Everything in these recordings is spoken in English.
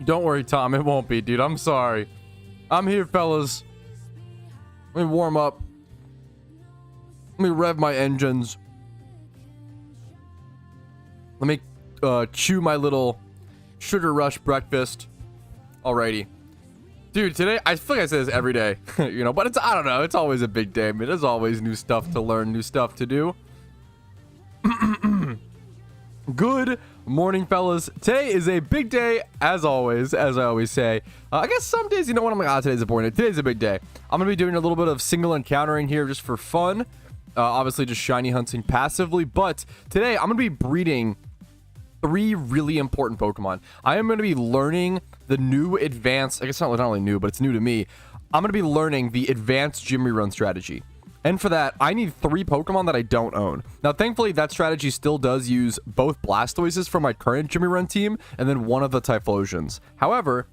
Don't worry, Tom. It won't be, dude. I'm sorry. I'm here, fellas. Let me warm up. Let me rev my engines. Let me chew my little sugar rush breakfast. Alrighty. Dude, today, I feel like I say this every day, you know, but I don't know. It's always a big day. I mean, there's always new stuff to learn, new stuff to do. Good morning, fellas. Today is a big day, as always, as I always say. I guess some days, you know what, I'm like, today's a boring day. Today's a big day. I'm going to be doing a little bit of single encountering here just for fun. Obviously, just shiny hunting passively. But today, I'm going to be breeding 3 really important Pokemon. I am going to be learning the new advanced, I guess not only new, but it's new to me. I'm going to be learning the advanced gym rerun strategy. And for that, I need 3 Pokemon that I don't own. Now, thankfully, that strategy still does use both Blastoises from my current Jimmy Run team, and then one of the Typhlosians. However,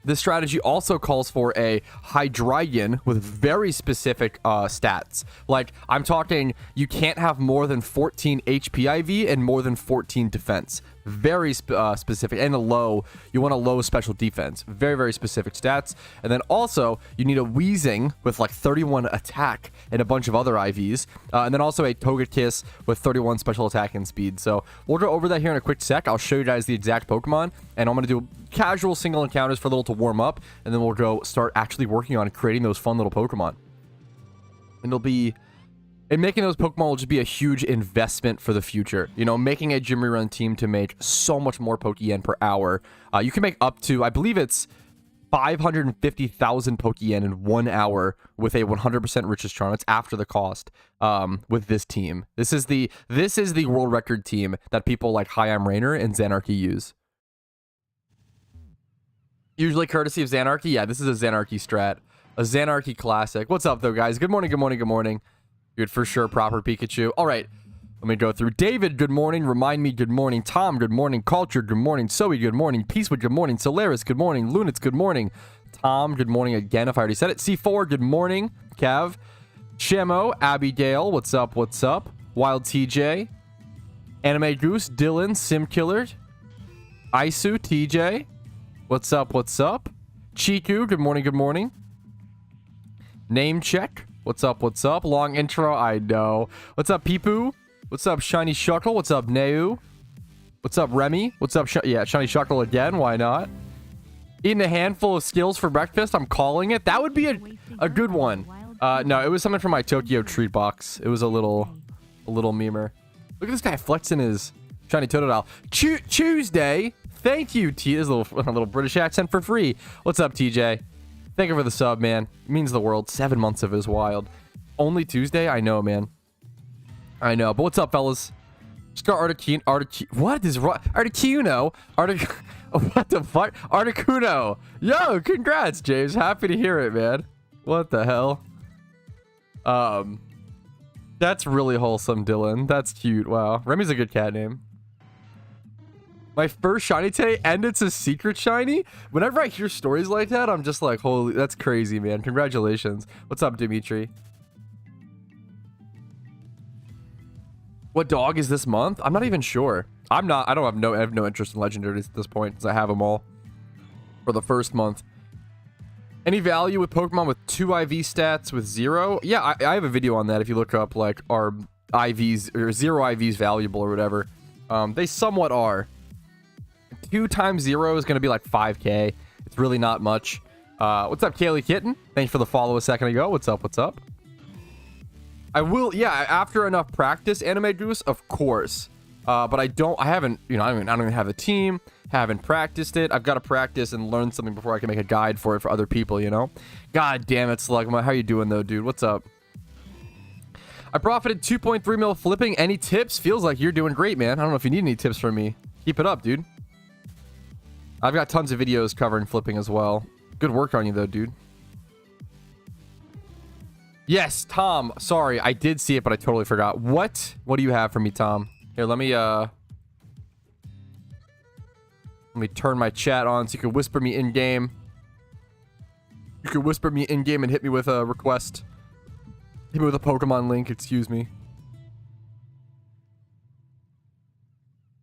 this strategy also calls for a Hydreigon with very specific stats. Like, I'm talking, you can't have more than 14 HP IV and more than 14 defense. Very specific. And you want a low special defense. Very, very specific stats. And then also, you need a Weezing with like 31 attack and a bunch of other IVs. And then also a Togekiss with 31 special attack and speed. So we'll go over that here in a quick sec. I'll show you guys the exact Pokemon. And I'm going to do casual single encounters for a little to warm up. And then we'll go start actually working on creating those fun little Pokemon. And making those Pokemon will just be a huge investment for the future. You know, making a gym rerun team to make so much more Pokeyen per hour. You can make up to, I believe it's 550,000 Pokeyen in 1 hour with a 100% richest charm. It's after the cost with this team. This is the world record team that people like Hi, I'm Rainer and Xanarchy use. Usually courtesy of Xanarchy. Yeah, this is a Xanarchy strat. A Xanarchy classic. What's up, though, guys? Good morning, good morning, good morning. Good for sure, proper Pikachu. All right, let me go through. David, good morning. Remind me, good morning. Tom, good morning. Culture, good morning. Zoe, good morning. Peacewood, good morning. Solaris, good morning. Lunitz, good morning. Tom, good morning again, if I already said it. C4, good morning. Kev. Shemo, Abigail, what's up, what's up? Wild TJ. Anime Goose, Dylan, Sim Killer. Isu, TJ. What's up, what's up? Chiku, good morning, good morning. Name check. What's up, what's up? Long intro, I know. What's up, Peepoo? What's up, Shiny Shuckle? What's up, Neu? What's up, Remy? What's up, yeah, Shiny Shuckle again, why not? Eating a handful of skills for breakfast, I'm calling it. That would be a good one. No, it was something from my Tokyo treat box. It was a little memer. Look at this guy flexing his Shiny Totodile. Tuesday, thank you, T. This little British accent for free. What's up, TJ? Thank you for the sub, man. It means the world. 7 months of it is wild. Only Tuesday? I know, man. I know. But what's up, fellas? Scar Articuno. What is wrong? Articuno? What the fuck? Articuno. Yo, congrats, James. Happy to hear it, man. What the hell? That's really wholesome, Dylan. That's cute. Wow. Remy's a good cat name. My first shiny today, and it's a secret shiny. Whenever I hear stories like that, I'm just like, holy, that's crazy, man. Congratulations. What's up, Dimitri? What dog is this month? I'm not even sure. I have no interest in legendaries at this point, because I have them all for the first month. Any value with Pokemon with 2 IV stats with 0? Yeah, I have a video on that if you look up like are IVs or 0 IVs valuable or whatever. They somewhat are. 2 times 0 is going to be like 5k. It's really not much. What's up, Kaylee Kitten? Thanks for the follow a second ago. What's up? What's up? I will, yeah, after enough practice, Anime Goose, of course. But I haven't, you know, I don't even have a team. Haven't practiced it. I've got to practice and learn something before I can make a guide for it for other people, you know? God damn it, Slug. How you doing, though, dude? What's up? I profited 2.3 mil flipping. Any tips? Feels like you're doing great, man. I don't know if you need any tips from me. Keep it up, dude. I've got tons of videos covering flipping as well. Good work on you, though, dude. Yes, Tom. Sorry, I did see it, but I totally forgot. What? What do you have for me, Tom? Here, let me turn my chat on so you can whisper me in-game. You can whisper me in-game and hit me with a request. Hit me with a Pokemon link, excuse me.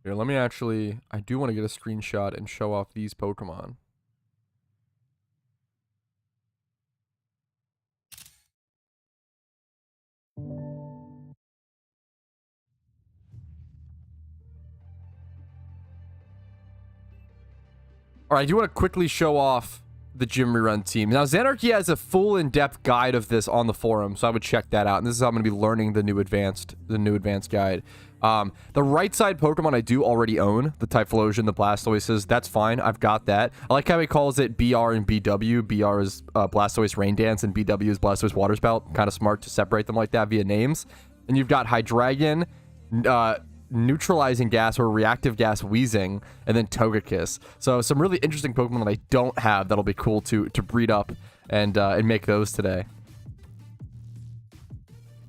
Here, let me actually... I do want to get a screenshot and show off these Pokemon. All right, I do want to quickly show off the Gym Rerun team. Now, Xanarchy has a full in-depth guide of this on the forum, so I would check that out. And this is how I'm going to be learning the new advanced guide. The right side Pokemon I do already own, the Typhlosion, the Blastoises. That's fine. I've got that. I like how he calls it BR and BW. BR is Blastoise Rain Dance, and BW is Blastoise Water Spout. Kind of smart to separate them like that via names. And you've got Hydreigon, Neutralizing Gas or Reactive Gas Weezing, and then Togekiss. So some really interesting Pokemon that I don't have that'll be cool to breed up and make those today.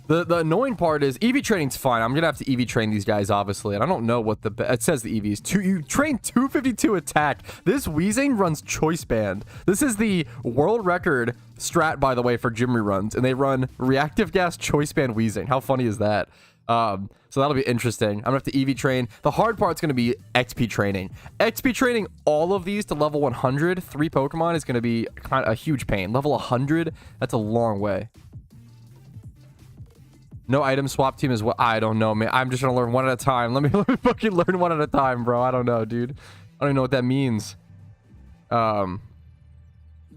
The annoying part is EV training's fine. I'm gonna have to EV train these guys obviously, and I don't know what it says the EVs. You train 252 attack. This Weezing runs Choice Band. This is the world record strat, by the way, for gym reruns, and they run Reactive Gas Choice Band Weezing. How funny is that? So that'll be interesting. I'm gonna have to EV train. The hard part's gonna be XP training. XP training all of these to level 100, 3 Pokemon is gonna be kind of a huge pain. Level 100, that's a long way. No item swap team is what I don't know, man. I'm just gonna learn one at a time. Let me fucking learn one at a time, bro. I don't know, dude. I don't even know what that means.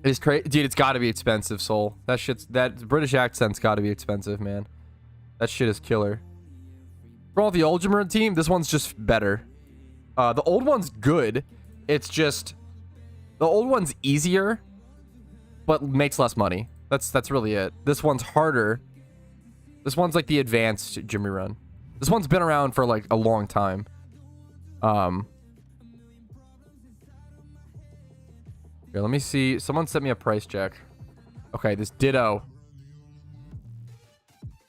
It's crazy, dude. It's got to be expensive, Soul. That British accent's got to be expensive, man. That shit is killer. For all the old Gym Rerun team, this one's just better. The old one's good. It's just the old one's easier, but makes less money. That's really it. This one's harder. This one's like the advanced Gym Rerun. This one's been around for like a long time. Here, let me see. Someone sent me a price check. Okay, this Ditto.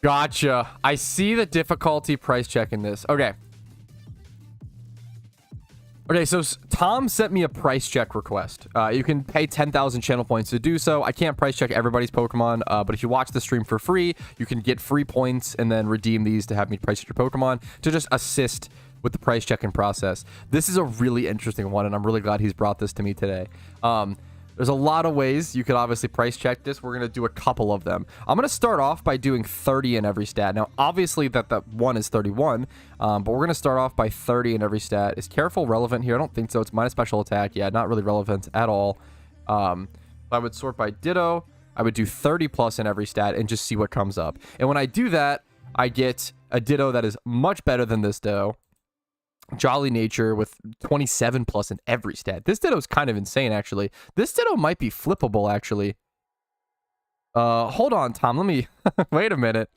Gotcha. I see the difficulty price check in this. Okay. Okay, so Tom sent me a price check request. You can pay 10,000 channel points to do so. I can't price check everybody's Pokemon, but if you watch the stream for free, you can get free points and then redeem these to have me price check your Pokemon to just assist with the price checking process. This is a really interesting one, and I'm really glad he's brought this to me today. There's a lot of ways you could obviously price check this. We're going to do a couple of them. I'm going to start off by doing 30 in every stat. Now, obviously that one is 31, but we're going to start off by 30 in every stat. Is Careful relevant here? I don't think so. It's minus special attack. Yeah, not really relevant at all. I would sort by Ditto. I would do 30 plus in every stat and just see what comes up. And when I do that, I get a Ditto that is much better than this Ditto. Jolly Nature with 27 plus in every stat. This Ditto is kind of insane, actually. This Ditto might be flippable, actually. Hold on, Tom. Let me... Wait a minute.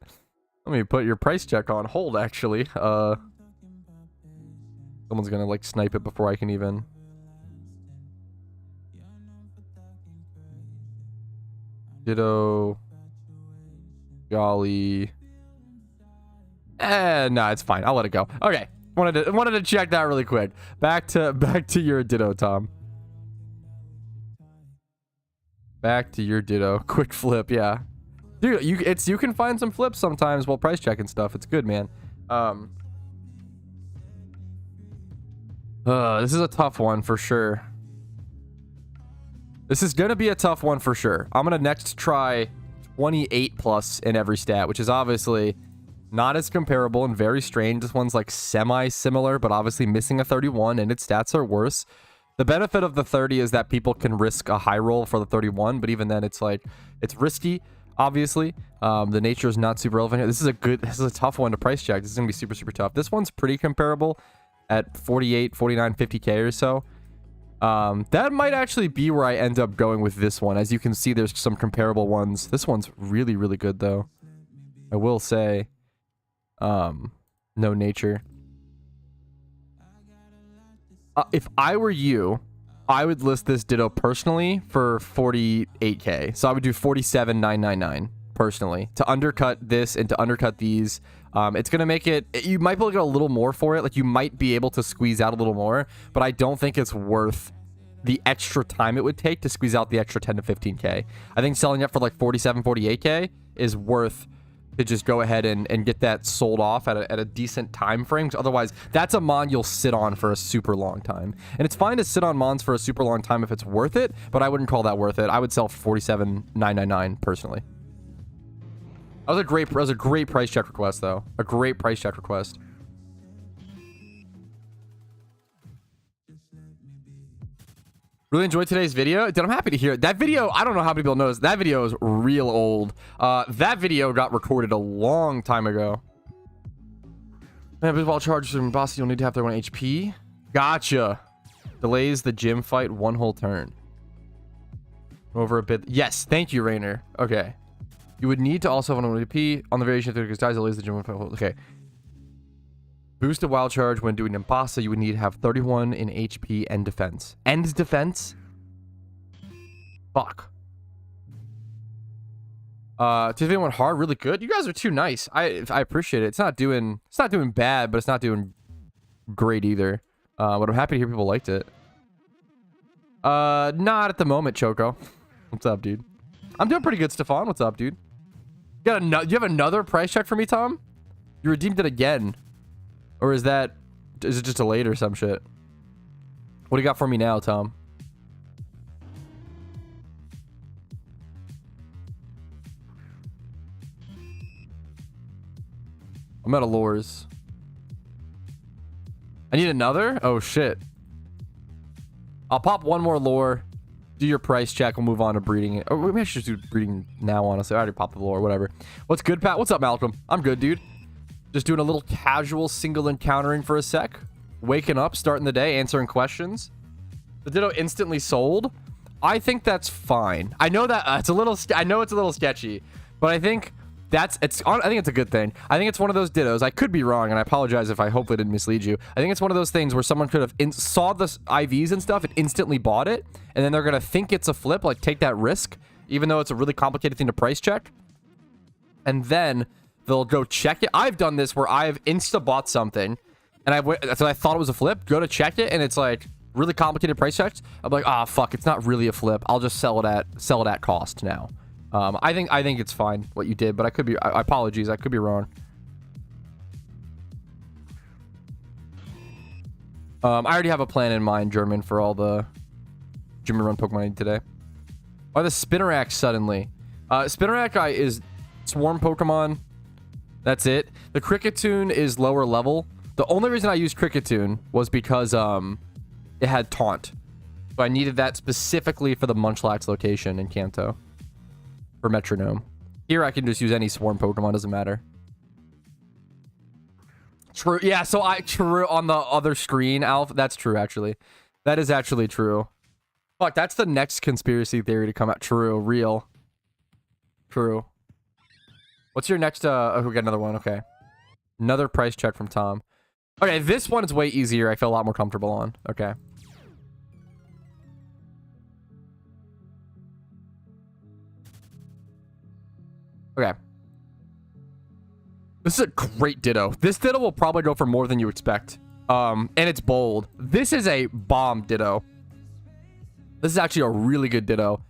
Let me put your price check on hold, actually. Someone's gonna, like, snipe it before I can even... Ditto... Jolly... No, it's fine. I'll let it go. Okay. Wanted to check that really quick. Back to your Ditto, Tom. Back to your Ditto. Quick flip, yeah. Dude, you can find some flips sometimes while price checking stuff. It's good, man. This is a tough one for sure. This is gonna be a tough one for sure. I'm gonna next try 28 plus in every stat, which is obviously not as comparable and very strange. This one's like semi-similar, but obviously missing a 31, and its stats are worse. The benefit of the 30 is that people can risk a high roll for the 31, but even then, it's like, it's risky, obviously. The nature is not super relevant here. This is a tough one to price check. This is gonna be super, super tough. This one's pretty comparable at 48, 49, 50k or so. That might actually be where I end up going with this one. As you can see, there's some comparable ones. This one's really, really good, though. I will say. No nature. If I were you, I would list this Ditto personally for 48k. So I would do 47,999 personally to undercut this and to undercut these. It's gonna make it. You might be able to get a little more for it. Like you might be able to squeeze out a little more, but I don't think it's worth the extra time it would take to squeeze out the extra 10 to 15k. I think selling it for like 47, 48k is worth to just go ahead and get that sold off at a decent time frame. 'Cause otherwise, that's a mon you'll sit on for a super long time. And it's fine to sit on mons for a super long time if it's worth it, but I wouldn't call that worth it. I would sell for 47,999 personally. That was a great price check request, though. A great price check request. Really enjoyed today's video. Dude, I'm happy to hear it. That video, I don't know how many people knows. That video is real old. That video got recorded a long time ago. Man, while charged from boss, you'll need to have 31 HP. Gotcha. Delays the gym fight one whole turn. Over a bit. Yes, thank you, Rainer. Okay. You would need to also have 1 HP on the variation of because guys delays the gym fight. Okay. Boost a wild charge when doing Nimbasa, you would need to have 31 in HP and defense. And defense? Fuck. Tiffany went hard, really good. You guys are too nice. I appreciate it. It's not doing bad, but it's not doing great either. But I'm happy to hear people liked it. Not at the moment, Choco. What's up, dude? I'm doing pretty good, Stefan. What's up, dude? You have another price check for me, Tom? You redeemed it again. Or is it just delayed or some shit? What do you got for me now, Tom? I'm out of lures. I need another? Oh, shit. I'll pop one more lure. Do your price check. We'll move on to breeding it. Or maybe I should just do breeding now, honestly. I already popped the lure, whatever. What's good, Pat? What's up, Malcolm? I'm good, dude. Just doing a little casual single encountering for a sec. Waking up, starting the day, answering questions. The Ditto instantly sold. I think that's fine. I know that it's a little sketchy, but I think I think it's a good thing. I think it's one of those Dittos. I could be wrong, and I apologize if I hopefully didn't mislead you. I think it's one of those things where someone could have saw the IVs and stuff and instantly bought it, and then they're gonna think it's a flip, like take that risk, even though it's a really complicated thing to price check, and then they'll go check it. I've done this where I've insta-bought something, and so I thought it was a flip, go to check it, and it's like really complicated price checks. I'm like, ah, fuck, it's not really a flip. I'll just sell it at cost now. I think it's fine what you did, but I could be. Apologies, I could be wrong. I already have a plan in mind, German, for all the Jimmy Run Pokemon I need today. Why the Spinarak suddenly? Spinarak is Swarm Pokemon. That's it. The Cricketune is lower level. The only reason I used Cricketune was because it had Taunt. So I needed that specifically for the Munchlax location in Kanto. For Metronome. Here I can just use any Swarm Pokemon, doesn't matter. True. Yeah, so true on the other screen, Alf. That's true, actually. That is actually true. Fuck, that's the next conspiracy theory to come out. True. Real. True. What's your next, oh, we got another one. Okay. Another price check from Tom. Okay, this one is way easier. I feel a lot more comfortable on. Okay. Okay. This is a great Ditto. This Ditto will probably go for more than you expect. And it's bold. This is a bomb Ditto. This is actually a really good Ditto.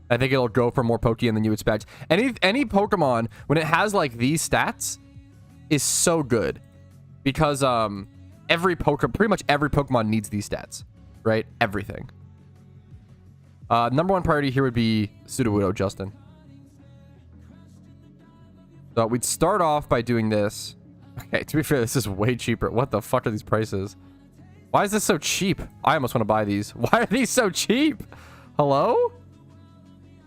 I think it'll go for more Pokeyen than you expect. Any Pokemon, when it has like these stats, is so good. Because pretty much every Pokemon needs these stats. Right? Everything. Number one priority here would be Sudowoodo, Justin. So we'd start off by doing this. Okay, to be fair, this is way cheaper. What the fuck are these prices? Why is this so cheap? I almost want to buy these. Why are these so cheap? Hello?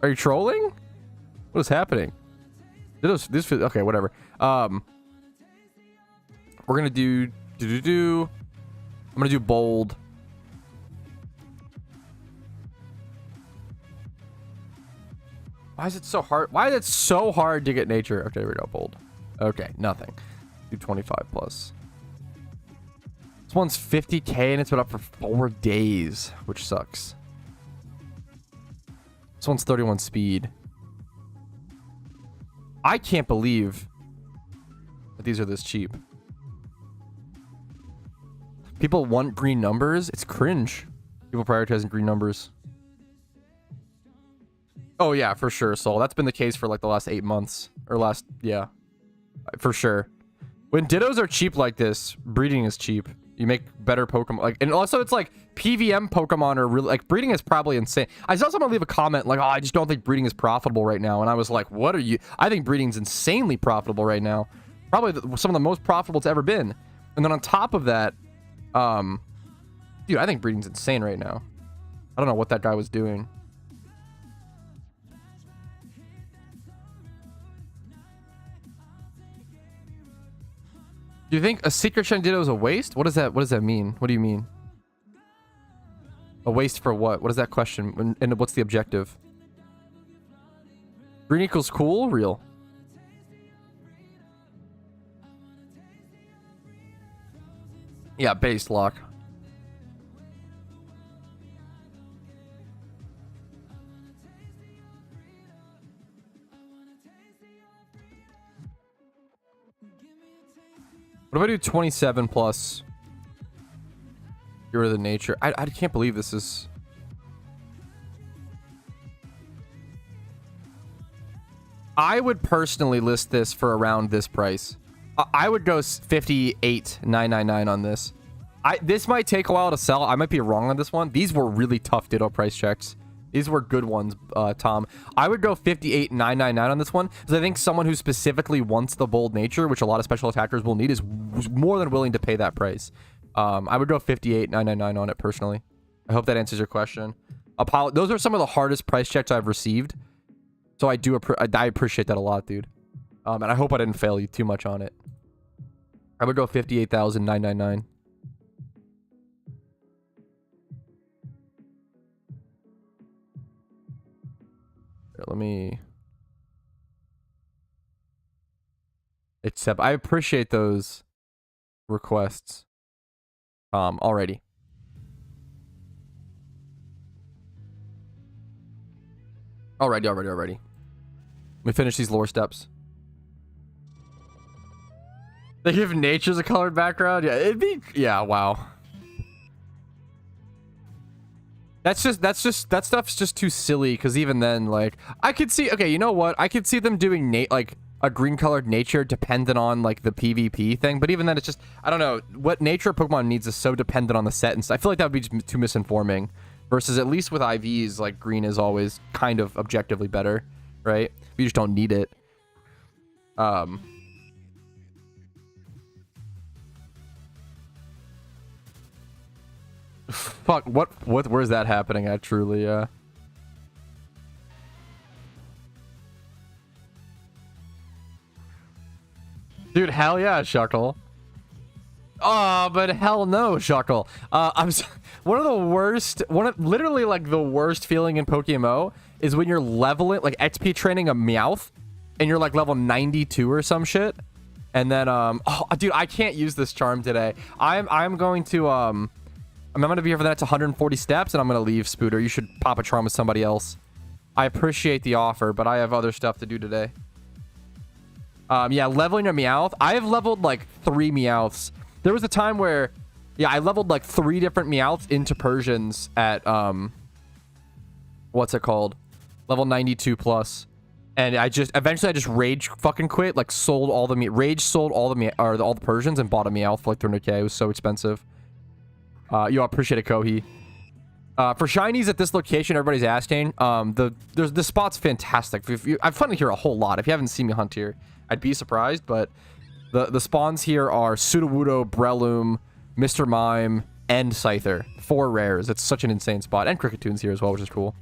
Are you trolling? What is happening? Okay, whatever. We're gonna do I'm gonna do bold. Why is it so hard? Why is it so hard to get nature? Okay, here we go. Bold. Okay, nothing. Do 25 plus. This one's 50k and it's been up for 4 days, which sucks. This one's 31 speed. I can't believe that these are this cheap. People want green numbers. It's cringe. People prioritizing green numbers. Oh, yeah, for sure, Soul. That's been the case for like the last 8 months. Or yeah. For sure. When dittos are cheap like this, breeding is cheap. You make better Pokemon. Like, and also it's like PVM Pokemon are really like breeding is probably insane. I saw someone leave a comment like, "Oh, I just don't think breeding is profitable right now," and I was like, "What are you?" I think breeding's insanely profitable right now. Probably some of the most profitable it's ever been. And then on top of that, dude, I think breeding's insane right now. I don't know what that guy was doing. Do you think a secret shiny ditto is a waste? What does that mean? What do you mean? A waste for what? What is that question? And what's the objective? Green equals cool? Real. Yeah, base lock. What if I do 27 plus? Get rid of the nature. I can't believe this is... I would personally list this for around this price. I would go 58,999 on this. This might take a while to sell. I might be wrong on this one. These were really tough ditto price checks. These were good ones, Tom. I would go 58,999 on this one because I think someone who specifically wants the bold nature, which a lot of special attackers will need, is more than willing to pay that price. I would go 58,999 on it personally. I hope that answers your question. Those are some of the hardest price checks I've received, so I appreciate that a lot, dude. And I hope I didn't fail you too much on it. I would go 58,999. Let me accept. I appreciate those requests. Already. Already. Let me finish these lore steps. They give nature's a colored background? Yeah, it'd be... Yeah, wow. That stuff's just too silly, because even then, like, I could see... Okay, you know what? I could see them doing, like, a green-colored nature dependent on, like, the PvP thing, but even then, it's just... I don't know. What nature Pokemon needs is so dependent on the set, and I feel like that would be just too misinforming. Versus, at least with IVs, like, green is always kind of objectively better, right? You just don't need it. Fuck, where's that happening at, truly, yeah. Dude, hell yeah, Shuckle. Oh, but hell no, Shuckle. One of the worst, literally like the worst feeling in PokeMMO is when you're leveling, like XP training a Meowth, and you're like level 92 or some shit. And then, oh, dude, I can't use this charm today. I'm going to, I'm going to be here for the next 140 steps, and I'm going to leave, Spooter. You should pop a charm with somebody else. I appreciate the offer, but I have other stuff to do today. Yeah, leveling a Meowth. I have leveled like 3 Meowths. There was a time where, yeah, I leveled like 3 different Meowths into Persians at, what's it called? Level 92 plus. And eventually I just rage fucking quit, like sold all the, sold all the Persians and bought a Meowth for like 300k. It was so expensive. Yo, I appreciate it, Kohi. For shinies at this location, everybody's asking. The spot's fantastic. I've fun here a whole lot. If you haven't seen me hunt here, I'd be surprised. But the spawns here are Sudowoodo, Breloom, Mr. Mime, and Scyther. 4 rares. It's such an insane spot. And Crickettoon's here as well, which is cool.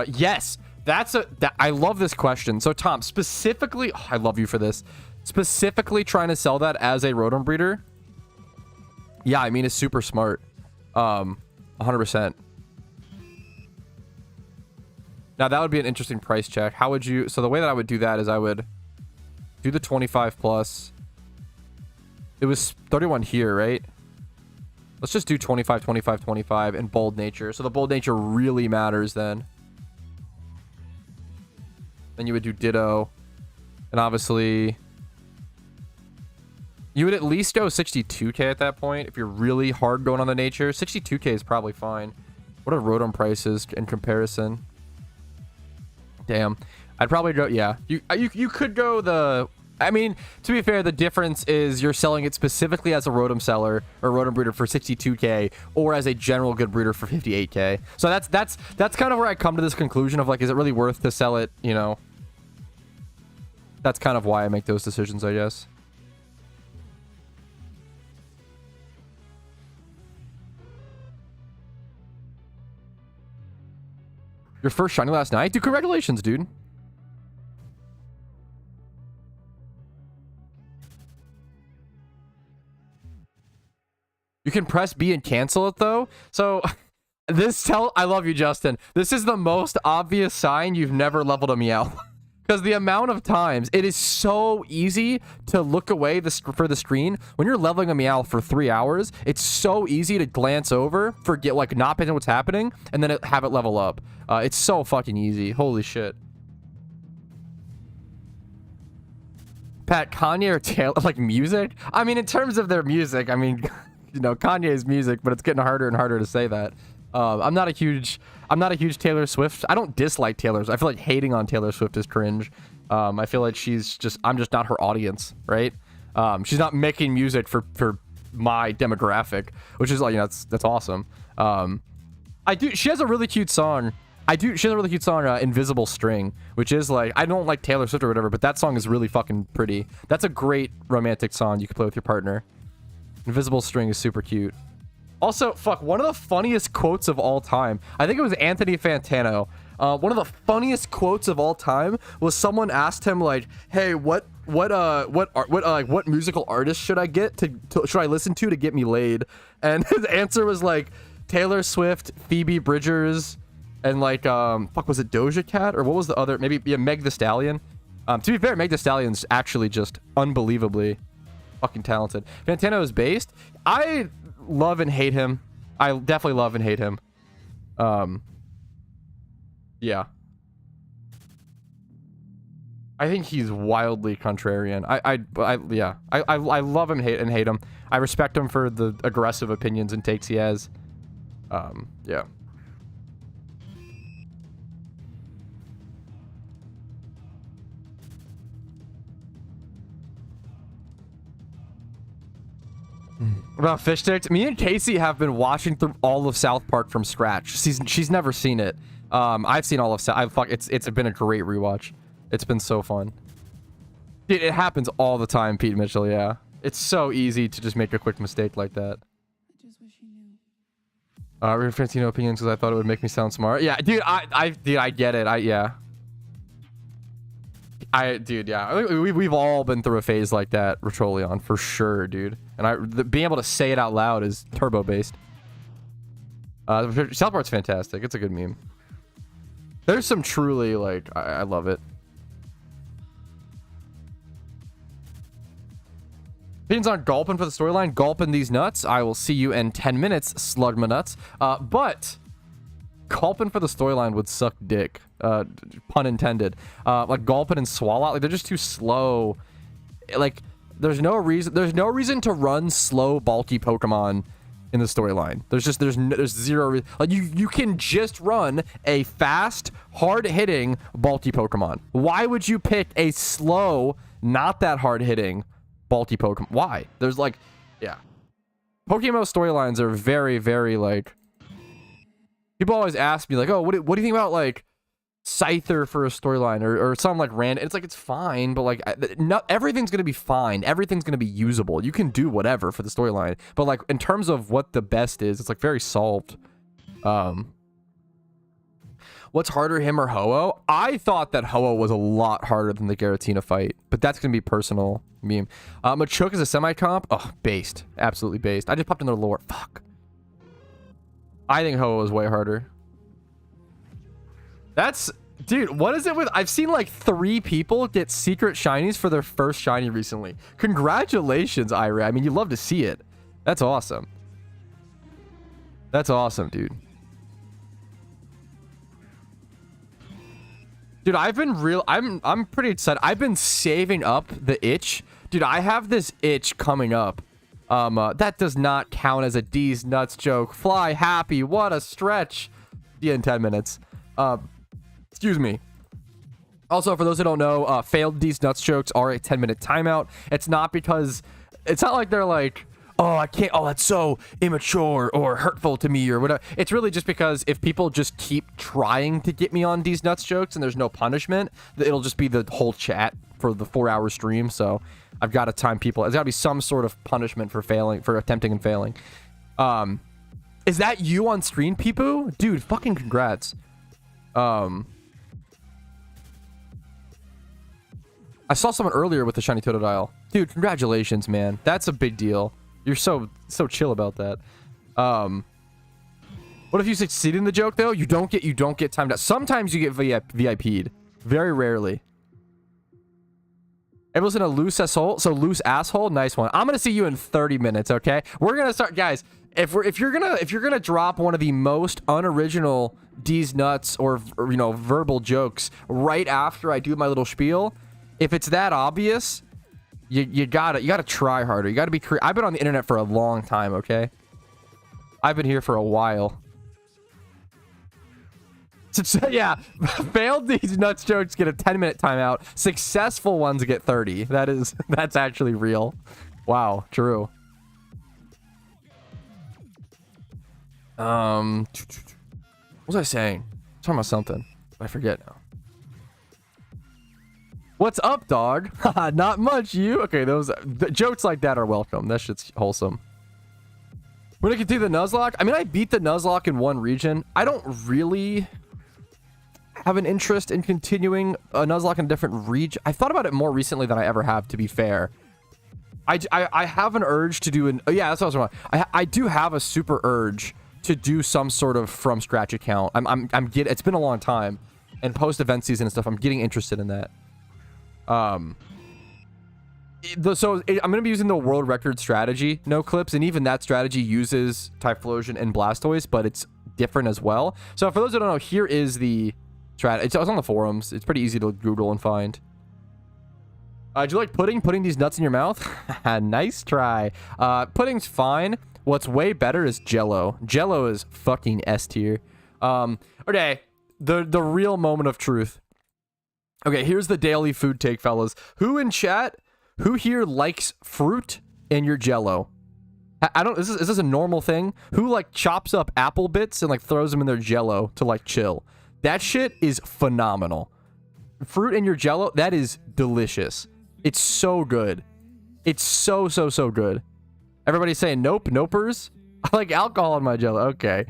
Yes, I love this question. So Tom, specifically, I love you for this. Specifically trying to sell that as a Rotom breeder. Yeah, I mean, it's super smart. 100%. Now, that would be an interesting price check. How would you... So, the way that I would do that is I would do the 25 plus. It was 31 here, right? Let's just do 25, 25, 25 and bold nature. So, the bold nature really matters then. Then you would do ditto. And obviously... You would at least go 62k at that point if you're really hard going on the nature. 62k is probably fine. What are Rotom prices in comparison? Damn. I'd probably go, yeah. You could go the, I mean, to be fair, the difference is you're selling it specifically as a Rotom seller or Rotom breeder for 62k, or as a general good breeder for 58k. So that's kind of where I come to this conclusion of like, is it really worth to sell it? You know, that's kind of why I make those decisions, I guess. Your first shiny last night? Dude, congratulations, dude. You can press B and cancel it, though. So, I love you, Justin. This is the most obvious sign you've never leveled a Meow. Because the amount of times, it is so easy to look away for the screen. When you're leveling a Meow for 3 hours, it's so easy to glance over, forget, like, not paying attention to what's happening, and then have it level up. It's so fucking easy. Holy shit. Pat, Kanye or Taylor, like, music? I mean, in terms of their music, I mean, you know, Kanye's music, but it's getting harder and harder to say that. I'm not a huge Taylor Swift. I don't dislike Taylor. I feel like hating on Taylor Swift is cringe. I feel like I'm just not her audience, right? She's not making music for my demographic, which is like, you know, that's awesome. She has a really cute song. She has a really cute song, Invisible String, which is like, I don't like Taylor Swift or whatever, but that song is really fucking pretty. That's a great romantic song you can play with your partner. Invisible String is super cute. Also, fuck, one of the funniest quotes of all time, I think it was Anthony Fantano. One of the funniest quotes of all time was someone asked him like, "Hey, what musical artist should I should I listen to get me laid?" And his answer was like Taylor Swift, Phoebe Bridgers, and like fuck, was it Doja Cat or what was the other? Maybe, yeah, Meg The Stallion. To be fair, Meg The Stallion's actually just unbelievably fucking talented. Fantano is based. I love and hate him. I definitely love and hate him. Yeah. I think he's wildly contrarian. I love him and hate him. I respect him for the aggressive opinions and takes he has. Yeah. About fish sticks, me and Casey have been watching through all of South Park from scratch. She's never seen it. I've seen all of it's been a great rewatch. It's been so fun. Dude, it happens all the time, Pete Mitchell, yeah. It's so easy to just make a quick mistake like that. I just wish you knew. Fantino opinions because I thought it would make me sound smart. Yeah, dude, I get it. Yeah. We've all been through a phase like that, Rotroleon, for sure, dude. And being able to say it out loud is turbo based. South Park's fantastic. It's a good meme. There's some truly, like, I love it. Opinions on Gulpin for the storyline. Gulpin these nuts. I will see you in 10 minutes, slug my nuts. But Gulpin for the storyline would suck dick. Pun intended. Like Gulpin and Swallow, like they're just too slow. Like there's no reason to run slow, bulky Pokemon in the storyline. There's zero like you can just run a fast, hard-hitting, bulky Pokemon. Why would you pick a slow, not that hard-hitting, bulky Pokemon? Why? There's like, yeah. PokeMMO storylines are very, very like. People always ask me like, oh, what do you think about like Scyther for a storyline or something like random? It's like, it's fine, but like not everything's gonna be fine. Everything's gonna be usable. You can do whatever for the storyline, but like in terms of what the best is, it's like very solved. What's harder, him or Ho-Oh? I thought that Ho-Oh was a lot harder than the Giratina fight, but that's gonna be personal meme. Machoke is a semi-comp. Oh, based. Absolutely based. I just popped in their lore. Fuck. I think Ho-Oh is way harder. That's... Dude, what is it with... I've seen like 3 people get secret shinies for their first shiny recently. Congratulations, Ira. I mean, you love to see it. That's awesome. That's awesome, dude. Dude, I've been I'm pretty excited. I've been saving up the itch. Dude, I have this itch coming up. That does not count as a D's nuts joke. Fly happy. What a stretch. Yeah, in 10 minutes. Excuse me. Also, for those who don't know, failed these nuts jokes are a 10-minute timeout. It's not because, it's not like they're like, oh, I can't, oh, that's so immature or hurtful to me or whatever. It's really just because if people just keep trying to get me on these nuts jokes and there's no punishment, it'll just be the whole chat for the 4-hour stream. So I've got to time people. There's got to be some sort of punishment for failing, for attempting and failing. Is that you on screen, Peepoo? Dude, fucking congrats. I saw someone earlier with the shiny Totodile. Dude, congratulations, man. That's a big deal. You're so chill about that. What if you succeed in the joke though? You don't get timed out. Sometimes you get VIP'd. Very rarely. Able to listen to loose asshole. So loose asshole, nice one. I'm gonna see you in 30 minutes, okay? We're gonna start, guys. If you're gonna drop one of the most unoriginal D's nuts or you know verbal jokes right after I do my little spiel, if it's that obvious, you gotta try harder. You gotta be creative. I've been on the internet for a long time, okay? I've been here for a while. So, yeah, failed these nuts jokes get a 10-minute timeout. Successful ones get 30. That's actually real. Wow, true. What was I saying? Talking about something. I forget now. What's up, dog? Not much, you? Okay, jokes like that are welcome. That shit's wholesome. When I continue the Nuzlocke, I mean, I beat the Nuzlocke in one region. I don't really have an interest in continuing a Nuzlocke in a different region. I thought about it more recently than I ever have, to be fair. I have an urge to do an... Oh, yeah, that's what I was wrong. I do have a super urge to do some sort of from scratch account. It's been a long time. And post event season and stuff, I'm getting interested in that. So I'm going to be using the world record strategy, no clips, and even that strategy uses Typhlosion and Blastoise, but it's different as well. So for those who don't know, here is the strategy. It's on the forums. It's pretty easy to Google and find. Do you like pudding? Putting these nuts in your mouth? Nice try. Pudding's fine. What's way better is Jello. Jello is fucking S tier. Okay, the real moment of truth. Okay, here's the daily food take, fellas. Who in chat, who here likes fruit in your Jello? Is this a normal thing? Who like chops up apple bits and like throws them in their Jello to like chill? That shit is phenomenal. Fruit in your Jello, that is delicious. It's so good. It's so good. Everybody's saying nope, nopers. I like alcohol in my Jello. Okay.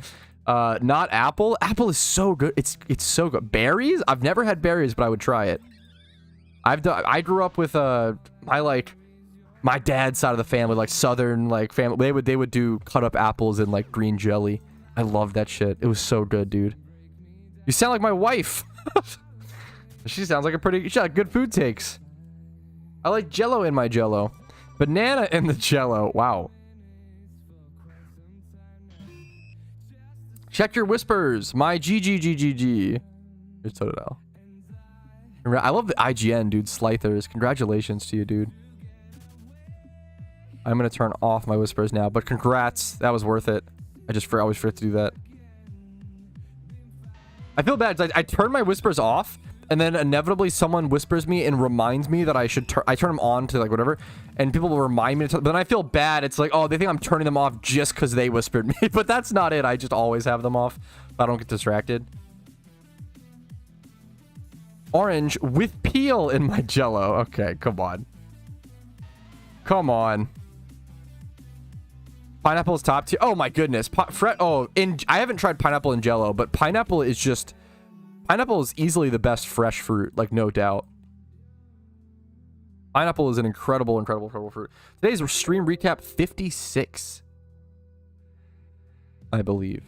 Not apple. Apple is so good. It's so good. Berries? I've never had berries, but I would try it. I grew up with my dad's side of the family, like southern like family. They would do cut up apples in like green jelly. I love that shit. It was so good, dude. You sound like my wife. She sounds like she got good food takes. I like Jello in my Jello. Banana in the Jello. Wow. Check your whispers. My GGGGG. Here's Totodile. I love the IGN, dude. Slythers. Congratulations to you, dude. I'm going to turn off my whispers now, but congrats. That was worth it. I always forget to do that. I feel bad. I turn my whispers off, and then inevitably someone whispers me and reminds me that I should I turn them on to like whatever, and people will remind me but then I feel bad. It's like, oh, they think I'm turning them off just because they whispered me, but that's not it. I just always have them off if I don't get distracted. Orange with peel in my Jello. Okay, come on. Come on. Pineapple is top tier. Oh my goodness. I haven't tried pineapple in Jello, but pineapple is easily the best fresh fruit, like no doubt. Pineapple is an incredible fruit. Today's stream recap 56, I believe.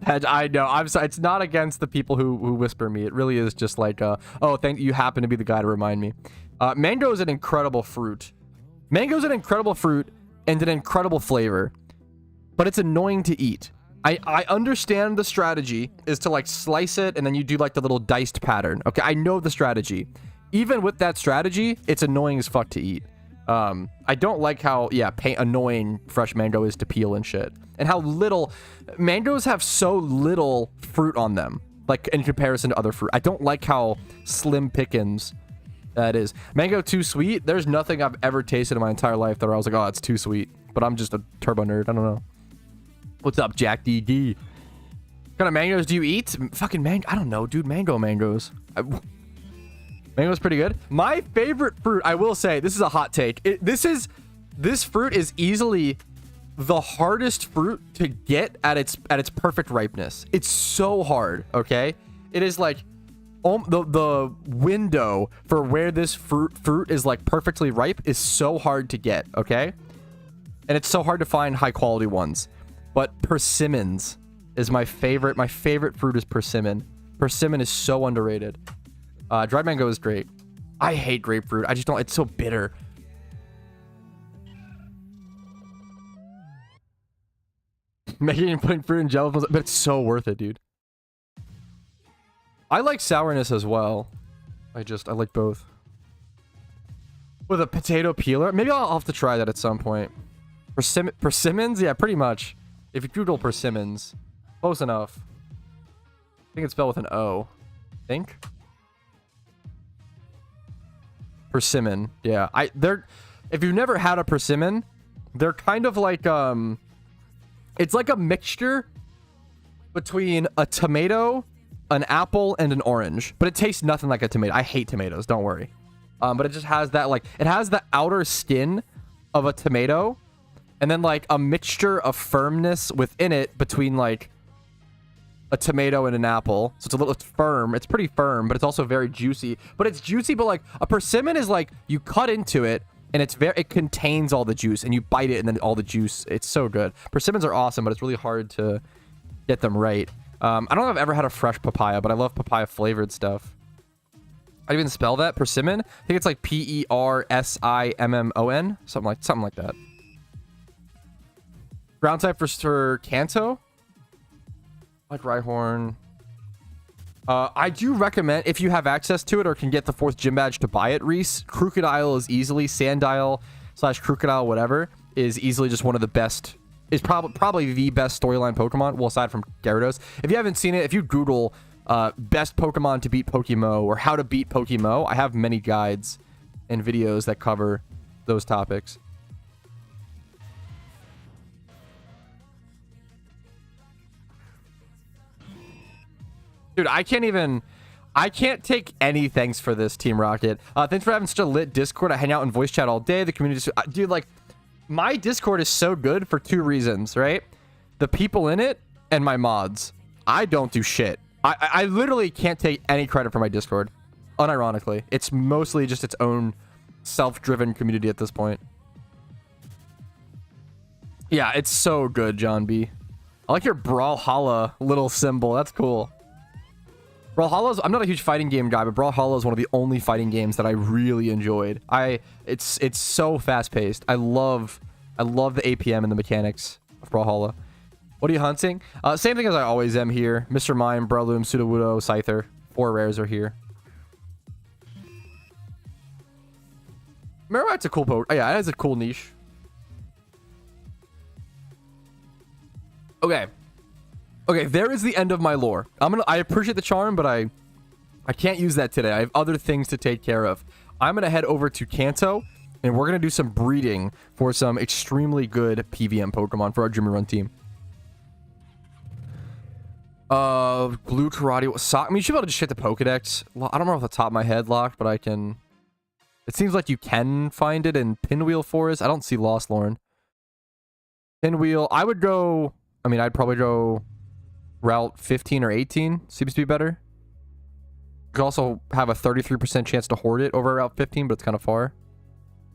I know. I'm sorry. It's not against the people who whisper me. It really is just like, oh, thank you. You happen to be the guy to remind me. Mango is an incredible fruit. Mango is an incredible fruit and an incredible flavor, but it's annoying to eat. I understand the strategy is to like slice it and then you do like the little diced pattern. Okay, I know the strategy. Even with that strategy, it's annoying as fuck to eat. I don't like how, annoying fresh mango is to peel and shit. And how little... Mangoes have so little fruit on them. like in comparison to other fruit. I don't like how slim pickings that is. Mango too sweet. There's nothing I've ever tasted in my entire life that I was like, oh, it's too sweet. But I'm just a turbo nerd. I don't know. What's up, Jack DD? What kind of mangoes do you eat? Fucking mango. I don't know, dude. Mangoes. Mango's pretty good. My favorite fruit, I will say, this is a hot take. This fruit is easily the hardest fruit to get at its perfect ripeness. It's so hard, okay? It is like the window for where this fruit is like perfectly ripe is so hard to get, okay? And it's so hard to find high quality ones. But persimmons is my favorite. My favorite fruit is persimmon. Persimmon is so underrated. Dried mango is great. I hate grapefruit. I just don't. It's so bitter. Making and putting fruit in Jello, but it's so worth it, dude. I like sourness as well. I like both. With a potato peeler, maybe I'll have to try that at some point. Persimmons, yeah, pretty much. If you Google persimmons, close enough. I think it's spelled with an O. Think. Persimmon, yeah. If you've never had a persimmon, they're kind of like it's like a mixture between a tomato, an apple, and an orange, but it tastes nothing like a tomato. I hate tomatoes, don't worry. But it just has that, like, it has the outer skin of a tomato, and then like a mixture of firmness within it between like a tomato and an apple. So it's firm. It's pretty firm, but it's also very juicy. But it's juicy, but like a persimmon is like you cut into it and it contains all the juice, and you bite it and then all the juice. It's so good. Persimmons are awesome, but it's really hard to get them right. I don't know if I've ever had a fresh papaya, but I love papaya flavored stuff. I even spell that persimmon. I think it's like Persimmon, something like that. Ground type for Kanto. Like Rhyhorn. I do recommend, if you have access to it or can get the 4th gym badge, to buy it, Reese. Crocodile is easily, Sandile / Crocodile, whatever, is easily just one of the best, is probably the best storyline Pokemon, well, aside from Gyarados. If you haven't seen it, if you Google best Pokemon to beat PokeMMO or how to beat PokeMMO, I have many guides and videos that cover those topics. Dude, I can't take any thanks for this, Team Rocket. Thanks for having such a lit Discord. I hang out in voice chat all day. The community, dude, like, my Discord is so good for 2 reasons, right? The people in it and my mods. I don't do shit. I literally can't take any credit for my Discord, unironically. It's mostly just its own self-driven community at this point. Yeah, it's so good, John B. I like your Brawlhalla little symbol. That's cool. Brawlhalla's, I'm not a huge fighting game guy, but Brawlhalla is one of the only fighting games that I really enjoyed. It's so fast-paced. I love the APM and the mechanics of Brawlhalla. What are you hunting? Same thing as I always am here. Mr. Mime, Breloom, Sudowoodo, Scyther. 4 rares are here. Marowak's a cool poke. Oh, yeah, it has a cool niche. Okay. Okay, there is the end of my lore. I appreciate the charm, but I can't use that today. I have other things to take care of. I'm gonna head over to Kanto, and we're gonna do some breeding for some extremely good PVM Pokemon for our Jimmy Run team. Blue Karate. I mean, you should be able to just hit the Pokedex. I don't remember off the top of my head, Locked, but I can. It seems like you can find it in Pinwheel Forest. I don't see Lost Lorn. Pinwheel. I would go. I mean, I'd probably go Route 15 or 18. Seems to be better. You could also have a 33% chance to hoard it over Route 15, but it's kind of far.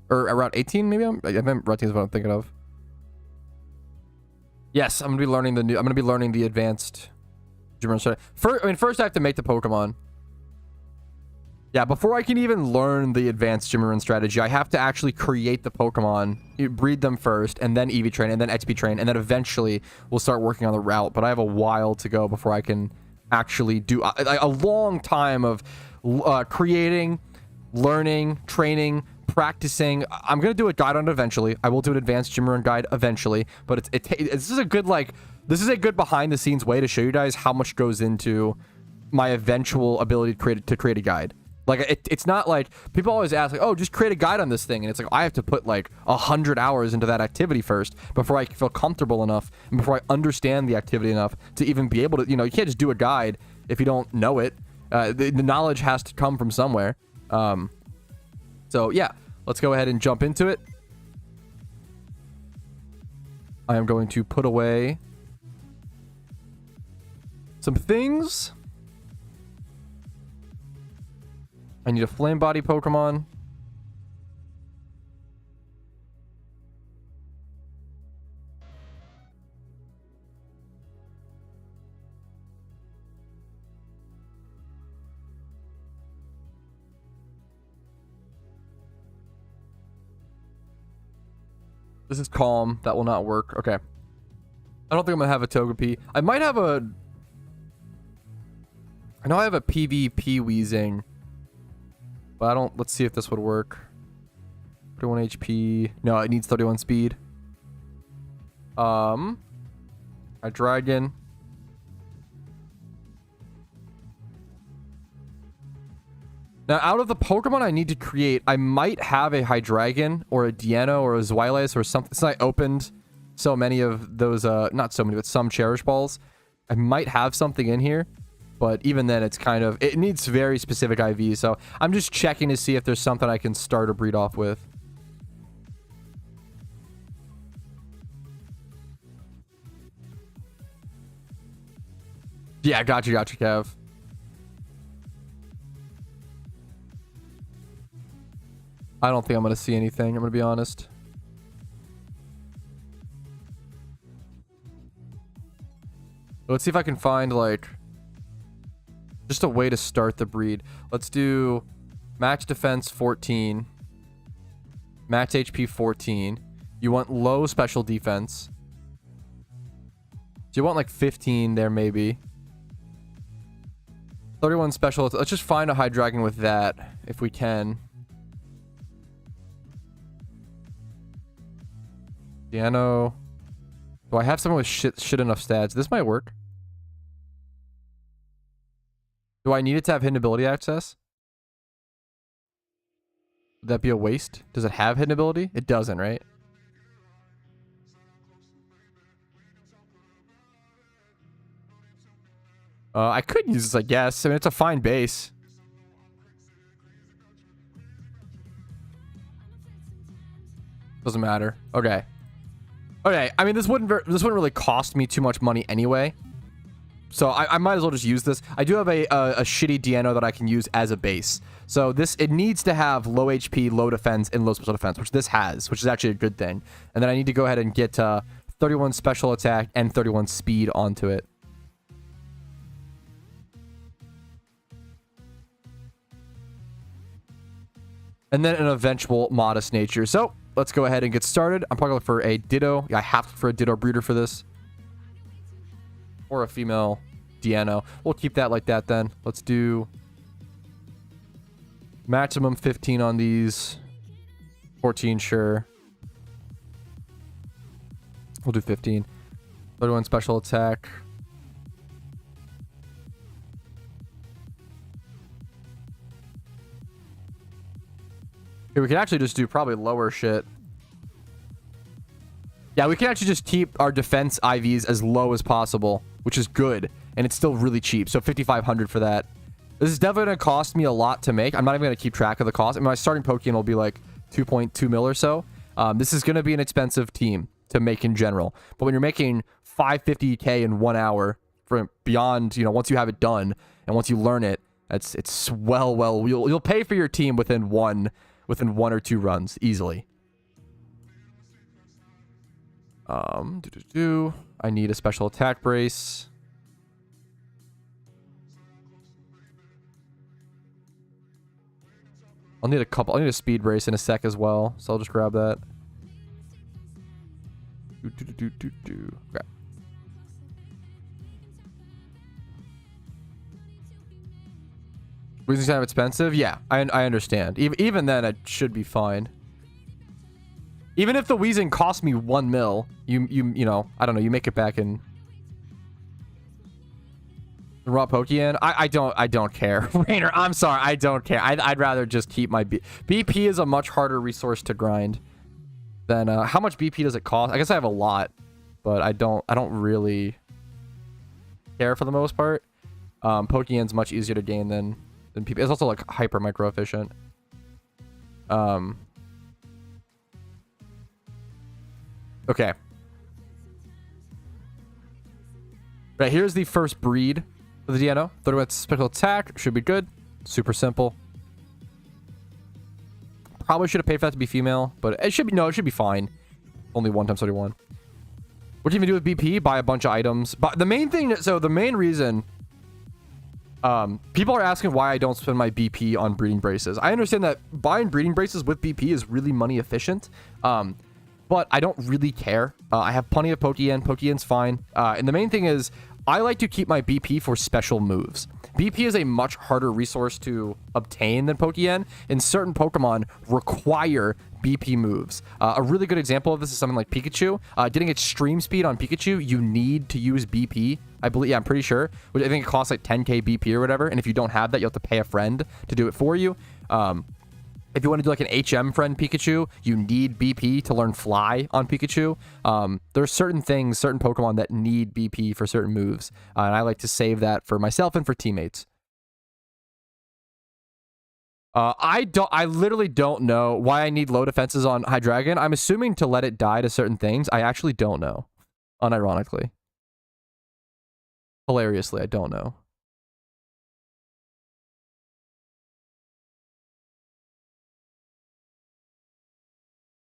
Or Route 18, maybe. I think Route 18 is what I'm thinking of. Yes, I'm gonna be learning the new. I'm gonna be learning the advanced gym run strategy. First I have to make the Pokemon. Yeah, before I can even learn the advanced gym run strategy, I have to actually create the Pokemon, breed them first, and then EV train, and then XP train, and then eventually we'll start working on the route. But I have a while to go before I can actually do a long time of creating, learning, training, practicing. I'm gonna do a guide on it eventually. I will do an advanced gym run guide eventually. But this is a good behind the scenes way to show you guys how much goes into my eventual ability to create a guide. Like, it's not like, people always ask, like, oh, just create a guide on this thing. And it's like, I have to put like 100 hours into that activity first before I feel comfortable enough and before I understand the activity enough to even be able to, you know, you can't just do a guide if you don't know it. The knowledge has to come from somewhere. So yeah, let's go ahead and jump into it. I am going to put away some things. I need a flame body Pokemon. This is calm. That will not work. Okay. I don't think I'm going to have a Togepi. I might have a... I know I have a PvP Weezing. But I don't... Let's see if this would work. 31 HP. No, it needs 31 speed. Hydreigon. Now, out of the Pokemon I need to create, I might have a Hydreigon or a Deino or a Zweilous or something. Since I opened so many of those, not so many, but some Cherish Balls, I might have something in here. But even then, it's kind of... It needs very specific IVs, so I'm just checking to see if there's something I can start or breed off with. Yeah, gotcha, Kev. I don't think I'm going to see anything, I'm going to be honest. Let's see if I can find, like... just a way to start the breed. Let's do max defense 14. Max HP 14. You want low special defense. So you want like 15 there maybe. 31 special. Let's just find a Hydreigon with that if we can. Deino. Do I have someone with shit enough stats? This might work. Do I need it to have hidden ability access? Would that be a waste? Does it have hidden ability? It doesn't, right? I could use this, I guess. I mean, it's a fine base. Doesn't matter. Okay. Okay, I mean, this wouldn't really cost me too much money anyway. So I might as well just use this. I do have a shitty Deino that I can use as a base. So it needs to have low HP, low defense, and low special defense, which this has, which is actually a good thing. And then I need to go ahead and get 31 special attack and 31 speed onto it. And then an eventual modest nature. So let's go ahead and get started. I'm probably looking for a Ditto. Yeah, I have to look for a Ditto breeder for this. Or a female Deino. We'll keep that like that then. Let's do maximum 15 on these. 14, sure. We'll do 15. 31 special attack. Okay, we can actually just do probably lower shit. Yeah, we can actually just keep our defense IVs as low as possible, which is good. And it's still really cheap. So 5,500 for that. This is definitely going to cost me a lot to make. I'm not even going to keep track of the cost. I mean, my starting Pokeyen will be like 2.2 mil or so. This is going to be an expensive team to make in general. But when you're making 550k in 1 hour for beyond, you know, once you have it done and once you learn it, it's well, you'll pay for your team within one or two runs easily. I need a special attack brace. I'll need a speed brace in a sec as well, so I'll just grab that. Okay. Weezing's kind of expensive? Yeah, I understand. Even then, it should be fine. Even if the Weezing cost me 1 mil, you know, I don't know, you make it back in... Raw Pokeyen? I don't care. Rainer, I'm sorry. I don't care. I'd rather just keep my BP is a much harder resource to grind than how much BP does it cost? I guess I have a lot, but I don't really care for the most part. Pokeyen's much easier to gain than PP. It's also like hyper micro efficient. Okay. Right, here's the first breed of the DNO. 30 special attack. Should be good. Super simple. Probably should have paid for that to be female, but it should be, no, it should be fine. Only 1 times 31. What do you even do with BP? Buy a bunch of items. But the main thing, so the main reason, people are asking why I don't spend my BP on breeding braces. I understand that buying breeding braces with BP is really money efficient. But I don't really care. I have plenty of Pokeyen. Pokeyen's fine. And the main thing is, I like to keep my BP for special moves. BP is a much harder resource to obtain than Pokeyen, and certain Pokemon require BP moves. A really good example of this is something like Pikachu. Getting extreme speed on Pikachu, you need to use BP. I believe, yeah, I'm pretty sure. Which I think it costs like 10k BP or whatever. And if you don't have that, you have to pay a friend to do it for you. If you want to do like an HM friend Pikachu, you need BP to learn Fly on Pikachu. There are certain things, certain Pokemon that need BP for certain moves. And I like to save that for myself and for teammates. I literally don't know why I need low defenses on Hydreigon. I'm assuming to let it die to certain things. I actually don't know. Unironically. Hilariously, I don't know.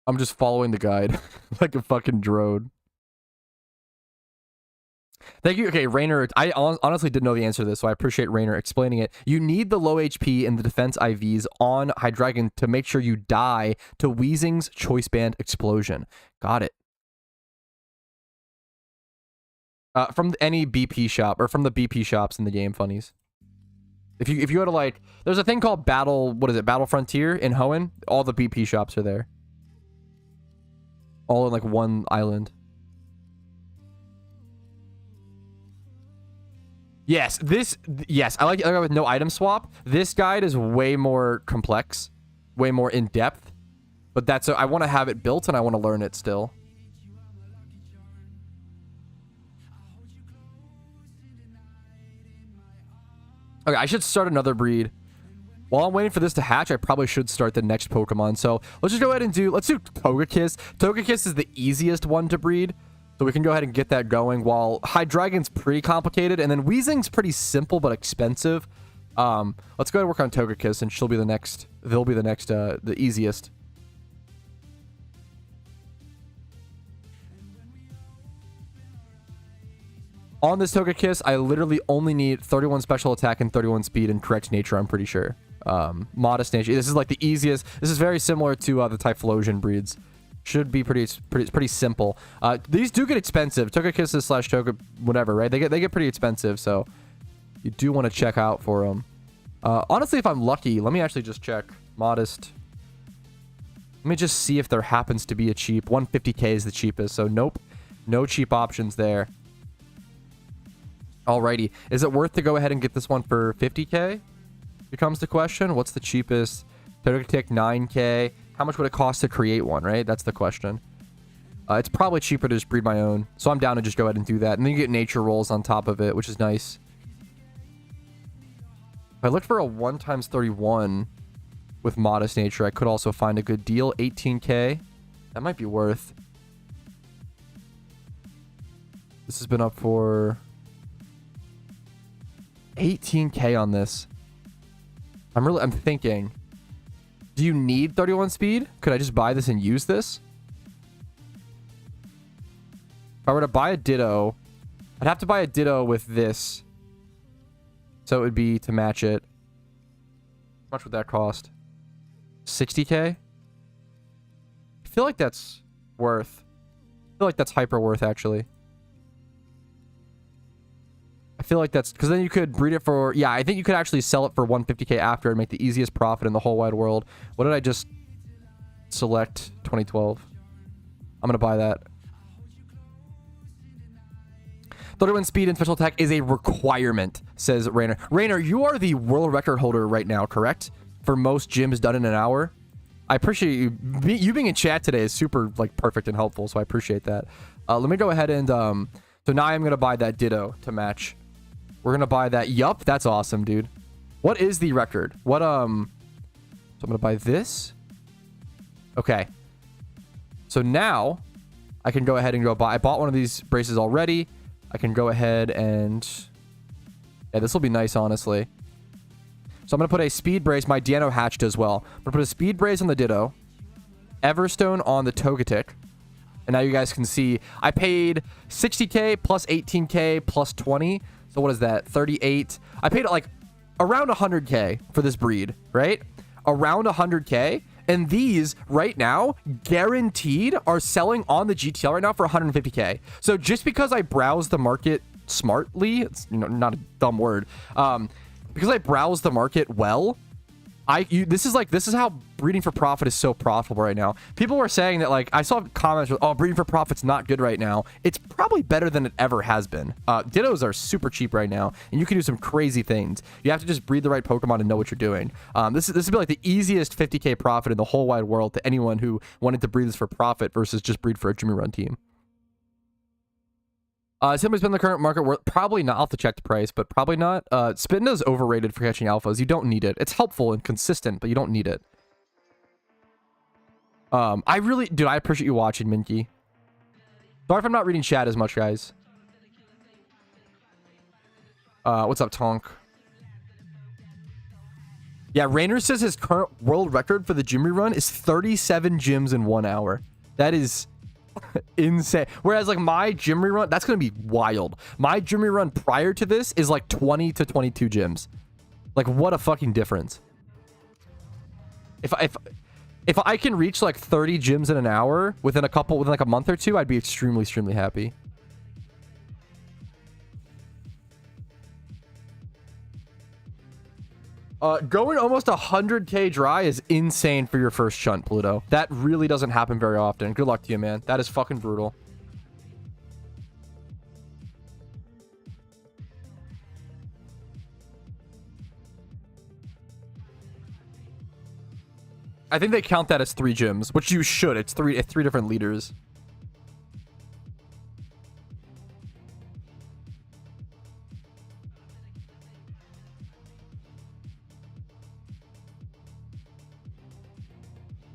I'm just following the guide like a fucking drone. Thank you. Okay, Rainer, I honestly didn't know the answer to this, so I appreciate Rainer explaining it. You need the low HP and the defense IVs on Hydreigon to make sure you die to Weezing's Choice Band Explosion. Got it. From any BP shop, or from the BP shops in the game, funnies. If you go to like, there's a thing called Battle Frontier in Hoenn. All the BP shops are there. All in like one island. Yes, I like it with no item swap. This guide is way more complex, way more in depth. But that's, I want to have it built and I want to learn it still. Okay, I should start another breed. While I'm waiting for this to hatch, I probably should start the next Pokemon. So let's just go ahead and let's do Togekiss. Togekiss is the easiest one to breed. So we can go ahead and get that going, while Hydreigon's pretty complicated. And then Weezing's pretty simple but expensive. Let's go ahead and work on Togekiss, and she'll be the next. They'll be the next, the easiest. On this Togekiss, I literally only need 31 special attack and 31 speed and correct nature, I'm pretty sure. Modest nature. This is like the easiest. This is very similar to the Typhlosion breeds. Should be pretty simple. These do get expensive. Togekisses slash Toga, whatever, right? They get pretty expensive, so you do want to check out for them. Honestly, if I'm lucky, let me actually just check. Modest. Let me just see if there happens to be a cheap. 150k is the cheapest, so nope. No cheap options there. Alrighty. Is it worth to go ahead and get this one for 50k? Becomes the question. What's the cheapest? Togekiss 9k. How much would it cost to create one, right? That's the question. It's probably cheaper to just breed my own. So I'm down to just go ahead and do that. And then you get nature rolls on top of it, which is nice. If I look for a 1 × 31 with modest nature, I could also find a good deal. 18k. That might be worth. This has been up for 18k on this. I'm thinking, do you need 31 speed? Could I just buy this and use this? If I were to buy a Ditto, I'd have to buy a Ditto with this. So it would be to match it. How much would that cost? 60k? I feel like that's worth. I feel like that's hyper worth, actually. I feel like that's... Because then you could breed it for... Yeah, I think you could actually sell it for 150k after and make the easiest profit in the whole wide world. What did I just select? 2012. I'm going to buy that. 31 speed and special attack is a requirement, says Rainer. Rainer, you are the world record holder right now, correct? For most gyms done in an hour. I appreciate you. You being in chat today is super like perfect and helpful, so I appreciate that. Let me go ahead and so now I'm gonna buy that Ditto to match. We're gonna buy that. Yup, that's awesome, dude. What is the record? What so I'm gonna buy this. Okay. So now I can go ahead and go buy. I bought one of these braces already. I can go ahead and yeah, this will be nice, honestly. So I'm going to put a speed brace. My Deano hatched as well. I'm going to put a speed brace on the Ditto. Everstone on the Togekiss. And now you guys can see I paid 60k plus 18k plus 20. So what is that? 38. I paid like around 100k for this breed, right? Around 100k. And these right now, guaranteed, are selling on the GTL right now for 150k. So just because I browse the market smartly, it's not a dumb word, because I browse the market well, this is how breeding for profit is so profitable right now. People were saying that, like, I saw comments with, oh, breeding for profit's not good right now. It's probably better than it ever has been. Dittos are super cheap right now, and you can do some crazy things. You have to just breed the right Pokemon and know what you're doing. This would be like the easiest 50k profit in the whole wide world to anyone who wanted to breed this for profit versus just breed for a Jimmy Run team. Somebody's been in the current market worth probably not. I'll have to check the price, but probably not. Spinda is overrated for catching alphas. You don't need it. It's helpful and consistent, but you don't need it. Dude, I appreciate you watching, Minky. Sorry if I'm not reading chat as much, guys. What's up, Tonk? Yeah, Rainer says his current world record for the Jimmy Run is 37 gyms in 1 hour. That is insane. Whereas like my Jimmy Run, that's gonna be wild. My Jimmy Run prior to this is like 20 to 22 gyms. Like, what a fucking difference. If I can reach like 30 gyms in an hour within like a month or two, I'd be extremely happy. Going almost 100k dry is insane for your first shunt, Pluto. That really doesn't happen very often. Good luck to you, man. That is fucking brutal. I think they count that as 3 gyms, which you should. It's three different leaders.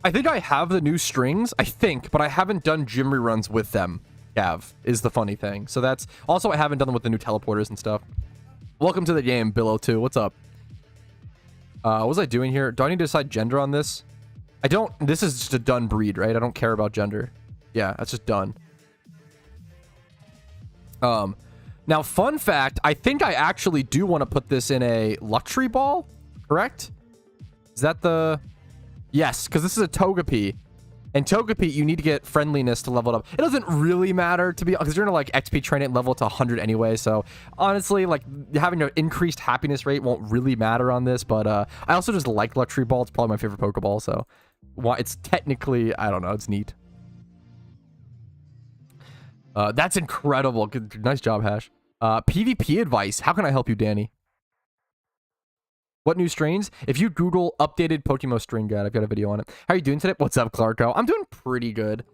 I think I have the new strings, I think, but I haven't done gym reruns with them, Gav, is the funny thing. So that's... Also, I haven't done them with the new teleporters and stuff. Welcome to the game, Billow2. What's up? What was I doing here? Do I need to decide gender on this? I don't... This is just a done breed, right? I don't care about gender. Yeah, that's just done. Now, fun fact, I think I actually do want to put this in a luxury ball, correct? Is that the... Yes, because this is a Togepi. And Togepi, you need to get friendliness to level it up. It doesn't really matter, to be... Because you're going to, like, XP train it level to 100 anyway. So, honestly, like, having an increased happiness rate won't really matter on this. But I also just like Luxury Ball. It's probably my favorite Pokeball. So, it's technically... I don't know. It's neat. That's incredible. Good, nice job, Hash. PvP advice. How can I help you, Danny? What new strains? If you Google updated PokeMMO strain guide, I've got a video on it. How are you doing today? What's up, Clarko? I'm doing pretty good.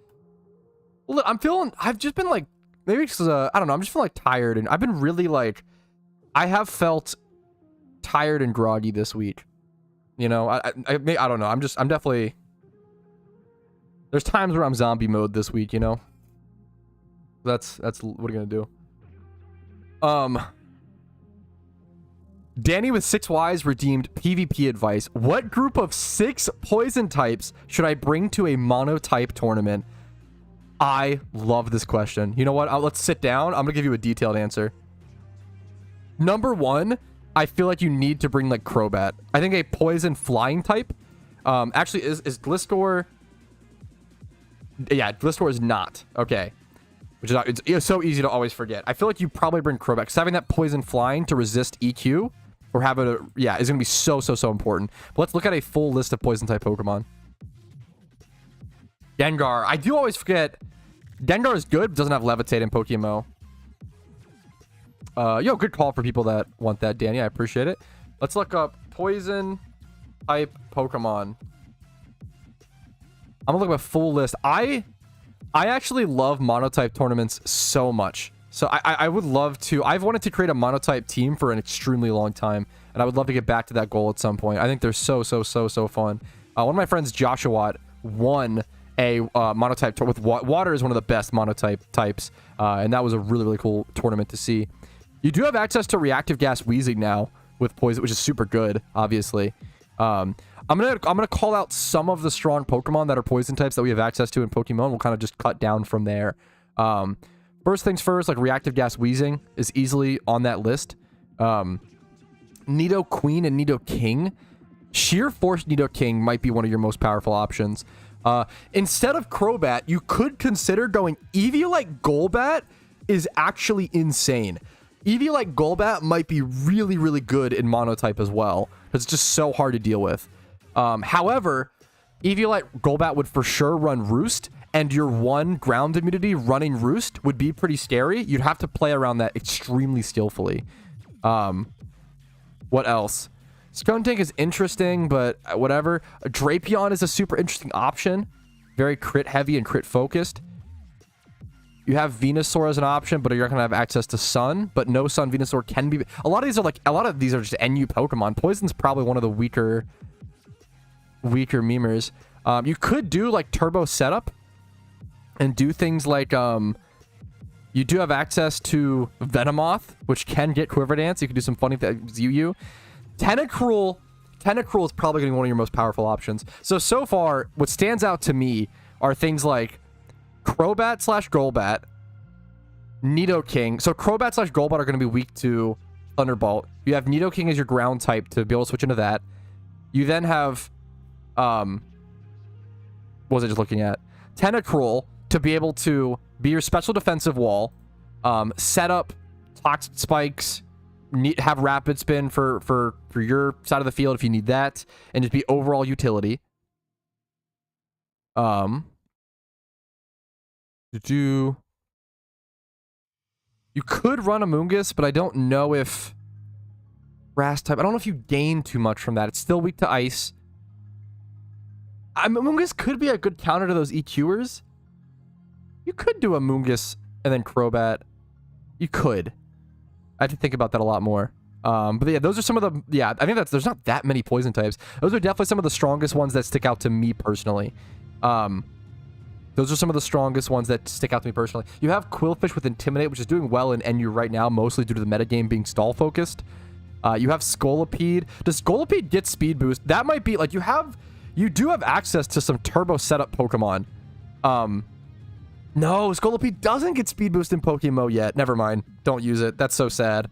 Look, I've just been like, maybe because, I don't know, I'm just feeling like tired. And I've been really like, I have felt tired and groggy this week. You know, I don't know. I'm definitely, there's times where I'm zombie mode this week, you know? That's what are you gonna do? Danny with 6 Ys redeemed PvP advice. What group of 6 poison types should I bring to a monotype tournament? I love this question. You know what? Let's sit down. I'm gonna give you a detailed answer. Number 1, I feel like you need to bring like Crobat. I think a poison flying type. Actually, is Gliscor? Yeah, Gliscor is not. Okay. Which is not, it's so easy to always forget. I feel like you probably bring Crobat, because having that poison flying to resist EQ, or have it, yeah, is going to be so important. But let's look at a full list of poison type Pokemon. Gengar. I do always forget. Gengar is good, but doesn't have Levitate in PokeMMO. Yo, good call for people that want that, Danny. I appreciate it. Let's look up poison type Pokemon. I'm gonna look at a full list. I actually love monotype tournaments so much. So I would love to. I've wanted to create a monotype team for an extremely long time, and I would love to get back to that goal at some point. I think they're so fun. One of my friends, Joshua, won a monotype with water is one of the best monotype types, and that was a really cool tournament to see. You do have access to reactive gas Weezing now with poison, which is super good, obviously. I'm gonna call out some of the strong Pokemon that are poison types that we have access to in Pokemon. We'll kind of just cut down from there. First things first, like reactive gas Weezing is easily on that list. Nido Queen and Nido King. Sheer Force Nido King might be one of your most powerful options. Instead of Crobat, you could consider going Eviolite Golbat is actually insane. Eviolite Golbat might be really good in monotype as well. It's just so hard to deal with. However, Eviolite Golbat would for sure run Roost, and your one ground immunity running Roost would be pretty scary. You'd have to play around that extremely skillfully. What else? Skuntank is interesting, but whatever. Drapion is a super interesting option. Very crit heavy and crit focused. You have Venusaur as an option, but you're not going to have access to Sun. But no Sun Venusaur can be... A lot of these are just NU Pokemon. Poison's probably one of the weaker memers. You could do like Turbo Setup and do things like... you do have access to Venomoth, which can get Quiver Dance. You can do some funny things. Tentacruel is probably going to be one of your most powerful options. So far, what stands out to me are things like Crobat / Golbat, Nidoking. So Crobat / Golbat are going to be weak to Thunderbolt. You have Nidoking as your ground type to be able to switch into that. You then have, what was I just looking at? Tentacruel to be able to be your special defensive wall, set up Toxic Spikes, have Rapid Spin for your side of the field if you need that, and just be overall utility. You could run Amoonguss, but I don't know if Grass type. I don't know if you gain too much from that. It's still weak to Ice. Amoonguss could be a good counter to those EQers. You could do Amoonguss and then Crobat. You could. I have to think about that a lot more. But yeah, those are some of the... Yeah, I think there's not that many poison types. Those are definitely some of the strongest ones that stick out to me personally. Those are some of the strongest ones that stick out to me personally. You have Quillfish with Intimidate, which is doing well in NU right now, mostly due to the metagame being stall-focused. You have Scolipede. Does Scolipede get Speed Boost? That might be... Like, you do have access to some Turbo Setup Pokemon. No, Scolipede doesn't get Speed Boost in PokeMMO yet. Never mind. Don't use it. That's so sad.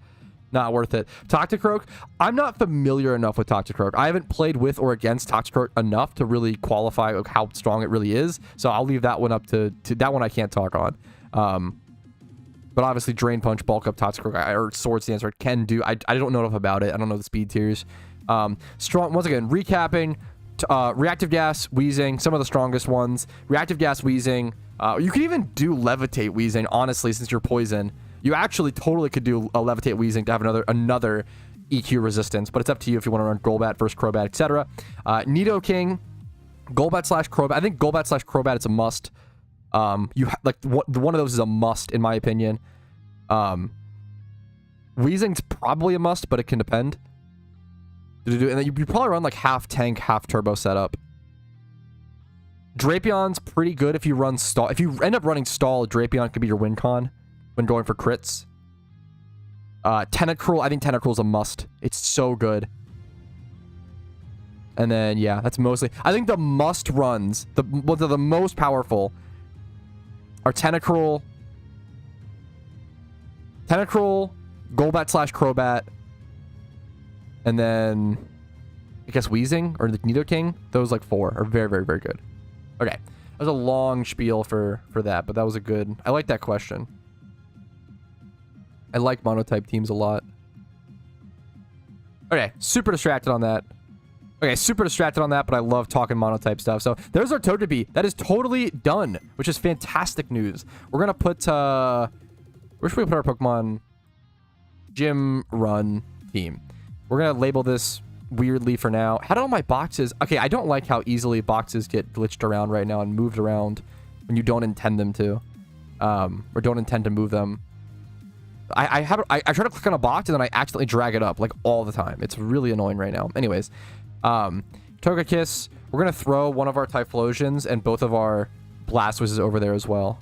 Not worth it. Toxicroak. I'm not familiar enough with Toxicroak. I haven't played with or against Toxicroak enough to really qualify like, how strong it really is. So I'll leave that one up to that one I can't talk on. But obviously Drain Punch, Bulk Up, Toxicroak, or Swords Dance can do. I don't know enough about it. I don't know the speed tiers. Strong. Once again, recapping. Reactive Gas, Weezing, some of the strongest ones. Reactive Gas, Weezing. You could even do Levitate Weezing, honestly, since you're poison. You actually totally could do a Levitate Weezing to have another EQ resistance, but it's up to you if you want to run Golbat versus Crobat, etc. Nidoking, Golbat / Crobat. I think Golbat / Crobat is a must. One of those is a must, in my opinion. Weezing's probably a must, but it can depend. And then you probably run like half tank, half turbo setup. Drapion's pretty good if you run stall. If you end up running stall, Drapion could be your win con when going for crits. Tentacruel, I think Tentacruel's a must. It's so good. And then, yeah, that's mostly... I think the must runs, the most powerful, are Tentacruel, Golbat / Crobat, and then, I guess Weezing, or the Nidoking. Those, like, 4 are very, very, very good. Okay. That was a long spiel for that, but that was a good... I like that question. I like monotype teams a lot. Okay, super distracted on that. But I love talking monotype stuff. So there's our Togepi. That is totally done, which is fantastic news. We're gonna put where should we put our Pokemon? gym run team. We're going to label this weirdly for now. How do all my boxes... Okay, I don't like how easily boxes get glitched around right now and moved around when you don't intend them to. Or don't intend to move them. I try to click on a box and then I accidentally drag it up like all the time. It's really annoying right now. Anyways, Togekiss, we're going to throw one of our Typhlosions and both of our Blastoises over there as well.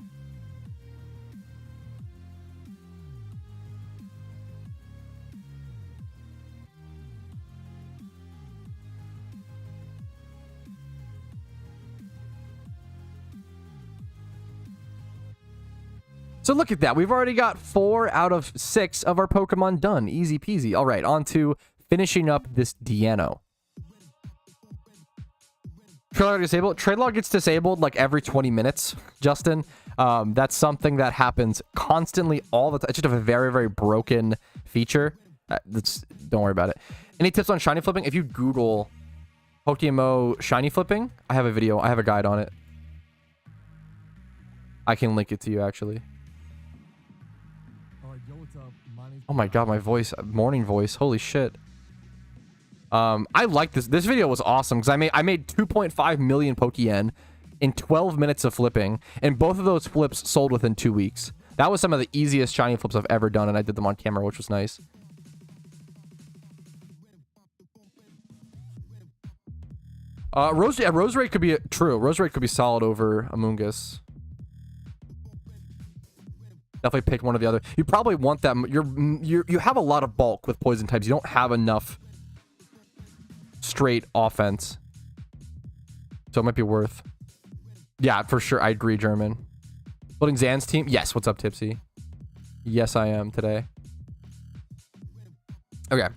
So look at that. We've already got 4 out of 6 of our Pokemon done. Easy peasy. All right, on to finishing up this Deano. Trade log disabled. Trade log gets disabled like every 20 minutes, Justin. That's something that happens constantly all the time. It's just a very, very broken feature. Don't worry about it. Any tips on shiny flipping? If you Google PokeMMO shiny flipping, I have a video. I have a guide on it. I can link it to you, actually. Oh my god, my voice, morning voice, holy shit. I like this. This video was awesome because I made 2.5 million Pokeyen in 12 minutes of flipping, and both of those flips sold within 2 weeks. That was some of the easiest shiny flips I've ever done, and I did them on camera, which was nice. Rose Rate could be true. Rose Rate could be solid over Amoonguss. Definitely pick one or the other. You probably want them. You have a lot of bulk with poison types. You don't have enough straight offense, so it might be worth. Yeah, for sure. I agree, German. Building Zan's team. Yes. What's up, Tipsy? Yes, I am today. Okay.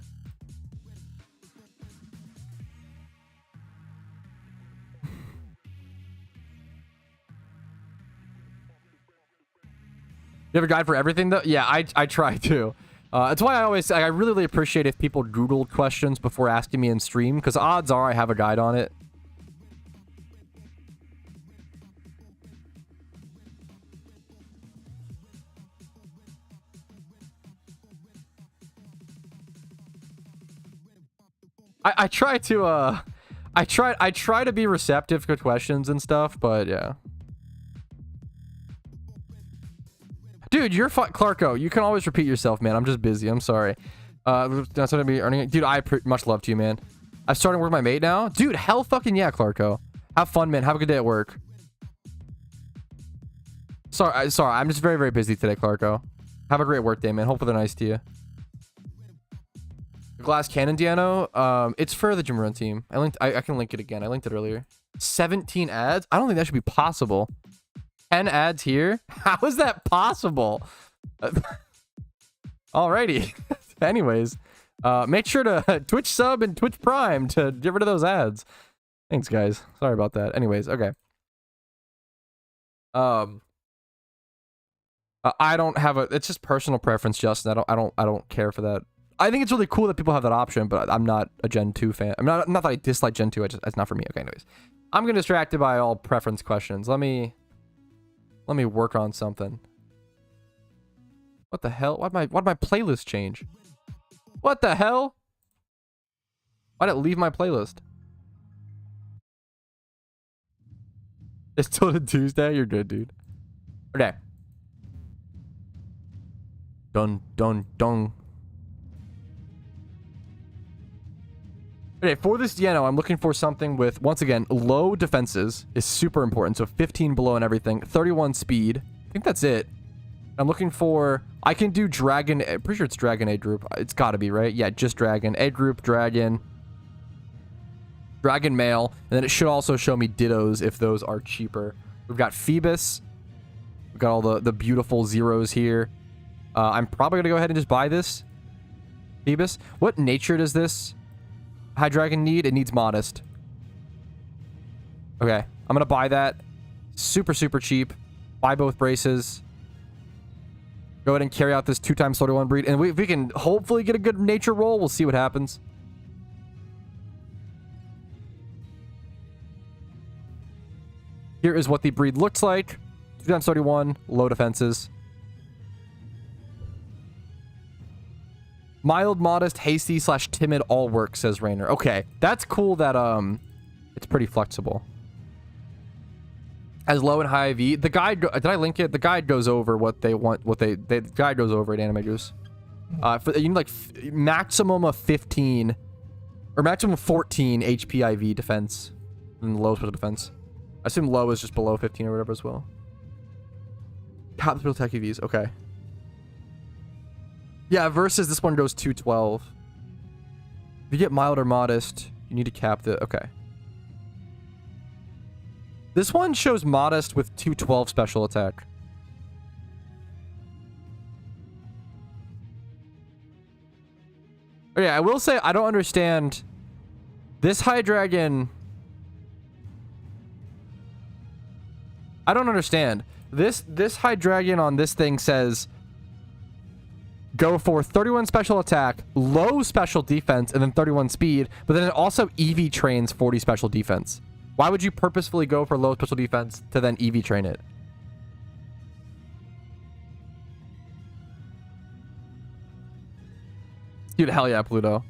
You have a guide for everything, though? Yeah, I try to. That's why I always say I really appreciate if people Google questions before asking me in stream, because odds are I have a guide on it. I try to I try to be receptive to questions and stuff, but yeah. Dude, you're Clarko. You can always repeat yourself, man. I'm just busy. I'm sorry. That's gonna be earning it. Dude, much love to you, man. I'm starting to work with my mate now. Dude, hell fucking yeah, Clarko. Have fun, man. Have a good day at work. Sorry. I'm just very, very busy today, Clarko. Have a great work day, man. Hopefully they're nice to you. Glass Cannon Deano. It's for the Gym Run team. I can link it again. I linked it earlier. 17 ads? I don't think that should be possible. 10 ads here? How is that possible? Alrighty. Anyways, make sure to Twitch sub and Twitch Prime to get rid of those ads. Thanks, guys. Sorry about that. Anyways, okay. I don't have it's just personal preference, Justin. I don't care for that. I think it's really cool that people have that option, but I'm not a Gen 2 fan. I'm not that I dislike Gen 2. It's not for me. Okay, anyways. I'm getting distracted by all preference questions. Let me work on something. What the hell? Why'd my playlist change? What the hell? Why'd it leave my playlist? It's still Tuesday? You're good, dude. Okay. Dun, dun, dun. Okay, for this Deano, I'm looking for something with, once again, low defenses is super important. So 15 below and everything. 31 speed. I think that's it. I'm looking for... I can do Dragon... I'm pretty sure it's Dragon A group. It's gotta be, right? Yeah, just Dragon. A group, Dragon. Dragon Male. And then it should also show me Dittos if those are cheaper. We've got Phoebus. We've got all the beautiful zeros here. I'm probably gonna go ahead and just buy this. Phoebus. What nature does this Hydreigon need? It needs Modest. Okay, I'm gonna buy that. Super, super cheap. Buy both braces. Go ahead and carry out this 2x31 breed. And if we can hopefully get a good nature roll, we'll see what happens. Here is what the breed looks like. 2x31, low defenses. Mild, modest, hasty / timid all works, says Rainer. Okay, that's cool that it's pretty flexible. As low and high IV. The guide, did I link it? The guide goes over what they want, the guide goes over at Anime Goose. You need like maximum of 15 or maximum 14 HP IV defense and low special defense. I assume low is just below 15 or whatever as well. Top special attack EVs, okay. Yeah, versus this one goes 212. If you get mild or modest, you need to cap the, okay. This one shows modest with 212 special attack. Okay, I will say I don't understand this Hydreigon. I don't understand. This Hydreigon on this thing says go for 31 special attack, low special defense, and then 31 speed, but then it also EV trains 40 special defense. Why would you purposefully go for low special defense to then EV train it? Dude, hell yeah, Pluto.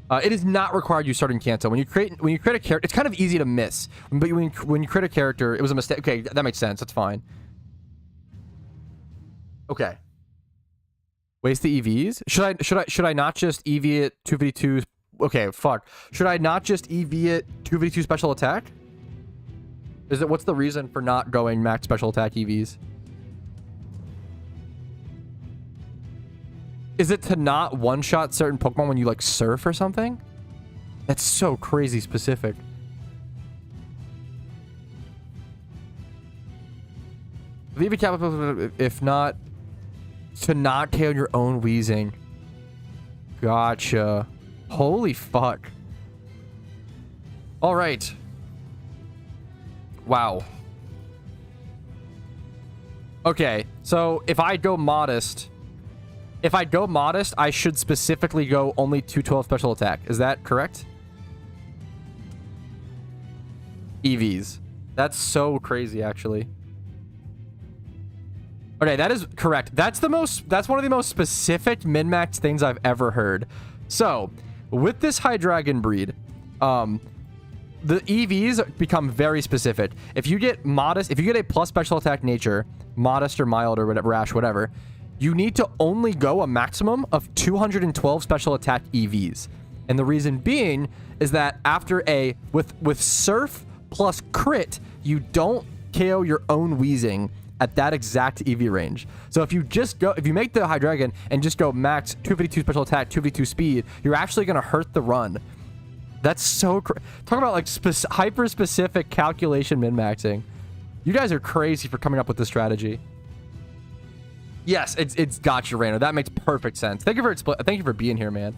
It is not required you start in Kanto. When you create a character, it's kind of easy to miss. But when you create a character, it was a mistake. Okay, that makes sense. That's fine. Okay. Waste the EVs? Should I not just EV it 2v2? Okay, fuck. Should I not just EV it 2v2 special attack? What's the reason for not going max special attack EVs? Is it to not one-shot certain Pokemon when you, like, surf or something? That's so crazy specific. Leave a cap, if not, to not KO your own Weezing. Gotcha. Holy fuck. All right. Wow. Okay, so if I go modest... I should specifically go only 212 special attack. Is that correct? EVs. That's so crazy, actually. Okay, that is correct. That's one of the most specific min-max things I've ever heard. So, with this Hydreigon breed, the EVs become very specific. If you get modest, if you get a plus special attack nature, modest or mild or whatever, rash, whatever, you need to only go a maximum of 212 special attack EVs. And the reason being is that after with Surf plus crit, you don't KO your own Weezing at that exact EV range. So if you make the Hydreigon and just go max 252 special attack, 2v2 speed, you're actually going to hurt the run. That's so talk about like hyper specific calculation min-maxing. You guys are crazy for coming up with this strategy. Yes, it's gotcha, Rainer. That makes perfect sense. Thank you for being here, man.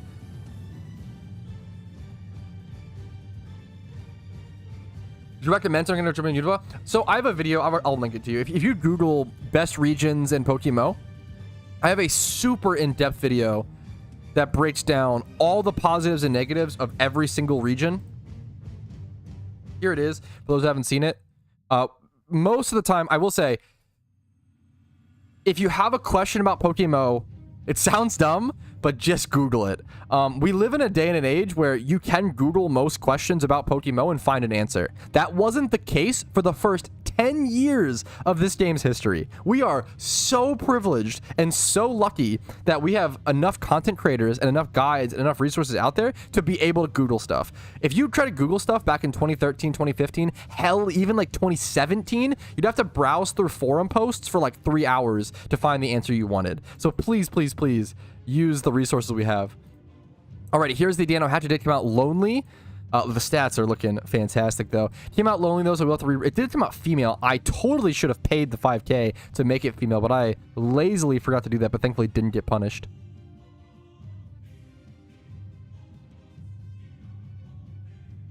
Do you recommend something to German Udva? So I have a video. I'll link it to you. If you Google best regions in PokeMMO, I have a super in-depth video that breaks down all the positives and negatives of every single region. Here it is. For those who haven't seen it, most of the time, I will say, if you have a question about PokeMMO, it sounds dumb, but just Google it. We live in a day and an age where you can Google most questions about PokeMMO and find an answer. That wasn't the case for the first 10 years of this game's history. We are so privileged and so lucky that we have enough content creators and enough guides and enough resources out there to be able to Google stuff. If you try to Google stuff back in 2013, 2015, hell, even like 2017, you'd have to browse through forum posts for like 3 hours to find the answer you wanted. So please, please, please use the resources we have. Alrighty, here's the Dano Hatchet. Did come out lonely. The stats are looking fantastic, though. Came out lonely, though, so we'll have to it did come out female. I totally should have paid the 5K to make it female, but I lazily forgot to do that, but thankfully didn't get punished.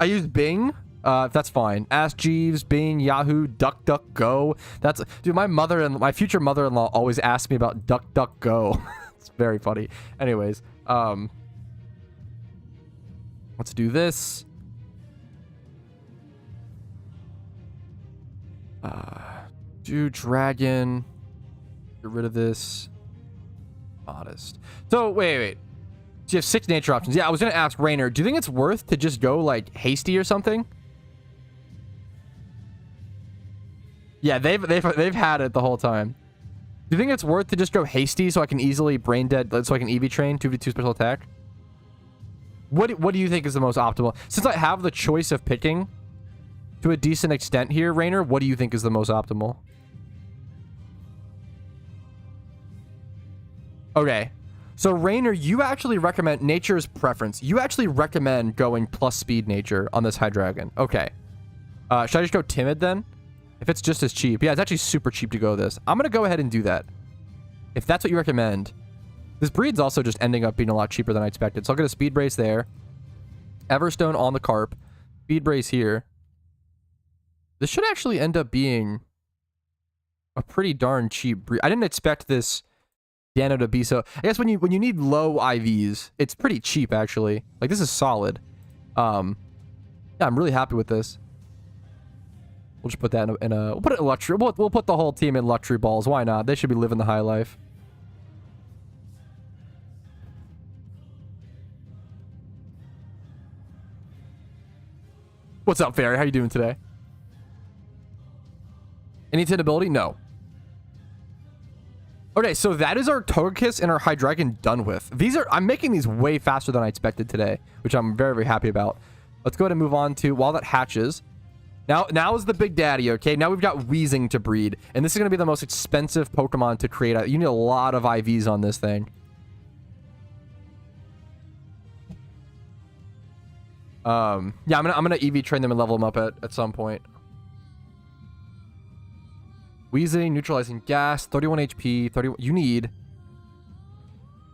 I used Bing. That's fine. Ask Jeeves, Bing, Yahoo, DuckDuckGo. That's dude. My future mother-in-law always asks me about DuckDuckGo. It's very funny. Anyways, let's do this. Do dragon. Get rid of this. Modest. So, wait. So you have 6 nature options. Yeah, I was going to ask Rainer, do you think it's worth to just go, like, hasty or something? Yeah, they've had it the whole time. Do you think it's worth to just go hasty so I can easily brain dead, so I can EV train 2v2 special attack? What do you think is the most optimal? Since I have the choice of picking to a decent extent here, Rainer, what do you think is the most optimal? Okay. So, Rainer, you actually recommend nature's preference. You actually recommend going plus speed nature on this Hydreigon. Okay. Should I just go timid then? If it's just as cheap. Yeah, it's actually super cheap to go this. I'm going to go ahead and do that. If that's what you recommend. This breed's also just ending up being a lot cheaper than I expected. So I'll get a speed brace there. Everstone on the carp. Speed brace here. This should actually end up being a pretty darn cheap breed. I didn't expect this Dano to be so... I guess when you need low IVs, it's pretty cheap actually. Like, this is solid. Yeah, I'm really happy with this. We'll just put that in a we'll put it in luxury. We'll put the whole team in luxury balls. Why not? They should be living the high life. What's up, Fairy? How you doing today? Any hit ability? No. Okay, so that is our Togekiss and our Hydreigon done with. I'm making these way faster than I expected today, which I'm very, very happy about. Let's go ahead and move on to while that hatches. Now is the big daddy, okay? Now we've got Weezing to breed, and this is going to be the most expensive Pokemon to create. You need a lot of IVs on this thing. Yeah, I'm gonna EV train them and level them up at some point. Weezing, neutralizing gas, 31 HP, 31. You need...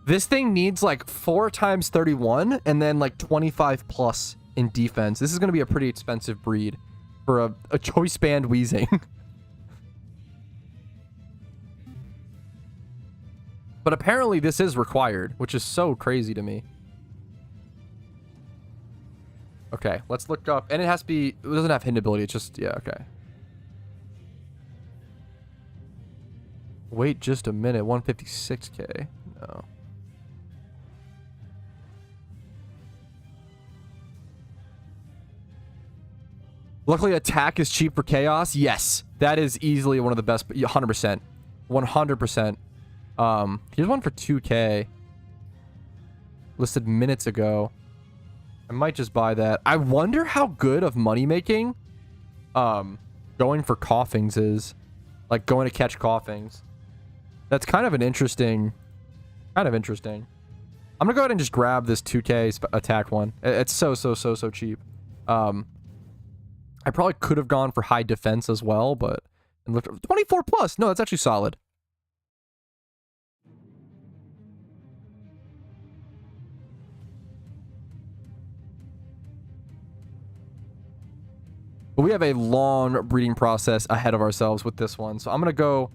This thing needs like 4 times 31 and then like 25 plus in defense. This is going to be a pretty expensive breed for a choice band Weezing. But apparently this is required, which is so crazy to me. Okay, let's look up. And it has to be... It doesn't have hidden ability. It's just... Yeah, okay. Wait just a minute. 156k. No. Luckily, attack is cheap for chaos. Yes, that is easily one of the best. 100%. 100%. Here's one for 2k. Listed minutes ago. I might just buy that. I wonder how good of money making going for coughings is. Like going to catch coughings. That's kind of an interesting... I'm going to go ahead and just grab this 2k attack one. It's so cheap. I probably could have gone for high defense as well, but... 24 plus! No, that's actually solid. But we have a long breeding process ahead of ourselves with this one. So I'm going to go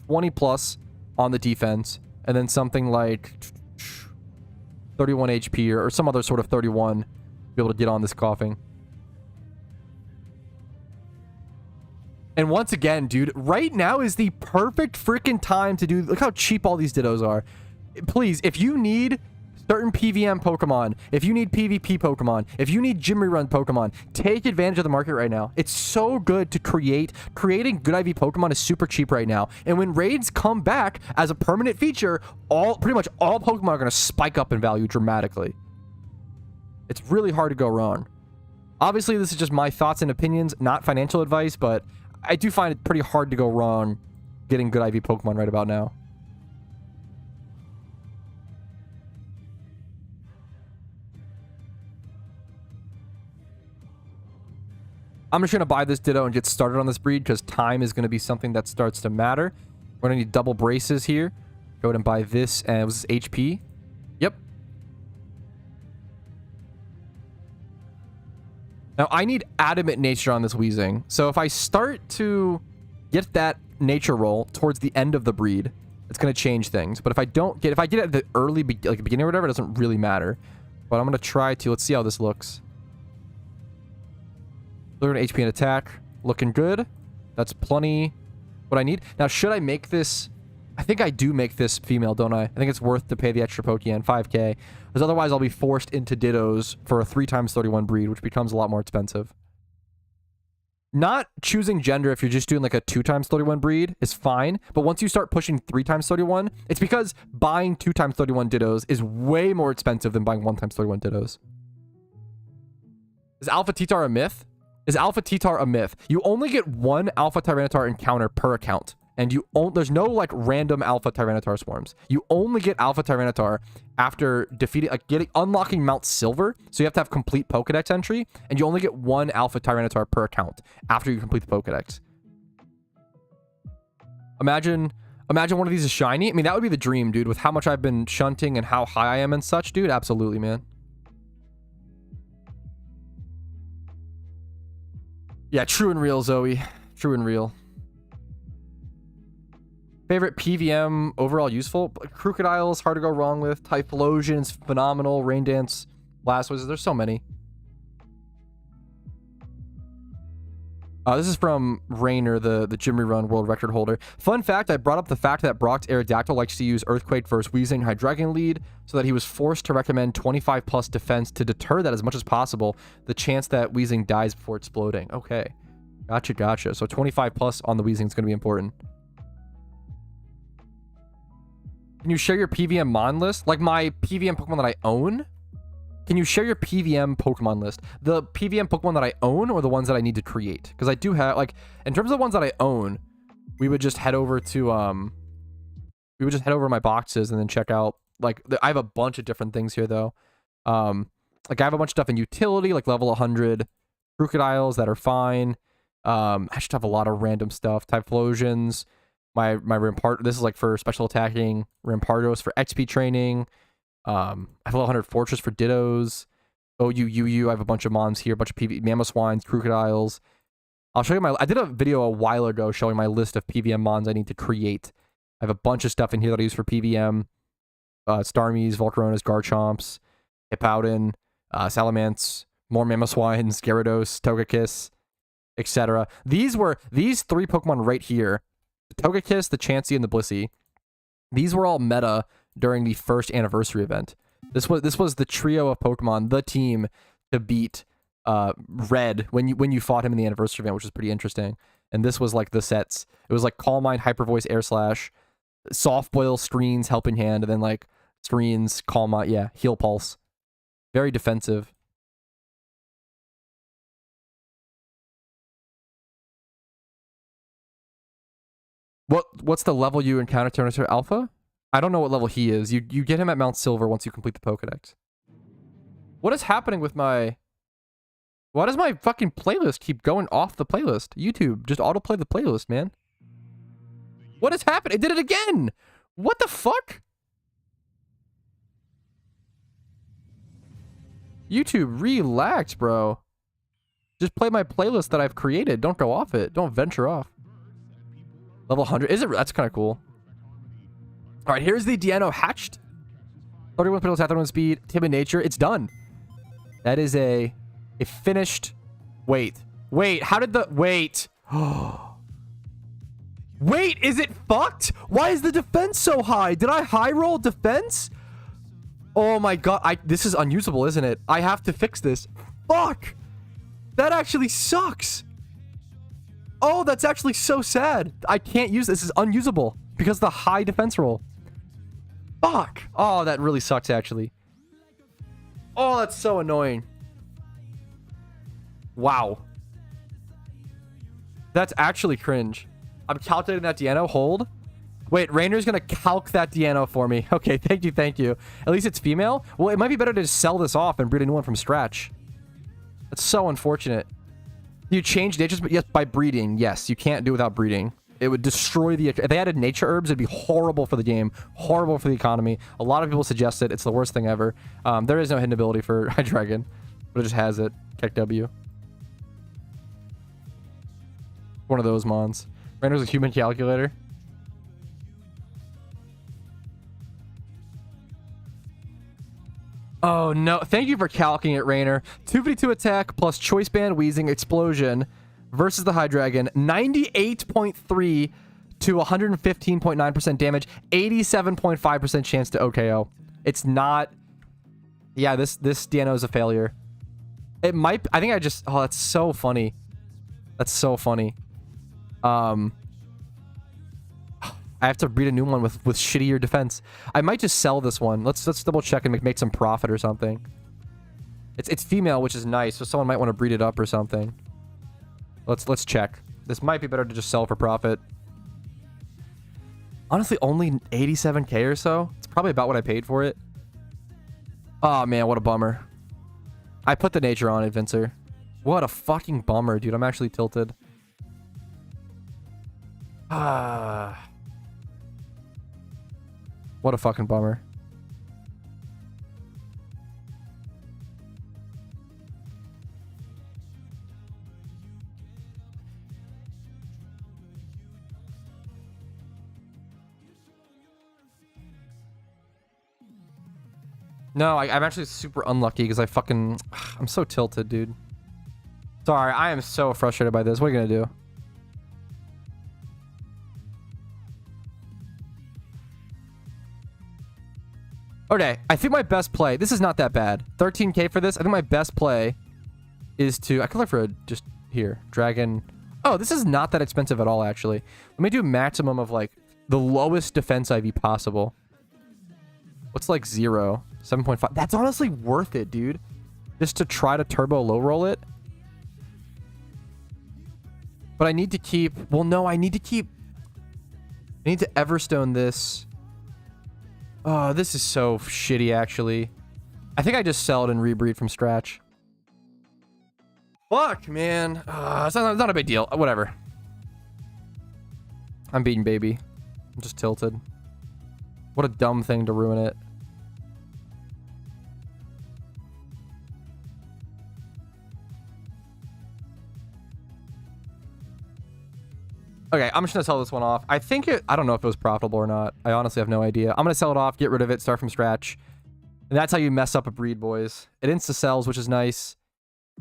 20 plus on the defense. And then something like 31 HP or some other sort of 31 to be able to get on this coughing. And once again, dude, right now is the perfect freaking time to do... Look how cheap all these dittos are. Please, if you need certain PVM Pokemon, if you need PvP Pokemon, if you need gym rerun Pokemon, take advantage of the market right now. It's so good to create. Creating good IV Pokemon is super cheap right now. And when raids come back as a permanent feature, pretty much all Pokemon are going to spike up in value dramatically. It's really hard to go wrong. Obviously, this is just my thoughts and opinions, not financial advice, but I do find it pretty hard to go wrong getting good IV Pokemon right about now. I'm just going to buy this Ditto and get started on this breed because time is going to be something that starts to matter. We're going to need double braces here. Go ahead and buy this. And was this HP? Yep. Now, I need adamant nature on this Weezing. So if I start to get that nature roll towards the end of the breed, it's going to change things. But if I don't get... If I get it at the early beginning or whatever, it doesn't really matter. But I'm going to try to... Let's see how this looks. 30 HP and attack. Looking good. That's plenty what I need. Now, should I make this... I think I do make this female, don't I? I think it's worth to pay the extra Pokeyen, 5k. Because otherwise I'll be forced into dittos for a 3x31 breed, which becomes a lot more expensive. Not choosing gender if you're just doing like a 2x31 breed is fine, but once you start pushing 3x31, it's because buying 2x31 dittos is way more expensive than buying 1x31 dittos. Is Alpha Titar a myth? Is Alpha Titar a myth? You only get one Alpha Tyranitar encounter per account, and there's no like random Alpha Tyranitar swarms. You only get Alpha Tyranitar after defeating, like unlocking Mount Silver. So you have to have complete Pokedex entry, and you only get one Alpha Tyranitar per account after you complete the Pokedex. Imagine one of these is shiny. I mean, that would be the dream, dude. With how much I've been shunting and how high I am and such, dude. Absolutely, man. Yeah, true and real, Zoe. True and real. Favorite PVM overall useful? Crocodile's hard to go wrong with. Typhlosion's phenomenal. Rain Dance, Blastoise. There's so many. This is from Rainer, the Gym Rerun world record holder. Fun fact, I brought up the fact that Brock's Aerodactyl likes to use Earthquake versus Weezing Hydreigon lead, so that he was forced to recommend 25 plus defense to deter that as much as possible, the chance that Weezing dies before exploding. Okay. Gotcha. So 25 plus on the Weezing is going to be important. Can you share your PVM Mon list? Like my PVM Pokemon that I own? Can you share your PVM Pokemon list? The PVM Pokemon that I own or the ones that I need to create? Because I do have, like, in terms of the ones that I own, we would just head over to, my boxes and then check out, like, I have a bunch of different things here, though. Like, I have a bunch of stuff in utility, like level 100 Crocodiles that are fine. I should have a lot of random stuff. Typhlosions. My Rampart, this is like for special attacking. Rampardos for XP training. I have a 100 Fortress for dittos. OU, I have a bunch of mons here, a bunch of Mamoswines, Crocodiles. I'll show you I did a video a while ago showing my list of PVM mons I need to create. I have a bunch of stuff in here that I use for PVM. Starmies, Volcaronas, Garchomps, Hippowdon, Salamence, more Mamoswines, Gyarados, Togekiss, etc. These three Pokemon right here, the Togekiss, the Chansey, and the Blissey. These were all meta during the first anniversary event. This was the trio of Pokemon, the team to beat Red when you fought him in the anniversary event, which was pretty interesting. And this was like the sets. It was like Calm Mind, Hyper Voice, Air Slash, Soft Boil, Screens, Helping Hand, and then like Screens, Calm Mind, yeah, Heal Pulse. Very defensive. What's the level you encounter Tyranitar Alpha? I don't know what level he is. You get him at Mount Silver once you complete the Pokedex. What is happening with my... Why does my fucking playlist keep going off the playlist? YouTube, just autoplay the playlist, man. What has happened? It did it again! What the fuck? YouTube, relax, bro. Just play my playlist that I've created. Don't go off it. Don't venture off. Level 100. Is it? That's kind of cool. All right, here's the Deano hatched. 31 petals, 31 speed, timid nature. It's done. That is a finished. Wait. How did the wait? Wait, is it fucked? Why is the defense so high? Did I high roll defense? Oh my god, this is unusable, isn't it? I have to fix this. Fuck. That actually sucks. Oh, that's actually so sad. I can't use this. This is unusable because of the high defense roll. Fuck. Oh, that really sucks, actually. Oh, that's so annoying. Wow. That's actually cringe. I'm calculating that Deano. Hold. Wait, Rainer's going to calc that Deano for me. Okay, thank you. At least it's female. Well, it might be better to just sell this off and breed a new one from scratch. That's so unfortunate. You change natures, but yes, by breeding. Yes, you can't do without breeding. It would destroy the... If they added nature herbs, it'd be horrible for the game. Horrible for the economy. A lot of people suggest it. It's the worst thing ever. There is no hidden ability for Hydreigon, but it just has it. Kick W. One of those mons. Rainer's a human calculator. Oh, no. Thank you for calculating it, Rainer. 252 attack plus Choice Band, Weezing, Explosion versus the Hydreigon. 98.3 to 115.9% damage, 87.5% chance to OKO. It's not... Yeah, this Deano is a failure. It might... I think I just... Oh, that's so funny. That's so funny. I have to breed a new one with shittier defense. I might just sell this one. Let's double check and make some profit or something. It's female, which is nice, so someone might want to breed it up or something. Let's check. This might be better to just sell for profit. Honestly, only 87k or so. It's probably about what I paid for it. Oh man, what a bummer. I put the nature on it, Vincer. What a fucking bummer, dude. I'm actually tilted. Ah. What a fucking bummer. No, I'm actually super unlucky because I'm so tilted, dude. Sorry, I am so frustrated by this. What are you gonna do? Okay, I think my best play, this is not that bad. 13k for this. I think my best play is to, I could look for a, just here, dragon. Oh, this is not that expensive at all, actually. Let me do maximum of like the lowest defense IV possible. What's like 0? 7.5. That's honestly worth it, dude. Just to try to turbo low roll it. But I need to keep, well, no, I need to Everstone this. Oh, this is so shitty, actually. I think I just sell it and rebreed from scratch. Fuck, man. It's not a big deal. Whatever. I'm beating baby. I'm just tilted. What a dumb thing to ruin it. Okay, I'm just gonna sell this one off. I don't know if it was profitable or not. I honestly have no idea. I'm gonna sell it off, get rid of it, start from scratch. And that's how you mess up a breed, boys. It insta-sells, which is nice.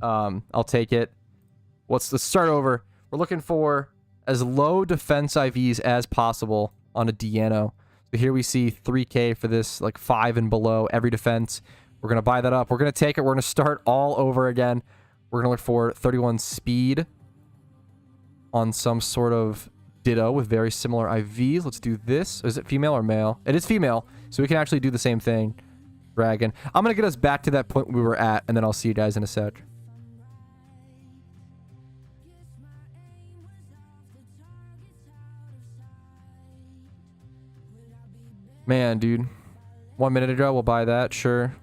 I'll take it. Let's start over. We're looking for as low defense IVs as possible on a Deano. So here we see 3k for this, like 5 and below every defense. We're gonna buy that up. We're gonna take it. We're gonna start all over again. We're gonna look for 31 speed on some sort of ditto with very similar IVs. Let's do this. Is it female or male? It is female, so we can actually do the same thing. Dragon. I'm going to get us back to that point we were at, and then I'll see you guys in a sec. Man, dude. 1 minute ago, we'll buy that, sure.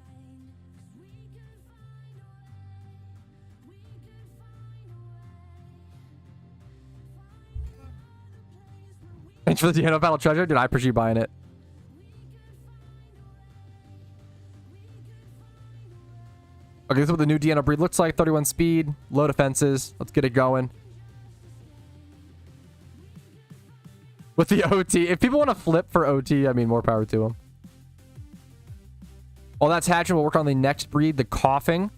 Thanks for the Deano Battle Treasure. Dude, I appreciate you buying it. Okay, this is what the new Deano breed looks like. 31 speed, low defenses. Let's get it going. With the OT. If people want to flip for OT, I mean, more power to them. While that's hatching, we'll work on the next breed, the coughing.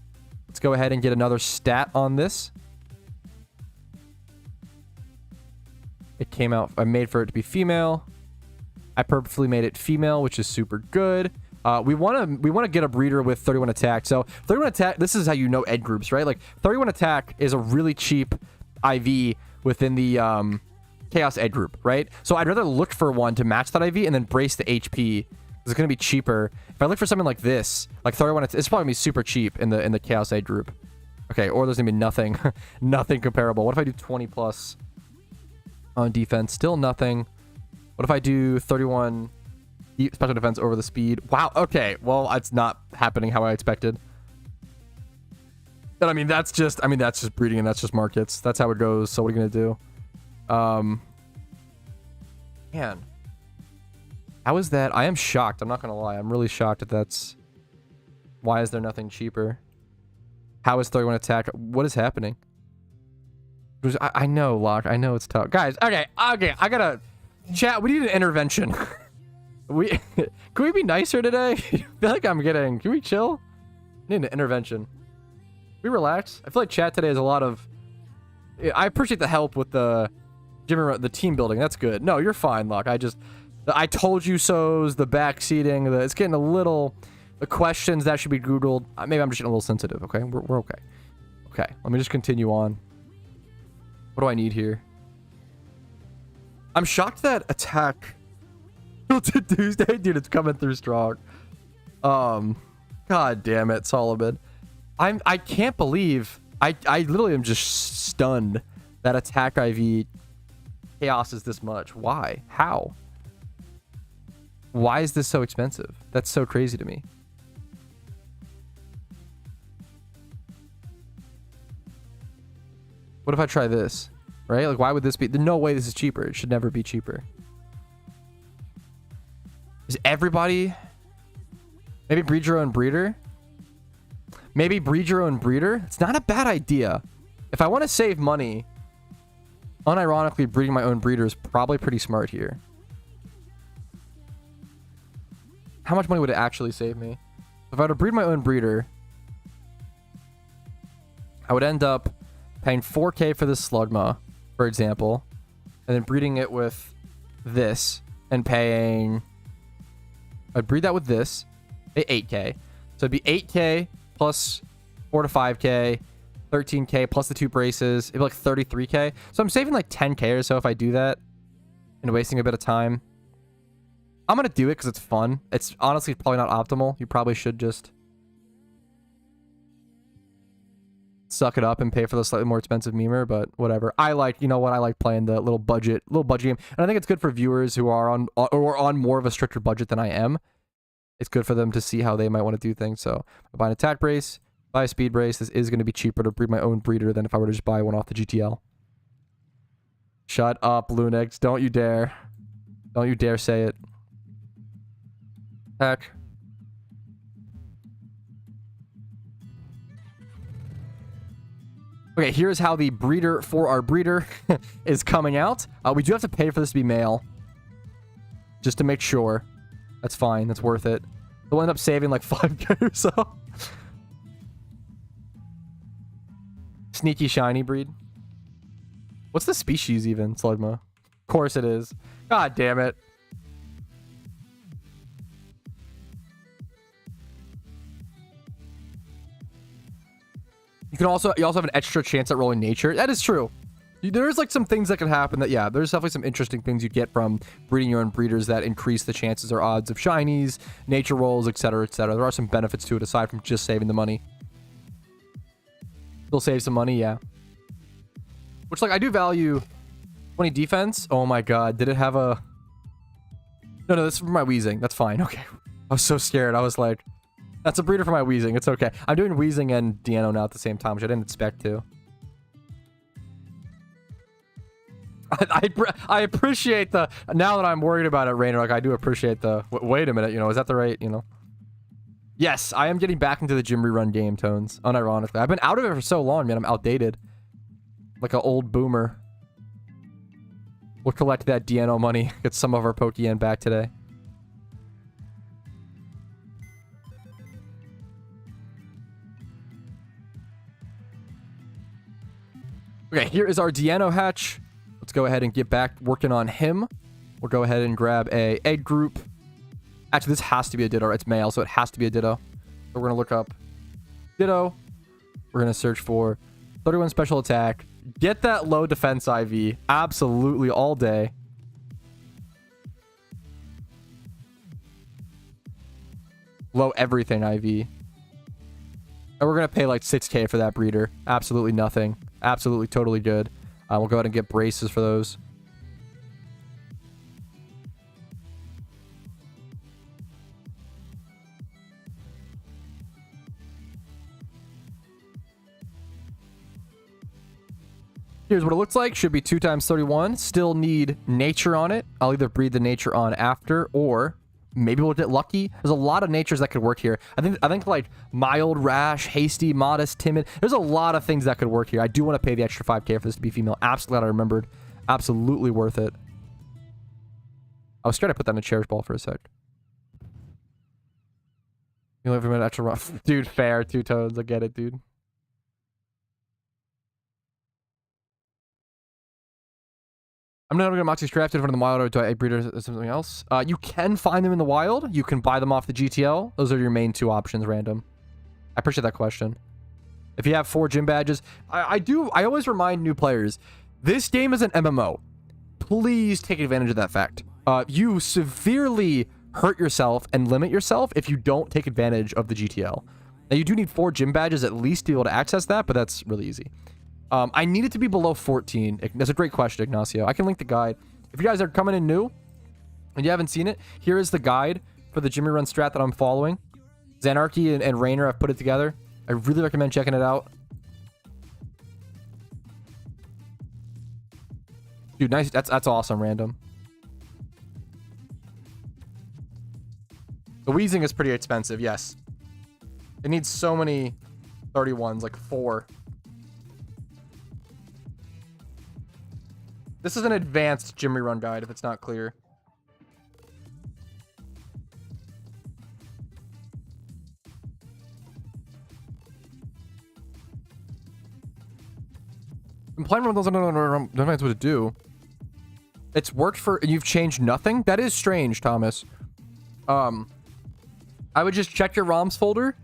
Let's go ahead and get another stat on this. It came out, I made for it to be female. I purposely made it female, which is super good. We want to get a breeder with 31 attack. So 31 attack, this is how you know ed groups, right? Like 31 attack is a really cheap IV within the chaos ed group, right? So I'd rather look for one to match that IV and then brace the HP. It's going to be cheaper. If I look for something like this, like 31, it's probably going to be super cheap in the chaos ed group. Okay, or there's going to be nothing, nothing comparable. What if I do 20 plus? On defense, still nothing. What if I do 31 special defense over the speed? Wow, okay. Well, it's not happening how I expected. But I mean, that's just breeding and that's just markets. That's how it goes. So what are you gonna do? Man. How is that? I am shocked. I'm not gonna lie. I'm really shocked that that's... Why is there nothing cheaper? How is 31 attack? What is happening? I know, Locke. I know it's tough. Guys, okay. I gotta... Chat, we need an intervention. Can we be nicer today? I feel like I'm getting... Can we chill? Need an intervention. Can we relax? I feel like chat today is a lot of... I appreciate the help with the The team building, that's good. No, you're fine, Luck. I told you so's, the backseating, it's getting a little... The questions, that should be Googled. Maybe I'm just getting a little sensitive, okay? We're okay. Okay, let me just continue on. What do I need here? I'm shocked that attack... Tilted Tuesday? Dude, it's coming through strong. God damn it, Solomon. I can't believe... I literally am just stunned that attack IV chaos is this much. Why? How? Why is this so expensive? That's so crazy to me. What if I try this? Right? Like, why would this be? There's no way this is cheaper. It should never be cheaper. Is everybody... Maybe breed your own breeder? Maybe breed your own breeder? It's not a bad idea. If I want to save money, unironically, breeding my own breeder is probably pretty smart here. How much money would it actually save me? If I were to breed my own breeder, I would end up paying 4K for this Slugma, for example, and then breeding it with this and paying... I'd breed that with this, 8K. So it'd be 8K plus 4 to 5K, 13K plus the 2 braces. It'd be like 33K. So I'm saving like 10K or so if I do that and wasting a bit of time. I'm going to do it because it's fun. It's honestly probably not optimal. You probably should just suck it up and pay for the slightly more expensive memer, but whatever. I like, you know what? I like playing the little budget game. And I think it's good for viewers who are on more of a stricter budget than I am. It's good for them to see how they might want to do things. So I buy an attack brace, buy a speed brace. This is going to be cheaper to breed my own breeder than if I were to just buy one off the GTL. Shut up, Lunix. Don't you dare. Don't you dare say it. Heck. Okay, here's how the breeder for our breeder is coming out. We do have to pay for this to be male. Just to make sure. That's fine. That's worth it. We'll end up saving like 5K or so. Sneaky shiny breed. What's the species even, Slugma? Of course it is. God damn it. You also have an extra chance at rolling nature. That is true. There's like some things that can happen that, yeah, there's definitely some interesting things you get from breeding your own breeders that increase the chances or odds of shinies, nature rolls, etc., etc. There are some benefits to it aside from just saving the money. Still save some money, yeah. Which, like, I do value 20 defense. Oh my god, did it have a... No, this is for my Weezing. That's fine. Okay. I was so scared. I was like, that's a breeder for my Weezing. It's okay. I'm doing Weezing and Deano now at the same time, which I didn't expect to. I appreciate the... Now that I'm worried about it, Rainer, like, I do appreciate the... Wait a minute, you know, is that the right, you know? Yes, I am getting back into the gym rerun game, Tones, unironically. I've been out of it for so long, man. I'm outdated. Like an old boomer. We'll collect that Deano money. Get some of our Pokeyen back today. Okay, here is our Deano hatch. Let's go ahead and get back working on him. We'll go ahead and grab a egg group. Actually, this has to be a Ditto. It's male, so it has to be a Ditto. So we're going to look up Ditto. We're going to search for 31 special attack. Get that low defense IV. Absolutely all day. Low everything IV. And we're going to pay like 6K for that breeder. Absolutely nothing. Absolutely totally good. We'll go ahead and get braces for those. Here's what it looks like. Should be 2 times 31. Still need nature on it. I'll either breed the nature on after, or maybe we'll get lucky. There's a lot of natures that could work here. I think like mild, rash, hasty, modest, timid. There's a lot of things that could work here. I do want to pay the extra 5K for this to be female. Absolutely glad I remembered. Absolutely worth it. I was scared I put that in a cherish ball for a sec. You only have a minute extra run. Dude, fair. 2 tones. I get it, dude. I'm never gonna Moxie's drafted from the wild, or do I breed or something else? You can find them in the wild. You can buy them off the GTL. Those are your main two options, random. I appreciate that question. If you have 4 gym badges, I always remind new players, this game is an MMO. Please take advantage of that fact. You severely hurt yourself and limit yourself if you don't take advantage of the GTL. Now, you do need 4 gym badges at least to be able to access that, but that's really easy. I need it to be below 14. That's a great question, Ignacio. I can link the guide. If you guys are coming in new and you haven't seen it, here is the guide for the Jimmy Run strat that I'm following. Zanarchy and Rainer have put it together. I really recommend checking it out. Dude, nice. That's awesome, random. The Weezing is pretty expensive, yes. It needs so many 31s, like 4. This is an advanced Jimmy Run guide, if it's not clear. I'm playing one of those, don't know what to do. It's worked for, and you've changed nothing? That is strange, Thomas. I would just check your ROMs folder.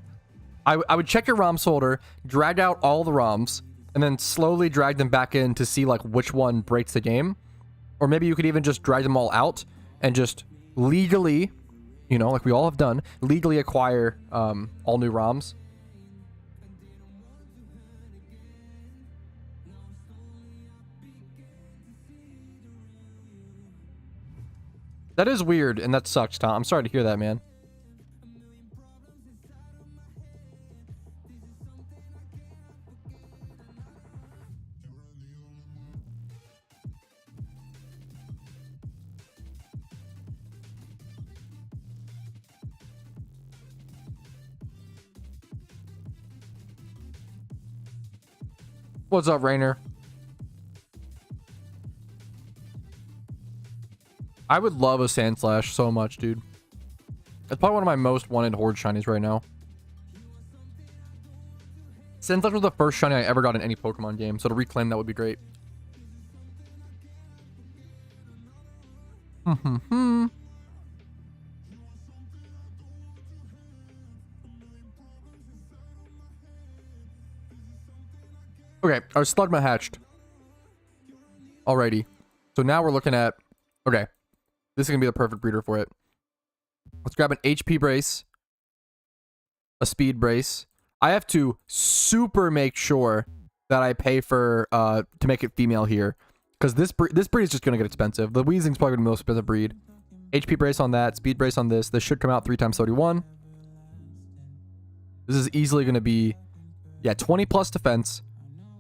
I would check your ROMs folder, drag out all the ROMs, and then slowly drag them back in to see like which one breaks the game. Or maybe you could even just drag them all out and just legally, you know, like we all have done, legally acquire all new ROMs. That is weird, and that sucks, Tom. I'm sorry to hear that, man. What's up, Rainer? I would love a Sandslash so much, dude. It's probably one of my most wanted Horde shinies right now. Sandslash was the first shiny I ever got in any Pokemon game, so to reclaim that would be great. Okay, our Slugma hatched. Alrighty. So now we're looking at... Okay. This is going to be the perfect breeder for it. Let's grab an HP brace. A speed brace. I have to super make sure that I pay for... to make it female here. Because this breed is just going to get expensive. The Weezing's probably going to be the most expensive breed. HP brace on that. Speed brace on this. This should come out 3 times 31. This is easily going to be... Yeah, 20 plus defense.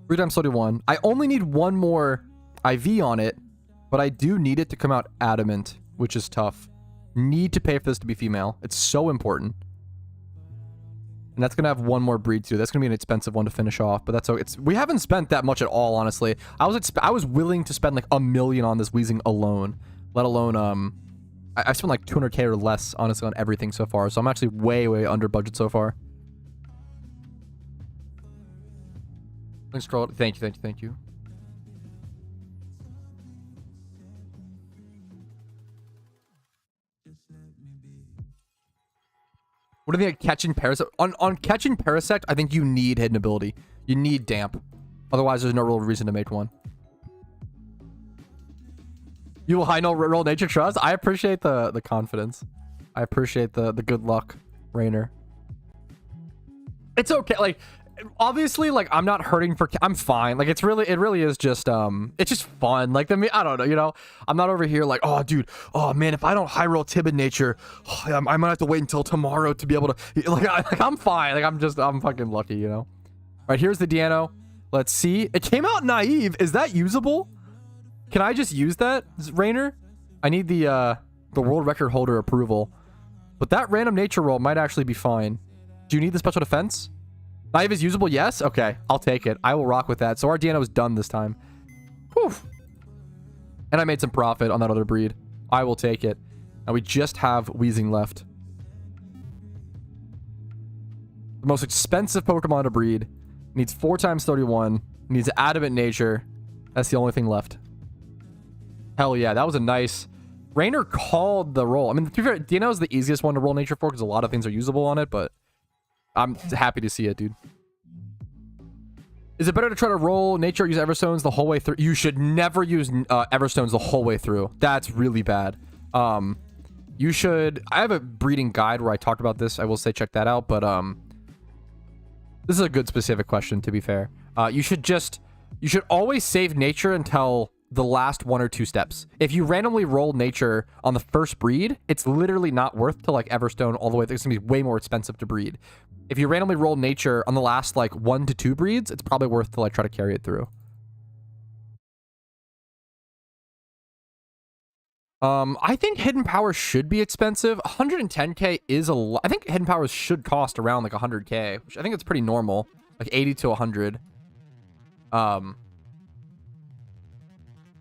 3 times 31. I only need 1 more IV on it, but I do need it to come out adamant, which is tough. Need to pay for this to be female. It's so important. And that's going to have 1 more breed too. That's going to be an expensive one to finish off, but that's so we haven't spent that much at all, honestly. I was willing to spend like $1 million on this Weezing alone, let alone I've spent like 200k or less, honestly, on everything so far. So I'm actually way under budget so far. Scroll. Thank you. What do you think of catching Parasect? On catching Parasect, I think you need hidden ability. You need damp. Otherwise, there's no real reason to make one. You will high no roll nature trust? I appreciate the confidence. I appreciate the good luck, Rainer. It's okay. Like, obviously, like, I'm not hurting for... I'm fine. Like, it really is just, it's just fun. Like, I mean, I don't know, you know? I'm not over here like, oh, dude, oh, man, if I don't high roll Tibid nature, oh, I might have to wait until tomorrow to be able to... Like, I'm fine. Like, I'm fucking lucky, you know? All right, here's the Deano. Let's see. It came out naive. Is that usable? Can I just use that, Rainer? I need the world record holder approval. But that random nature roll might actually be fine. Do you need the special defense? Naive is usable? Yes? Okay, I'll take it. I will rock with that. So our Deano is done this time. Whew. And I made some profit on that other breed. I will take it. And we just have Weezing left. The most expensive Pokemon to breed. Needs 4 times 31. Needs adamant nature. That's the only thing left. Hell yeah, that was a nice... Rainer called the roll. I mean, to be fair, Dino is the easiest one to roll nature for because a lot of things are usable on it, but I'm happy to see it, dude. Is it better to try to roll nature or use Everstones the whole way through? You should never use Everstones the whole way through. That's really bad. You should... I have a breeding guide where I talked about this. I will say check that out, but this is a good specific question, to be fair. You should always save nature until the last 1 or 2 steps. If you randomly roll nature on the first breed, it's literally not worth to like Everstone all the way. It's gonna be way more expensive to breed. If you randomly roll nature on the last like 1 to 2 breeds, it's probably worth to like try to carry it through. I think hidden powers should be expensive. 110k is a lot. I think hidden powers should cost around like 100k, which I think it's pretty normal, like 80 to 100.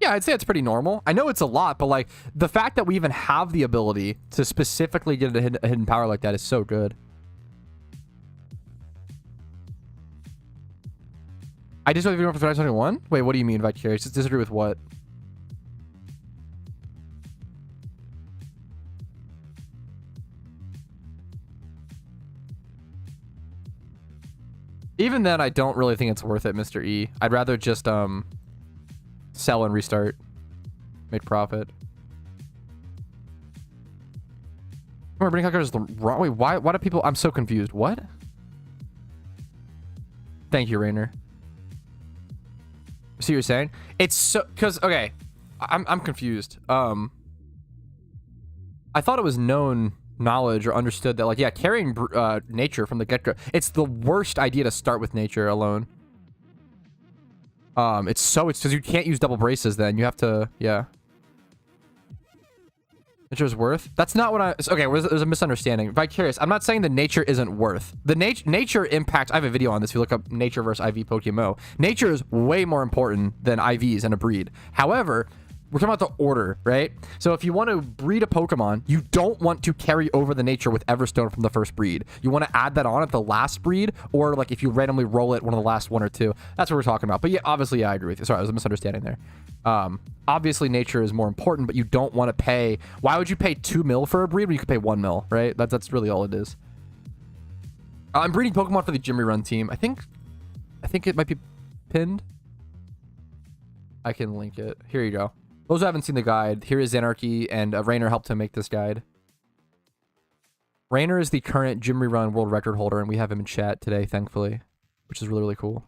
Yeah, I'd say it's pretty normal. I know it's a lot, but like the fact that we even have the ability to specifically get a hidden power like that is so good. I disagree with 2021? Wait, what do you mean, Vicarious? Disagree with what? Even then, I don't really think it's worth it, Mr. E. I'd rather just sell and restart, make profit. Remember, breeding calculator is the wrong way. Why do people? I'm so confused. What? Thank you, Rainer. See what you're saying? It's so because okay, I'm confused. I thought it was known knowledge or understood that like yeah, carrying nature from the get-go, it's the worst idea to start with nature alone. It's because you can't use double braces then. You have to, yeah. Nature's worth? That's not what I... Okay, there's a misunderstanding. Vicarious, I'm not saying the nature isn't worth. The nature impacts... I have a video on this. If you look up nature versus IV PokeMMO. Nature is way more important than IVs in a breed. However... We're talking about the order, right? So if you want to breed a Pokemon, you don't want to carry over the nature with Everstone from the first breed. You want to add that on at the last breed, or like if you randomly roll it one of the last 1 or 2. That's what we're talking about. But yeah, obviously, yeah, I agree with you. Sorry, there was a misunderstanding there. Obviously, nature is more important, but you don't want to pay... Why would you pay 2 mil for a breed when you could pay 1 mil, right? That's really all it is. I'm breeding Pokemon for the Gym Rerun team. I think it might be pinned. I can link it. Here you go. Those who haven't seen the guide, here is Anarchy, and Rainer helped to make this guide. Rainer is the current Gym Rerun world record holder, and we have him in chat today, thankfully, which is really, really cool.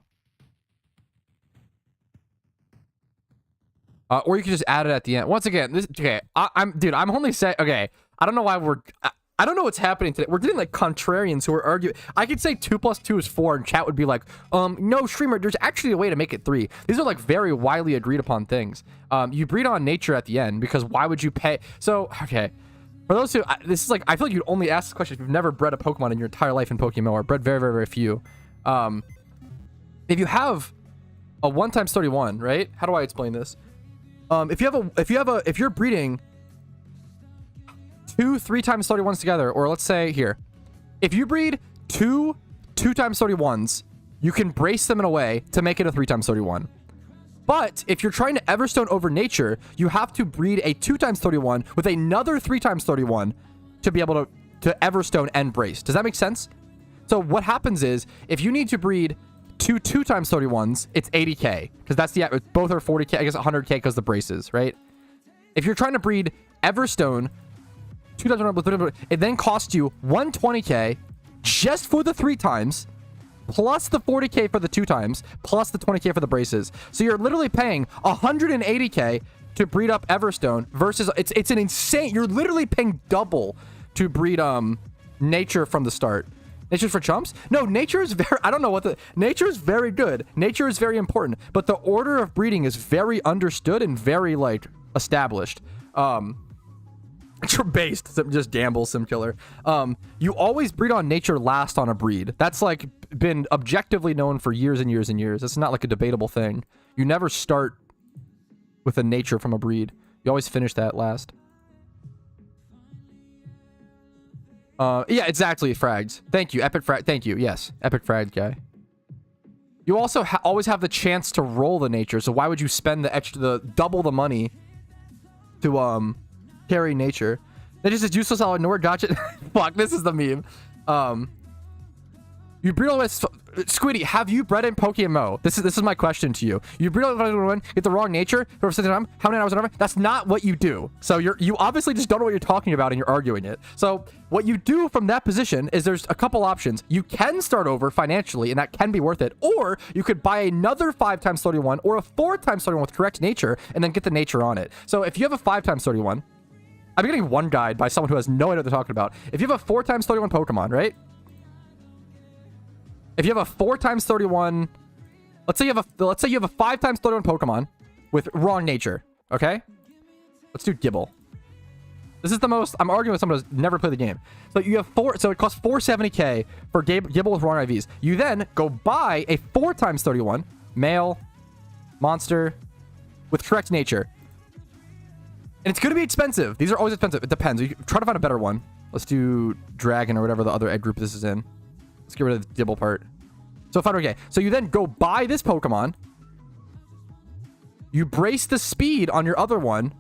Or you can just add it at the end. Once again, this okay. I'm only saying okay. I don't know why I don't know what's happening today. We're getting like contrarians who are arguing. I could say 2 + 2 is 4, and chat would be like, no, streamer, there's actually a way to make it 3. These are like very widely agreed upon things. You breed on nature at the end because why would you pay? So, okay. For those who, this is like, I feel like you'd only ask this question if you've never bred a Pokemon in your entire life in PokeMMO, or bred very, very, very few. If you have a 1 × 31, right? How do I explain this? If you're breeding 2 3 × 31s together, or let's say here, if you breed 2 × 31s, you can brace them in a way to make it a 3 × 31. But if you're trying to Everstone over nature, you have to breed a 2 × 31 with another 3 × 31 to be able to Everstone and brace. Does that make sense? So what happens is, if you need to breed 2 × 31s, it's 80k, because that's the both are 40k. I guess 100k because the braces, right? If you're trying to breed Everstone 2 × it then costs you 120k just for the 3 times, plus the 40k for the 2 times, plus the 20k for the braces. So you're literally paying 180k to breed up Everstone versus it's an insane. You're literally paying double to breed nature from the start. Nature's for chumps? No, nature is very... I don't know what the... Nature is very good. Nature is very important. But the order of breeding is very understood and very, like, established. Based. Just gamble, sim killer. You always breed on nature last on a breed. That's, like, been objectively known for years and years and years. It's not, like, a debatable thing. You never start with a nature from a breed. You always finish that last. Yeah, exactly, Frags. Thank you, Epic Frag. Thank you, yes. Epic Frag guy. You also always have the chance to roll the nature, so why would you spend the double the money carry nature. They just says useless. I'll ignore. Gotcha. Fuck, this is the meme. You breed all the way. Squiddy, have you bred in PokeMMO? This is my question to you. You breed all the way, get the wrong nature for how many hours and over? That's not what you do. So you obviously just don't know what you're talking about and you're arguing it. So what you do from that position is there's a couple options. You can start over financially and that can be worth it, or you could buy another 5x31 or a 4x31 with correct nature and then get the nature on it. So if you have a 5x31, I'm getting one guide by someone who has no idea what they're talking about. If you have a 4x31 Pokemon, right? If you have a 4x31, let's say you have a 5x31 Pokemon with wrong nature, okay? Let's do Gibble. This is the most, I'm arguing with someone who's never played the game. So you have so it costs 470k for Gibble with wrong IVs. You then go buy a 4x31 male monster with correct nature. And it's going to be expensive. These are always expensive. It depends. You try to find a better one. Let's do Dragon or whatever the other egg group this is in. Let's get rid of the Dibble part. So 500k. So you then go buy this Pokemon. You brace the speed on your other one.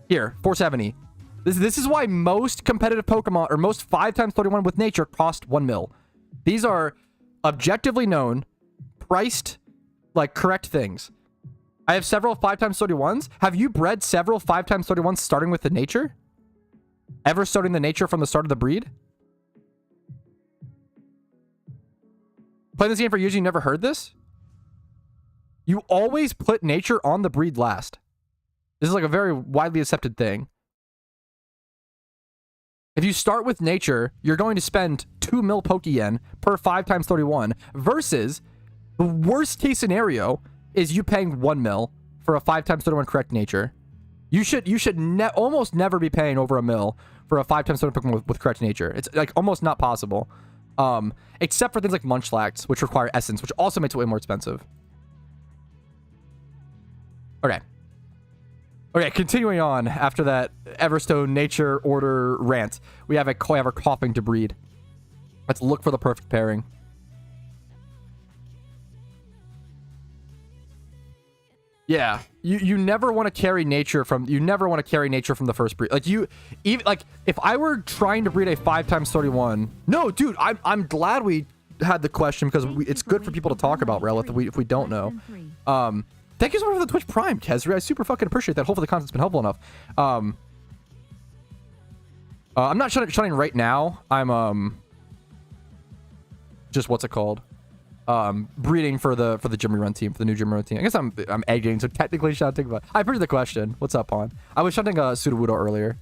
Here, 470. This is why most competitive Pokemon, or most 5x31 with nature, cost 1 mil. These are objectively known, priced, like, correct things. I have several 5x31s. Have you bred several 5x31s starting with the nature? Ever starting the nature from the start of the breed? Playing this game for years, you never heard this? You always put nature on the breed last. This is like a very widely accepted thing. If you start with nature, you're going to spend 2 mil Pokeyen per 5x31 versus the worst case scenario is you paying 1 mil for a 5x31 correct nature. You should almost never be paying over 1 mil for a 5x31 Pokemon with correct nature. It's like almost not possible. Except for things like Munchlax, which require essence, which also makes it way more expensive. Okay. Okay, continuing on after that Everstone nature order rant. We have a coughing to breed. Let's look for the perfect pairing. Yeah, you never want to carry nature from the first breed. Like if I were trying to breed a 5x31. No, dude, I'm glad we had the question because it's good for people to talk about, Relith, if we don't know. Thank you so much for the Twitch Prime, Kezri. I super fucking appreciate that. Hopefully the content's been helpful enough. I'm not shutting right now. I'm just what's it called? Breeding for the gym run team, for the new gym run team. I guess I'm egging, so technically shouting, but I appreciate the question. What's up, Pon? I was shouting Sudowoodo earlier.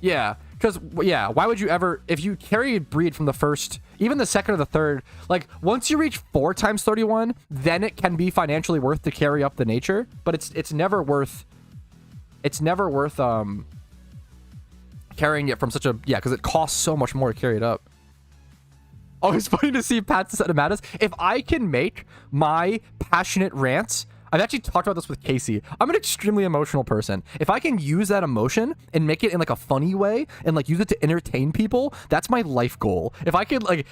Yeah, because why would you ever, if you carry a breed from the first, even the second or the third, like once you reach 4x31, then it can be financially worth to carry up the nature, but it's never worth carrying it from such a, because it costs so much more to carry it up. Oh, it's funny to see Pat's Cinematas. If I can make my passionate rants, I've actually talked about this with Casey. I'm an extremely emotional person. If I can use that emotion and make it in like a funny way and like use it to entertain people, that's my life goal. If I could like,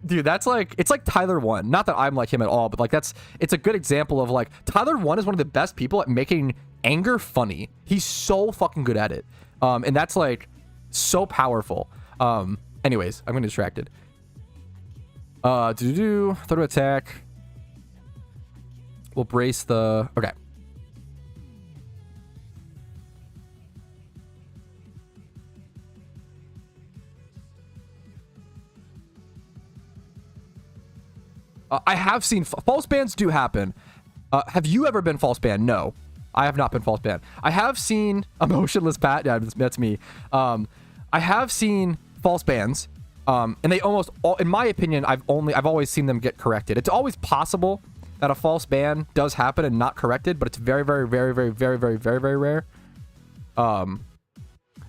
dude, that's like, it's like Tyler 1. Not that I'm like him at all, but like it's a good example of like, Tyler 1 is one of the best people at making anger funny. He's so fucking good at it. And that's like so powerful. Anyways, I'm getting distracted. Throw to attack. We'll brace the... Okay. I have seen... False bans do happen. Have you ever been false banned? No. I have not been false banned. I have seen... Emotionless Pat. Yeah, that's me. I have seen false bans. And they almost all, in my opinion, I've always seen them get corrected. It's always possible that a false ban does happen and not corrected, but it's very, very, very, very, very, very, very, very rare.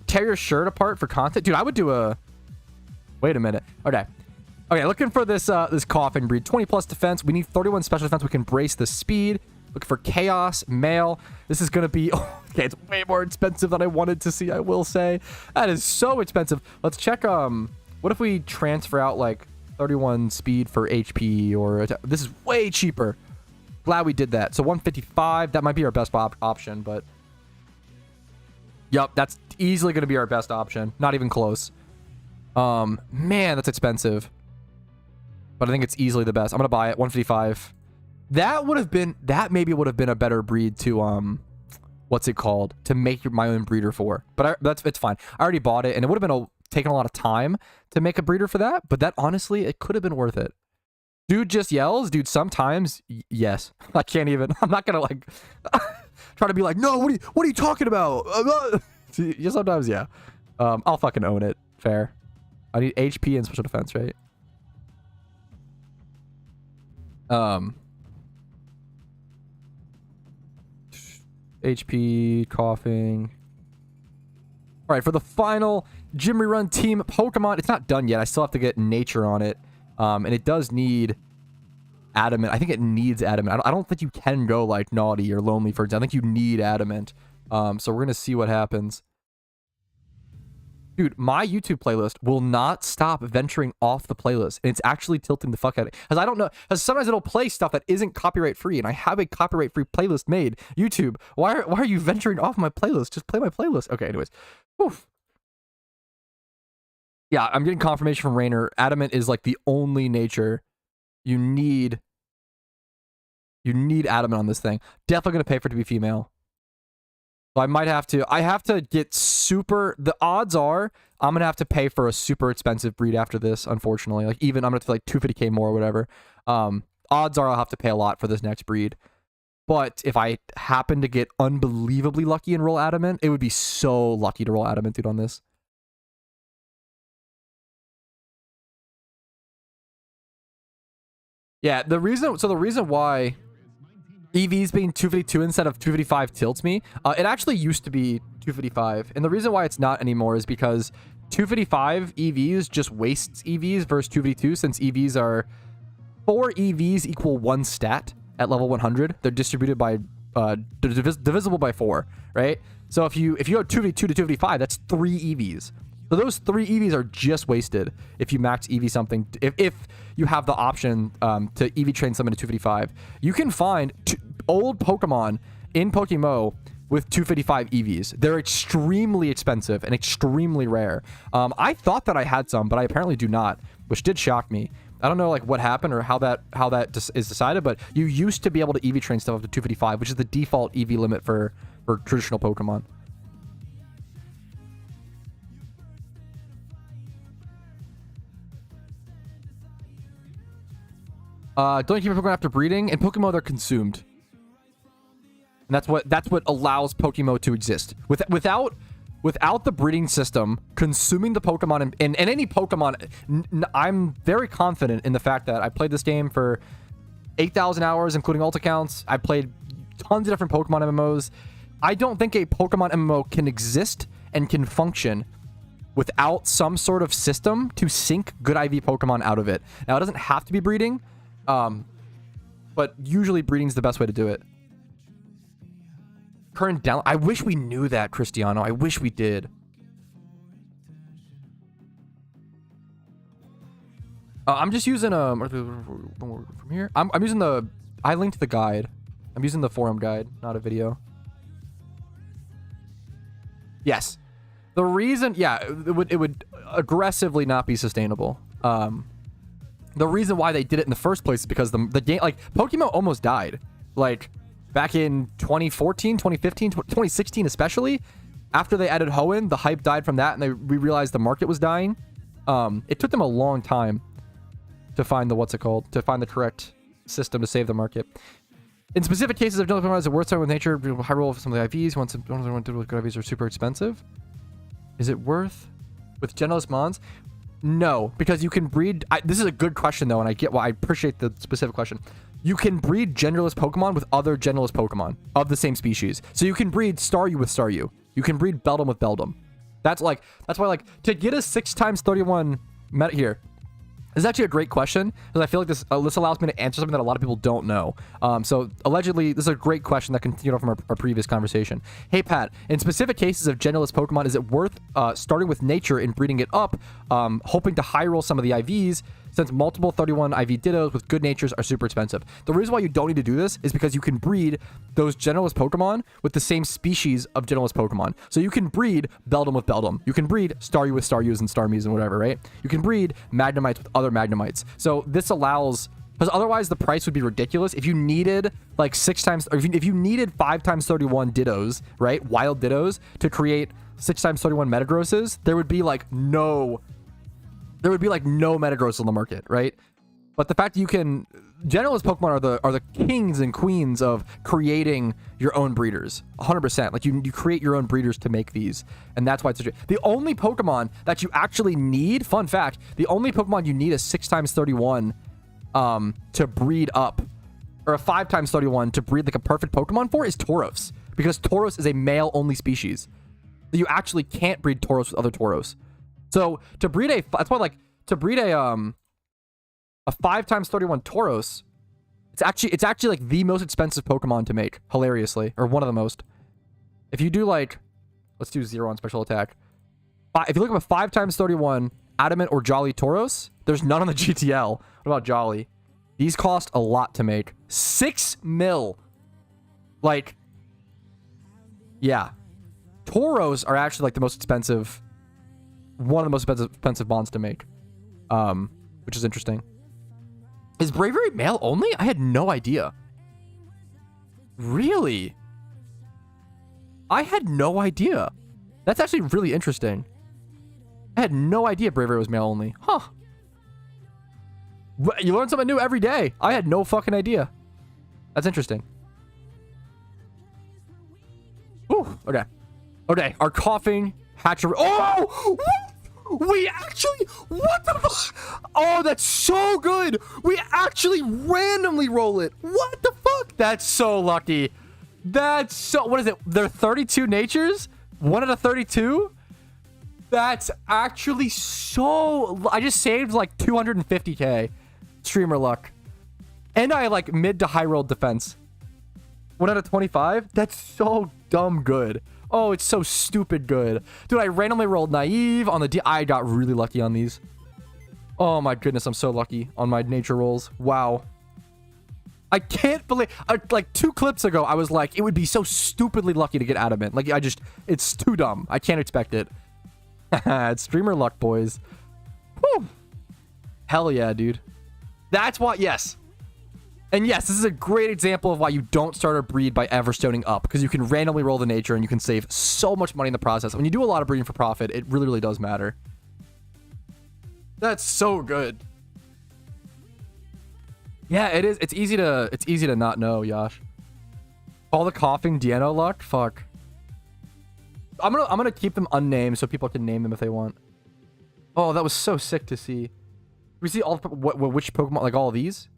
Tear your shirt apart for content, dude. I would do a. Wait a minute. Okay, looking for this this coughing breed. 20 plus defense. We need 31 special defense. We can brace the speed. Look for chaos male. This is gonna be okay. It's way more expensive than I wanted to see. I will say that is so expensive. Let's check. What if we transfer out like 31 speed for HP or this is way cheaper. Glad we did that. So 155, that might be our best option, but Yup, that's easily going to be our best option. Not even close. Man, that's expensive. But I think it's easily the best. I'm going to buy it. 155. That maybe would have been a better breed to, what's it called? To make my own breeder for. But it's fine. I already bought it, and it would have been taken a lot of time to make a breeder for that. But that, honestly, it could have been worth it. Dude just yells. Dude, sometimes, yes. I can't even. I'm not going to, like, try to be like, no, what are you talking about? Sometimes, yeah. I'll fucking own it. Fair. I need HP and special defense, right? HP, coughing. All right, for the final gym rerun team Pokemon, it's not done yet. I still have to get nature on it. And it does need adamant. I think it needs adamant. I don't think you can go like naughty or lonely for example. I think you need adamant. So we're going to see what happens. Dude, my YouTube playlist will not stop venturing off the playlist. And it's actually tilting the fuck out of it. Because I don't know. Because sometimes it'll play stuff that isn't copyright free. And I have a copyright free playlist made. YouTube, why are you venturing off my playlist? Just play my playlist. Okay, anyways. Oof. Yeah, I'm getting confirmation from Rainer. Adamant is like the only nature you need. You need adamant on this thing. Definitely going to pay for it to be female. So I might have to. I have to get super. The odds are I'm gonna have to pay for a super expensive breed after this. Unfortunately, like even I'm gonna have to like 250k more or whatever. Odds are I'll have to pay a lot for this next breed. But if I happen to get unbelievably lucky and roll adamant, it would be so lucky to roll adamant, dude, on this. Yeah, the reason why EVs being 252 instead of 255 tilts me. It actually used to be 255. And the reason why it's not anymore is because 255 EVs just wastes EVs versus 252 since EVs are 4 EVs equal 1 stat at level 100. They're distributed by, divisible by 4, right? So if you go 252 to 255, that's 3 EVs. So those 3 EVs are just wasted if you max EV something. If you have the option to EV train someone to 255, you can find old Pokemon in PokeMMO with 255 EVs. They're extremely expensive and extremely rare. I thought that I had some, but I apparently do not, which did shock me. I don't know like what happened or how that is decided, but you used to be able to EV train stuff up to 255, which is the default EV limit for traditional Pokemon. Don't keep a Pokemon after breeding. In PokeMMO, they're consumed. And that's what allows PokeMMO to exist. Without the breeding system, consuming the Pokemon and any Pokemon, I'm very confident in the fact that I played this game for 8,000 hours, including alt accounts. I played tons of different Pokemon MMOs. I don't think a Pokemon MMO can exist and can function without some sort of system to sync good IV Pokemon out of it. Now, it doesn't have to be breeding. But usually breeding's the best way to do it. Current down. I wish we knew that, Cristiano. I wish we did. I'm just using from here. I'm using the. I linked the guide. I'm using the forum guide, not a video. Yes, the reason. Yeah, it would aggressively not be sustainable. The reason why they did it in the first place is because the game, like, PokeMMO almost died. Like, back in 2014, 2015, 2016 especially, after they added Hoenn, the hype died from that, and we realized the market was dying. It took them a long time to find to find the correct system to save the market. In specific cases of general Pokemon, is it worth starting with nature? High roll of some of the IVs. Once with good IVs are super expensive. Is it worth with generalist mons? No, because you can breed. This is a good question though, and I get why. I appreciate the specific question. You can breed generalist Pokemon with other generalist Pokemon of the same species. So you can breed Staryu with Staryu. You can breed Beldum with Beldum. That's why like to get a 6x31 meta here. This is actually a great question because I feel like this allows me to answer something that a lot of people don't know. So allegedly, this is a great question that continued on from our previous conversation. Hey Pat, in specific cases of generalist Pokemon, is it worth starting with nature and breeding it up, hoping to high roll some of the IVs since multiple 31 IV Dittos with good natures are super expensive. The reason why you don't need to do this is because you can breed those generalist Pokemon with the same species of generalist Pokemon. So you can breed Beldum with Beldum. You can breed Staryu with Staryus and Starmies and whatever, right? You can breed Magnemites with other Magnemites. So this allows... Because otherwise the price would be ridiculous. If you needed like 6 times, or if you needed 5 times 31 Dittos, right? Wild Dittos to create 6 times 31 Metagrosses, there would be like no Metagross on the market, right? But the fact that you can, generalist Pokemon are the kings and queens of creating your own breeders, 100%. Like you create your own breeders to make these, and that's why it's such a, the only Pokemon that you actually need. Fun fact: the only Pokemon you need a 6 times 31 to breed up, or a 5 times 31 to breed like a perfect Pokemon for is Tauros, because Tauros is a male only species. You actually can't breed Tauros with other Tauros. So to breed a, that's why like to breed a 5 times 31 Tauros, it's actually like the most expensive Pokemon to make, hilariously, or one of the most. If you do like, let's do 0 on special attack. If you look up a 5 times 31 Adamant or Jolly Tauros, there's none on the GTL. What about Jolly? These cost a lot to make. 6 mil. Like, yeah. Tauros are actually like the most expensive, one of the most expensive bonds to make, which is interesting. Is Bravery male only? I had no idea. Really? I had no idea. That's actually really interesting. I had no idea Bravery was male only. Huh. You learn something new every day. I had no fucking idea. That's interesting. Ooh, okay. Okay, our coughing hatchery. Oh! We actually... What the fuck? Oh, that's so good. We actually randomly roll it. What the fuck? That's so lucky. That's so... What is it? They're 32 natures? 1 out of 32? That's actually so... I just saved like 250k. Streamer luck. And I like mid to high roll defense. 1 out of 25? That's so dumb good. Oh, it's so stupid good. Dude, I randomly rolled naive on the I got really lucky on these. Oh my goodness, I'm so lucky on my nature rolls. Wow. I can't believe... like 2 clips ago, I was like, it would be so stupidly lucky to get Adamant. Like, it's too dumb. I can't expect it. It's streamer luck, boys. Woo. Hell yeah, dude. That's why, yes. And yes, this is a great example of why you don't start a breed by Everstoning up, because you can randomly roll the nature and you can save so much money in the process. When you do a lot of breeding for profit, it really, really does matter. That's so good. Yeah, it is. It's easy to not know, Yash. All the coughing Deano luck? Fuck. I'm gonna keep them unnamed so people can name them if they want. Oh, that was so sick to see. We see all which Pokemon, like all of these.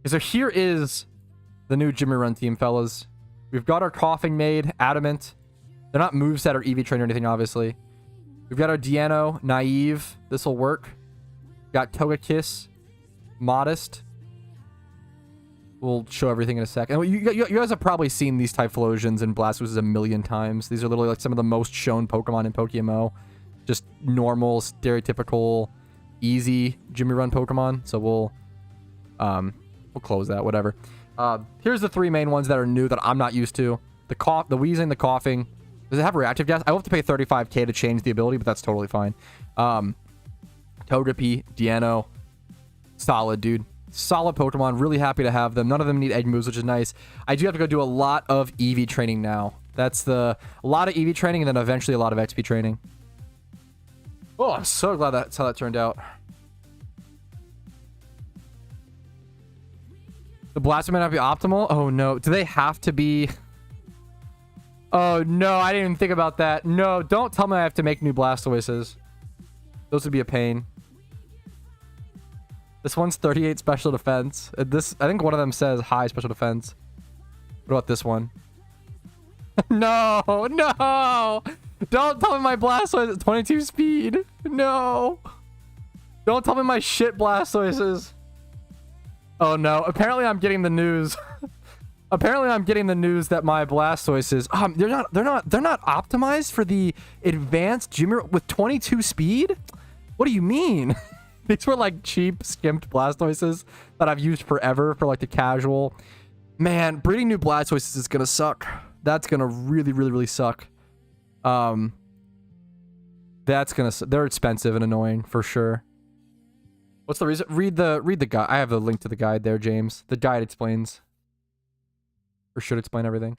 So here is the new Jimmy Run team, fellas. We've got our coughing maid, Adamant. They're not moveset or EV train or anything, obviously. We've got our Deano, naive. This will work. Got Togekiss, modest. We'll show everything in a second. And you guys have probably seen these Typhlosions and Blastoises a million times. These are literally like some of the most shown Pokemon in PokeMMO. Just normal, stereotypical, easy Jimmy Run Pokemon. So we'll close that, whatever. Here's the 3 main ones that are new that I'm not used to. The Weezing, the coughing. Does it have reactive gas? I will have to pay 35k to change the ability, but that's totally fine. Togepi, Deano. Solid, dude. Solid Pokemon. Really happy to have them. None of them need egg moves, which is nice. I do have to go do a lot of EV training now. That's a lot of EV training and then eventually a lot of XP training. Oh, I'm so glad that's how that turned out. The Blastoise might not be optimal? Oh, no. Do they have to be... Oh, no. I didn't even think about that. No, don't tell me I have to make new Blastoises. Those would be a pain. This one's 38 special defense. I think one of them says high special defense. What about this one? No, no. Don't tell me my Blastoise is 22 speed. No. Don't tell me my shit Blastoises. Oh no. Apparently I'm getting the news. Apparently I'm getting the news that my Blastoises, they're not optimized for the advanced Jimmy with 22 speed? What do you mean? These were like cheap, skimped Blastoises that I've used forever for like the casual. Man, breeding new Blastoises is gonna suck. That's gonna really, really, really suck. That's gonna. They're expensive and annoying for sure. What's the reason? Read the guide. I have a link to the guide there, James. The guide explains, or should explain everything.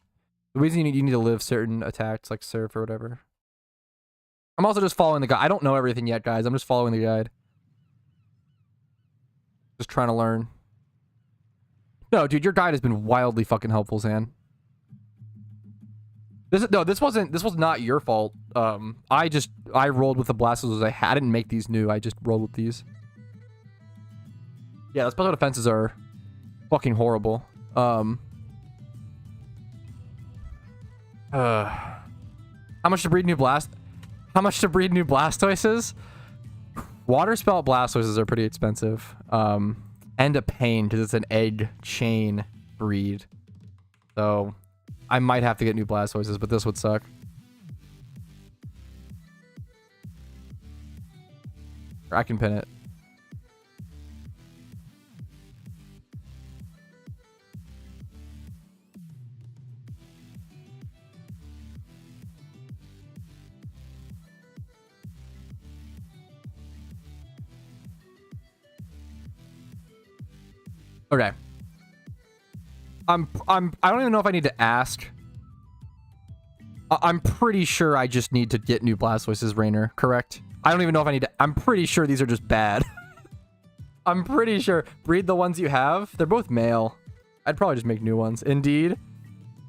The reason you need to live certain attacks, like surf or whatever. I'm also just following the guide. I don't know everything yet, guys. I'm just following the guide. Just trying to learn. No, dude, your guide has been wildly fucking helpful, Zan. This was not your fault. I rolled with the Blastoise I had. I didn't make these new. I just rolled with these. Yeah, the special defenses are fucking horrible. How much to breed new Blastoises? Water spout Blastoises are pretty expensive. And a pain because it's an egg chain breed. So I might have to get new Blastoises, but this would suck. I can pin it. Okay. I don't even know if I need to ask. I'm pretty sure I just need to get new Blastoises, Rainer, correct? I don't even know if I need to. I'm pretty sure these are just bad. I'm pretty sure. Breed the ones you have. They're both male. I'd probably just make new ones. Indeed.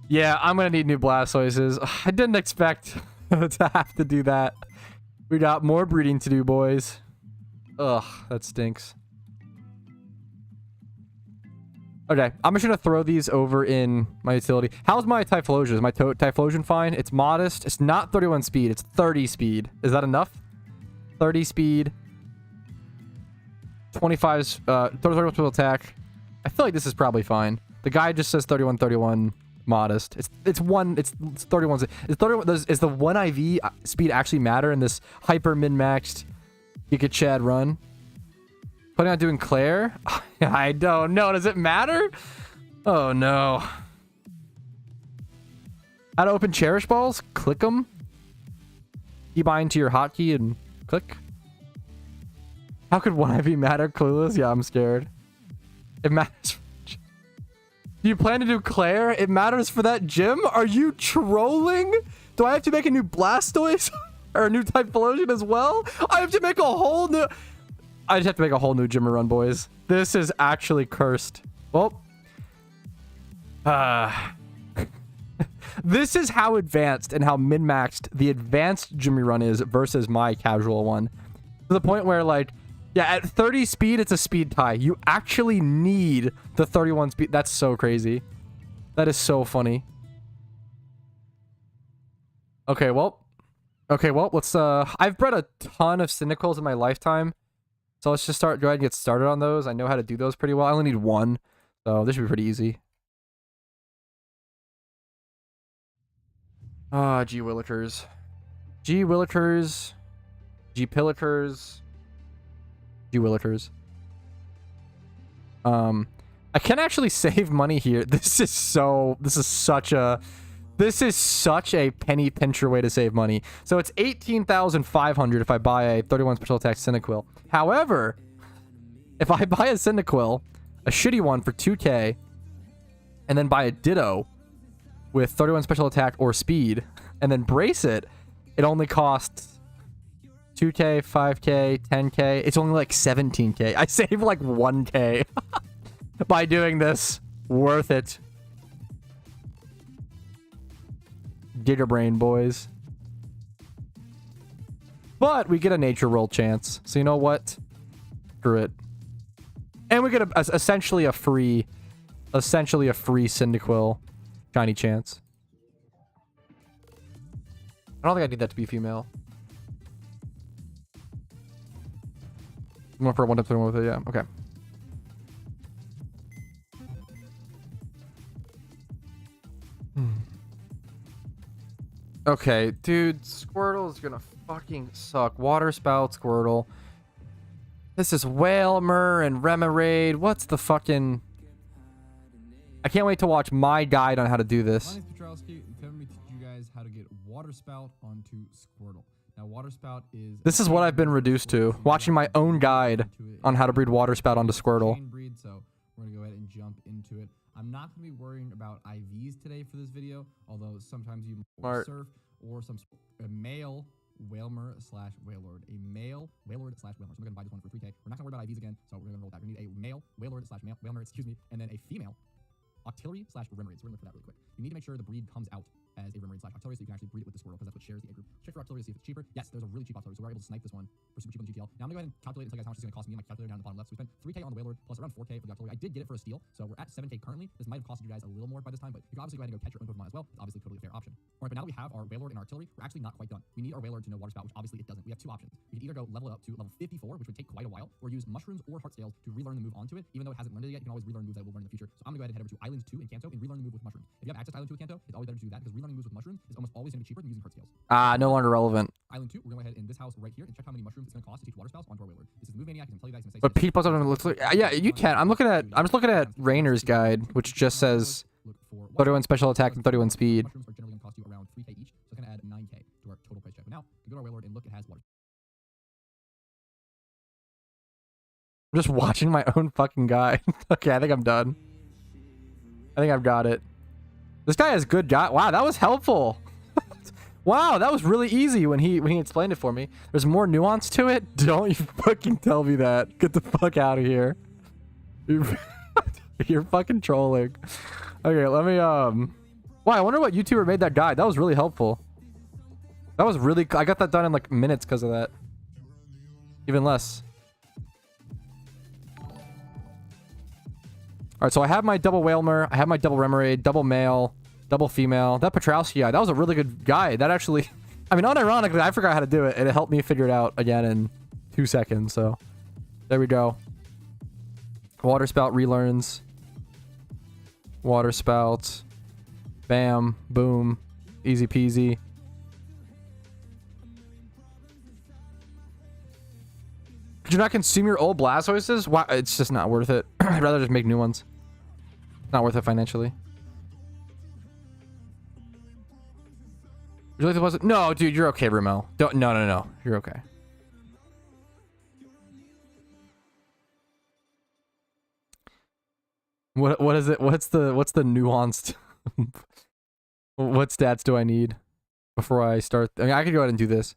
Yeah, I'm gonna need new Blastoises. I didn't expect to have to do that. We got more breeding to do, boys. Ugh, that stinks. Okay, I'm just gonna throw these over in my utility. How's my Typhlosion? Is my Typhlosion fine? It's modest. It's not 31 speed. It's 30 speed. Is that enough? 30 speed. 25's 31 special attack. I feel like this is probably fine. The guide just says 31 modest. It's 31. Is the 1 IV speed actually matter in this hyper min-maxed Giga Chad run? Planning on doing Claire? I don't know. Does it matter? Oh no. How to open Cherish Balls? Click them. Keybind to your hotkey and click. How could 1 IV matter? Clueless? Yeah, I'm scared. It matters. Do you plan to do Claire? It matters for that gym? Are you trolling? Do I have to make a new Blastoise? Or a new Typhlosion as well? I have to make a whole new... I just have to make a whole new gym run, boys. This is actually cursed. Well. This is how advanced and how min-maxed the advanced Jimmy run is versus my casual one. To the point where, like, yeah, at 30 speed, it's a speed tie. You actually need the 31 speed. That's so crazy. That is so funny. Okay, well, let's, I've bred a ton of Cynicals in my lifetime. So let's just go ahead and get started on those. I know how to do those pretty well. I only need one, so this should be pretty easy. Ah, G Willikers. G Willikers. G Pillikers. G Willikers. I can actually save money here. This is such a penny pincher way to save money. So it's 18,500 if I buy a 31 special attack Cyndaquil. However, if I buy a Cyndaquil, a shitty one for 2k, and then buy a Ditto with 31 special attack or speed, and then brace it, it only costs 2k, 5k, 10k. It's only like 17k. I save like 1k by doing this. Worth it. Giga Brain, boys. But we get a nature roll chance. So you know what? Screw it. And we get essentially a free Cyndaquil shiny chance. I don't think I need that to be female. I'm going for a 1-1 with it, yeah. Okay. Okay, dude, Squirtle is gonna fucking suck. Water spout, Squirtle. This is Whalmer and Remoraid. What's the fucking... I can't wait to watch my guide on how to do this. My name's Patrouski, and today I'm going to teach you guys how to get Water Spout onto Squirtle. Now, Water Spout is... This is what I've been reduced to, watching my own guide on how to breed Water Spout onto Squirtle. Breed, so we're going to go ahead and jump into it. I'm not going to be worrying about IVs today for this video, although sometimes you might surf or a male Whalmer slash Whalelord. A male Whalelord slash Whalmer. So I'm going to buy this one for 3K. We're not going to worry about IVs again, so we're going to roll that. We need a male Whalelord slash Whalmer, excuse me, and then a female Octillery slash Remoraid. So we're going to look for that really quick. You need to make sure the breed comes out as a Remoraid slash Octillery so you can actually breed it with the Squirtle because that's what shares the egg group. Check for Octillery to see if it's cheaper. Yes, there's a really cheap Octillery, so we're able to snipe this one for super cheap on the GTL. Now I'm going to go ahead and calculate and tell you guys how much it's going to cost me on my calculator down in the bottom left. So we spent 3K on the Whalelord plus around 4K for the Octillery. I did get it for a steal, so we're at 7K currently. This might have costed you guys a little more by this time, but you can obviously go ahead and go catch your own Pokemon as well. It's obviously totally a fair option. All right, but now that we have our Whalelord and Artillery, we're actually not quite done. We need our Whalelord to know Water Spout, which obviously it doesn't. We have two options. We can either go level it up to level 54, which would take quite a while, or use Mushrooms or Heart Scales to relearn the move onto it. Even though it hasn't learned it yet, you can always relearn moves that will learn in the future. So I'm going to go ahead and head over to Island 2 in Kanto and relearn the move with Mushrooms. If you have access to Island 2 with Kanto, it's always better to do that because relearning moves with Mushrooms is almost always going to be cheaper than using Heart Scales. No longer relevant. Island 2, we're going to go ahead in this house right here and check how many mushrooms it's going to cost to teach Water Spouts onto our Whalelord. This is the Move Maniac. I can tell you guys in a But people don't look like... Yeah, you can. I'm just looking at Rainer's guide, which just says 31 special attack and 31 speed. Mushrooms are generally going to cost you around 3K each, so it's going to add 9K to our total price check. But now, we go to our Whalelord and look, it has Water. I'm just watching my own fucking guide. Okay, I think I'm done. I think I've got it. This guy has good guide. Wow, that was helpful. Wow, that was really easy when he explained it for me. There's more nuance to it. Don't you fucking tell me that. Get the fuck out of here. You're fucking trolling. Okay, let me Wow, I wonder what YouTuber made that guide. That was really helpful. That was really... I got that done in like minutes because of that. Even less. Alright, so I have my double Whalmer, I have my double Remoraid, double male, double female. That Patrouski guide, that was a really good guide. That actually... I mean, unironically, I forgot how to do it, and it helped me figure it out again in 2 seconds, so... There we go. Water Spout relearns. Water Spout. Bam. Boom. Easy peasy. Could you not consume your old Blastoises? Wow, it's just not worth it. I'd rather just make new ones. Not worth it financially. Would you like the Blastoise? No, dude, you're okay, Rumel. Don't. No. You're okay. What is it? What's the nuanced? What stats do I need before I start? I mean, I could go ahead and do this.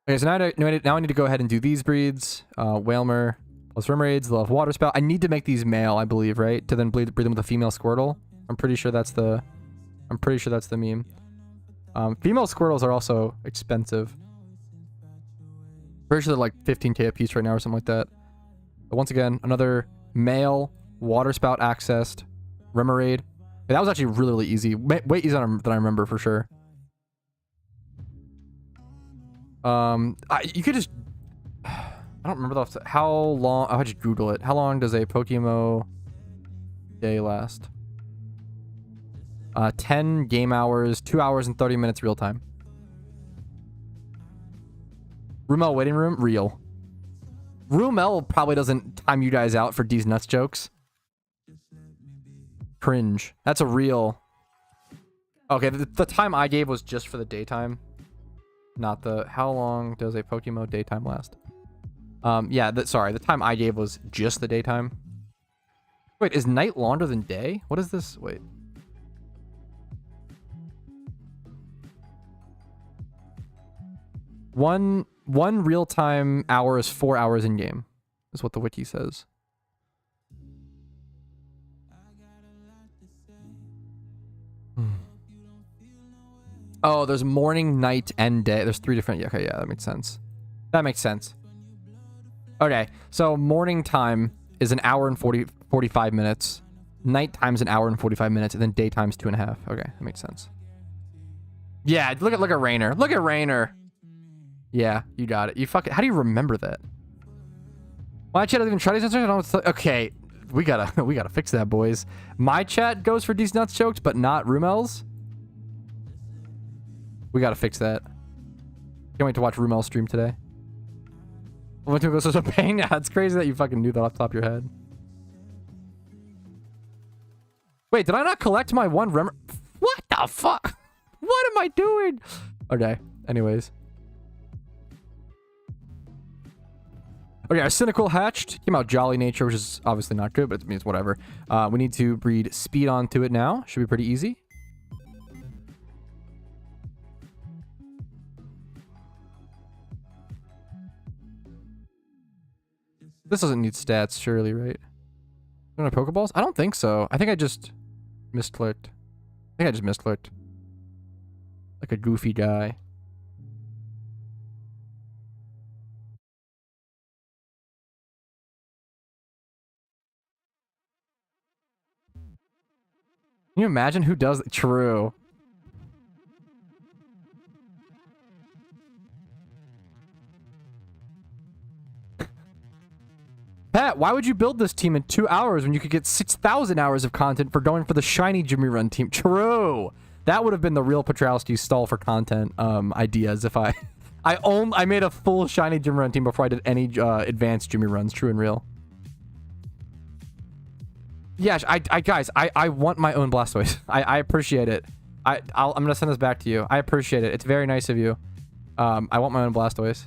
Okay, so now I need to go ahead and do these breeds. Whalmer plus Remoraids. They'll have Water Spout. I need to make these male, I believe, right? To then breed them with a female Squirtle. I'm pretty sure that's the meme. Female Squirtles are also expensive. Pretty sure they're like 15K a piece right now or something like that. But once again, another male Water Spout accessed Remoraid. Yeah, that was actually really, really easy. Way easier than I remember for sure. You could just... I don't remember how long... I'll just Google it. How long does a PokeMMO day last? 10 game hours, 2 hours and 30 minutes real time. Rumel waiting room, real. Rumel probably doesn't time you guys out for D's nuts jokes. Cringe. That's a real... Okay, the time I gave was just for the daytime. Not the... How long does a PokeMMO daytime last? Yeah, sorry. The time I gave was just the daytime. Wait, is night longer than day? What is this? Wait. One real-time hour is 4 hours in-game. Is what the wiki says. Oh, there's morning, night, and day. There's 3 different... Okay, yeah, that makes sense. That makes sense. Okay, so morning time is an hour and 45 minutes. Night time's an hour and 45 minutes, and then daytime's 2.5. Okay, that makes sense. Yeah, look at Rainer. Look at Rainer. Yeah, you got it. You fucking... How do you remember that? My chat doesn't even try these answers. Okay, we gotta fix that, boys. My chat goes for these nuts jokes, but not Rumel's. We gotta fix that. Can't wait to watch Rumel stream today. Went to go such a pain. Yeah, it's crazy that you fucking knew that off the top of your head. Wait, did I not collect my one rem? What the fuck? What am I doing? Okay, anyways. Okay, our Cynical hatched. Came out Jolly Nature, which is obviously not good, but it means whatever. We need to breed Speed onto it now. Should be pretty easy. This doesn't need stats, surely, right? No Pokeballs? I don't think so. I think I just misclicked. I think I just misclicked. Like a goofy guy. Can you imagine who does it? True. Pat, why would you build this team in 2 hours when you could get 6,000 hours of content for going for the shiny Jimmy Run team? True. That would have been the real Patrouski stall for content ideas if I made a full shiny Jimmy Run team before I did any advanced Jimmy Runs. True and real. Yeah, guys, I want my own Blastoise. I appreciate it. I'm gonna send this back to you. I appreciate it. It's very nice of you. I want my own Blastoise.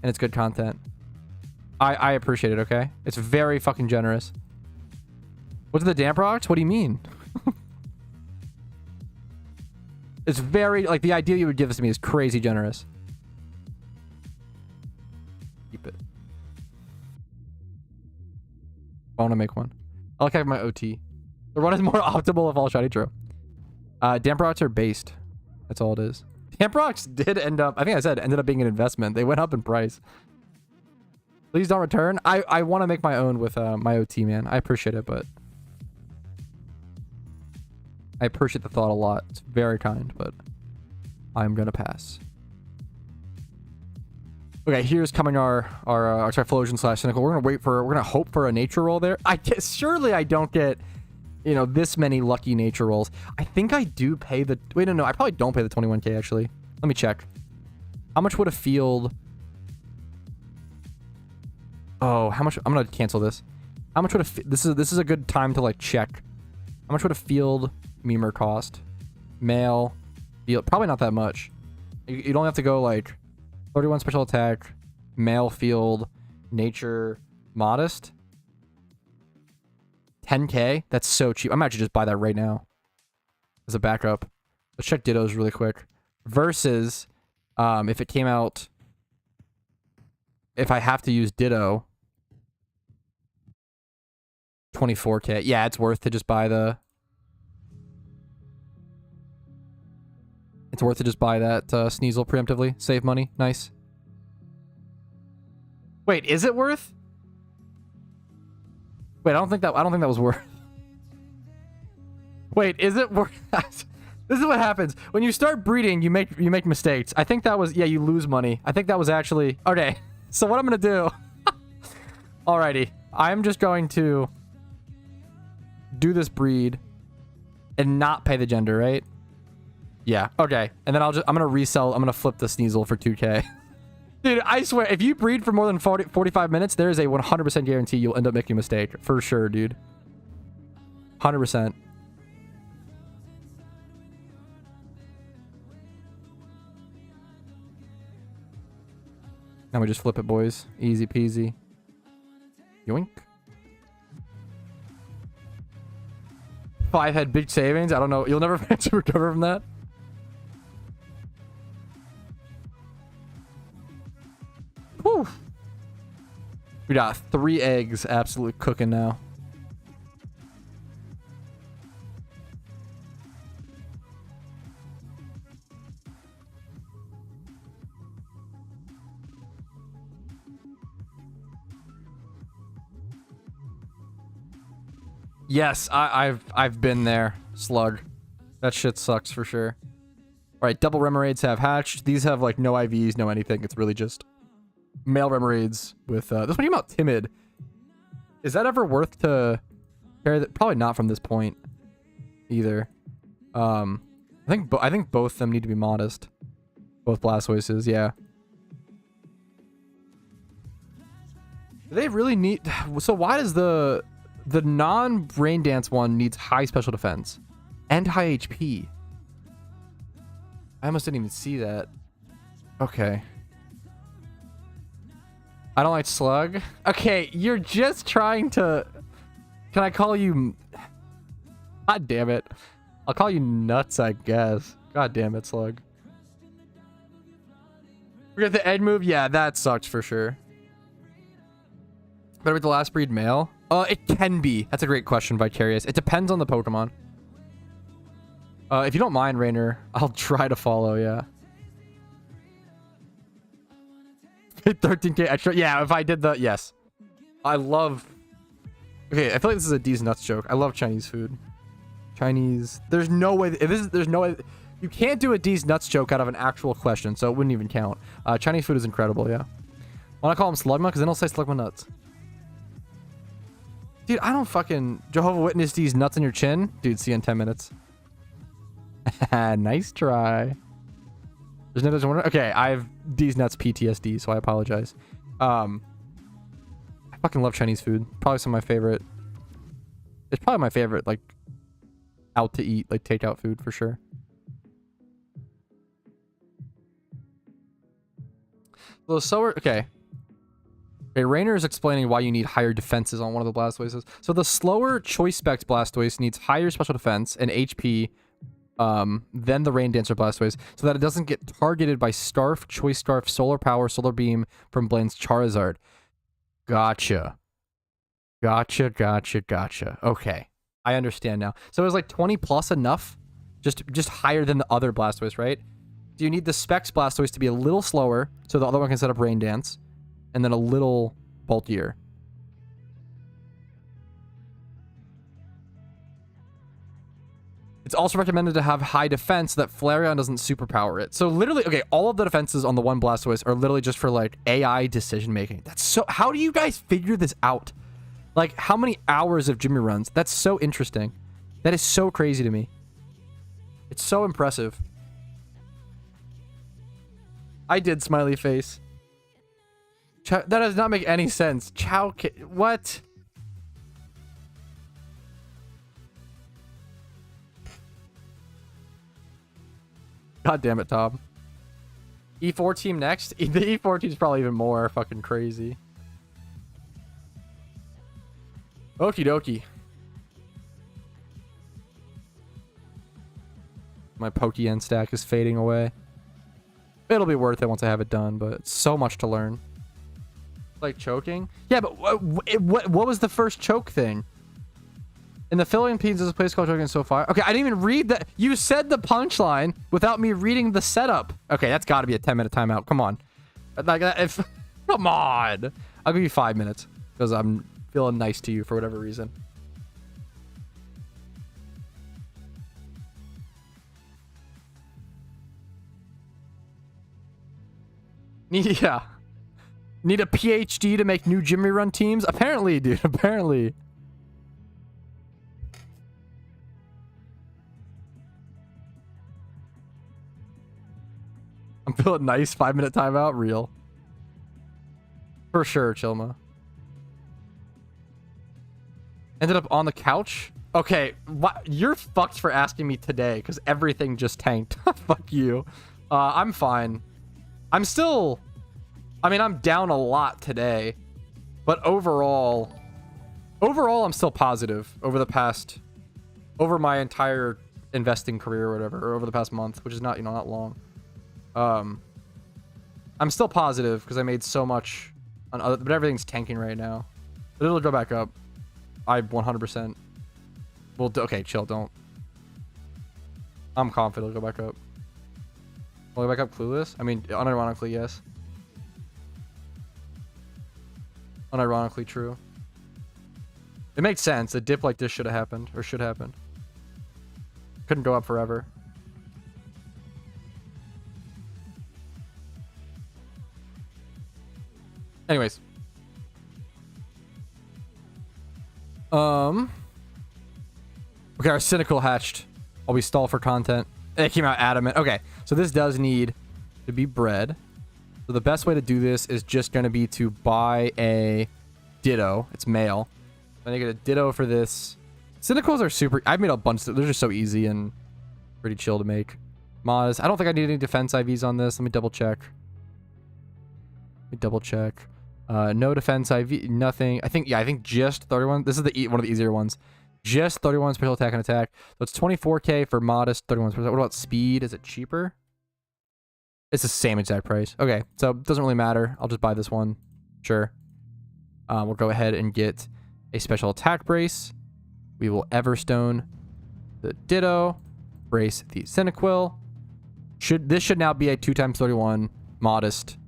And it's good content. I appreciate it, okay? It's very fucking generous. What's the damp rocks? What do you mean? It's very, like, the idea you would give this to me is crazy generous. Keep it. I want to make one. I like having my OT. The run is more optimal if all shiny. True. Damp rocks are based. That's all it is. Damp rocks did end up, I think I said, ended up being an investment. They went up in price. Please don't return. I want to make my own with my OT, man. I appreciate it, but I appreciate the thought a lot. It's very kind, but I'm gonna pass. Okay, here's coming our Typhlosion / Cynical. We're gonna hope for a nature roll there. I guess surely I don't get, you know, this many lucky nature rolls. I think I do pay the, wait, no, I probably don't pay the 21k actually. Let me check. How much would a field? Oh, how much? I'm gonna cancel this. How much would a, this is a good time to like check. How much would a field memer cost? Male, field, probably not that much. You don't have to go like 31 special attack, male field, nature, modest. 10k? That's so cheap. I might actually just buy that right now as a backup. Let's check dittos really quick. Versus, if it came out, if I have to use ditto, 24k. Yeah, it's worth to just buy the, it's worth to just buy that Sneasel preemptively. Save money. Nice. Wait, is it worth? Wait, I don't think that was worth. Wait, is it worth? This is what happens when you start breeding. You make mistakes. I think that was, yeah, you lose money. I think that was actually okay. So what I'm gonna do? Alrighty, I'm just going to do this breed and not pay the gender, right? Yeah. Okay, and then I'm gonna resell. I'm gonna flip the Sneasel for 2k. Dude, I swear, if you breed for more than 45 minutes, there is a 100% guarantee you'll end up making a mistake. For sure, dude. 100%. Now we just flip it, boys. Easy peasy. Yoink. 5 had big savings. I don't know. You'll never have to recover from that. Whew. We got 3 eggs absolutely cooking now. Yes, I've been there, Slug. That shit sucks for sure. All right, double Remoraid's have hatched. These have like no IVs, no anything. It's really just male Remoraid's with this one came out timid. Is that ever worth to carry? Probably not from this point either. I think both of them need to be modest. Both Blastoises, yeah. Do they really need... So why does the non-Rain Dance one needs high special defense and high HP? I almost didn't even see that. Okay. I don't like Slug. Okay, you're just trying to... Can I call you... God damn it. I'll call you nuts, I guess. God damn it, Slug. We got the egg move. Yeah, that sucks for sure. Better with the last breed male? It can be. That's a great question, Vicarious. It depends on the Pokemon. If you don't mind, Rainer, I'll try to follow, yeah. 13k extra. Yeah, if I did the... Yes. I love... Okay, I feel like this is a D's nuts joke. I love Chinese food. Chinese... There's no way... There's no way... You can't do a D's nuts joke out of an actual question, so it wouldn't even count. Chinese food is incredible, yeah. Why not call him Slugma? Because then he'll say Slugma nuts. Dude, I don't fucking... Jehovah Witness D's nuts in your chin? Dude, see you in 10 minutes. Nice try. There's no one. Okay, I have D's nuts PTSD, so I apologize. I fucking love Chinese food. Probably some of my favorite. It's probably my favorite, like, out to eat, like, takeout food for sure. A little slower. Okay. Okay, Rainer is explaining why you need higher defenses on one of the Blastoises. So the slower Choice Specs Blastoise needs higher special defense and HP than the Rain Dancer Blastoise, so that it doesn't get targeted by Starf, Choice Starf, Solar Power, Solar Beam from Blaine's Charizard. Gotcha. Gotcha. Okay. I understand now. So it was like 20 plus enough? Just higher than the other Blastoise, right? Do you need the Specs Blastoise to be a little slower so the other one can set up Rain Dance, and then a little bulkier? It's also recommended to have high defense so that Flareon doesn't superpower it. So literally, okay, all of the defenses on the one Blastoise are literally just for like AI decision making. That's so... How do you guys figure this out? Like, how many hours of Jimmy runs? That's so interesting. That is so crazy to me. It's so impressive. I did smiley face. That does not make any sense. What? God damn it, Tom. E4 team next? The E4 team's probably even more fucking crazy. Okie dokie. My Pokeyen stack is fading away. It'll be worth it once I have it done, but it's so much to learn. Like choking? Yeah, but what was the first choke thing? In the Philippines, there's a place called Choking so far. Okay, I didn't even read that. You said the punchline without me reading the setup. Okay, that's got to be a 10-minute timeout. Come on. Like, come on. I'll give you 5 minutes because I'm feeling nice to you for whatever reason. Yeah. Need a PhD to make new Jimmy Run teams? Apparently, dude. Apparently. I'm feeling nice. 5-minute timeout. Real. For sure, Chilma. Ended up on the couch? Okay. You're fucked for asking me today because everything just tanked. Fuck you. I'm fine. I'm still... I mean, I'm down a lot today. But overall... Overall, I'm still positive over the past... Over my entire investing career or whatever. Or over the past month, which is not, not long. I'm still positive because I made so much on other, but everything's tanking right now. But it'll go back up. I 100% will. Okay, chill. Don't. I'm confident it'll go back up. Will it go back up? Clueless? I mean, unironically, yes. Unironically, true. It makes sense. A dip like this should have happened, or should happen. Couldn't go up forever. Anyways. Okay, our Cynical hatched while we stall for content. It came out adamant. Okay, so this does need to be bred. So the best way to do this is just going to be to buy a Ditto. It's male. Then I get a Ditto for this. Cynicals are super... I've made a bunch of... They're just so easy and pretty chill to make. Moz. I don't think I need any defense IVs on this. Let me double check. No defense IV. Nothing. I think just 31. This is one of the easier ones. Just 31 special attack and attack. So it's 24k for modest, 31%. What about speed? Is it cheaper? It's the same exact price. Okay, so it doesn't really matter. I'll just buy this one. Sure. We'll go ahead and get a special attack brace. We will Everstone the Ditto. Brace the Cyndaquil. This should now be a 2x31 modest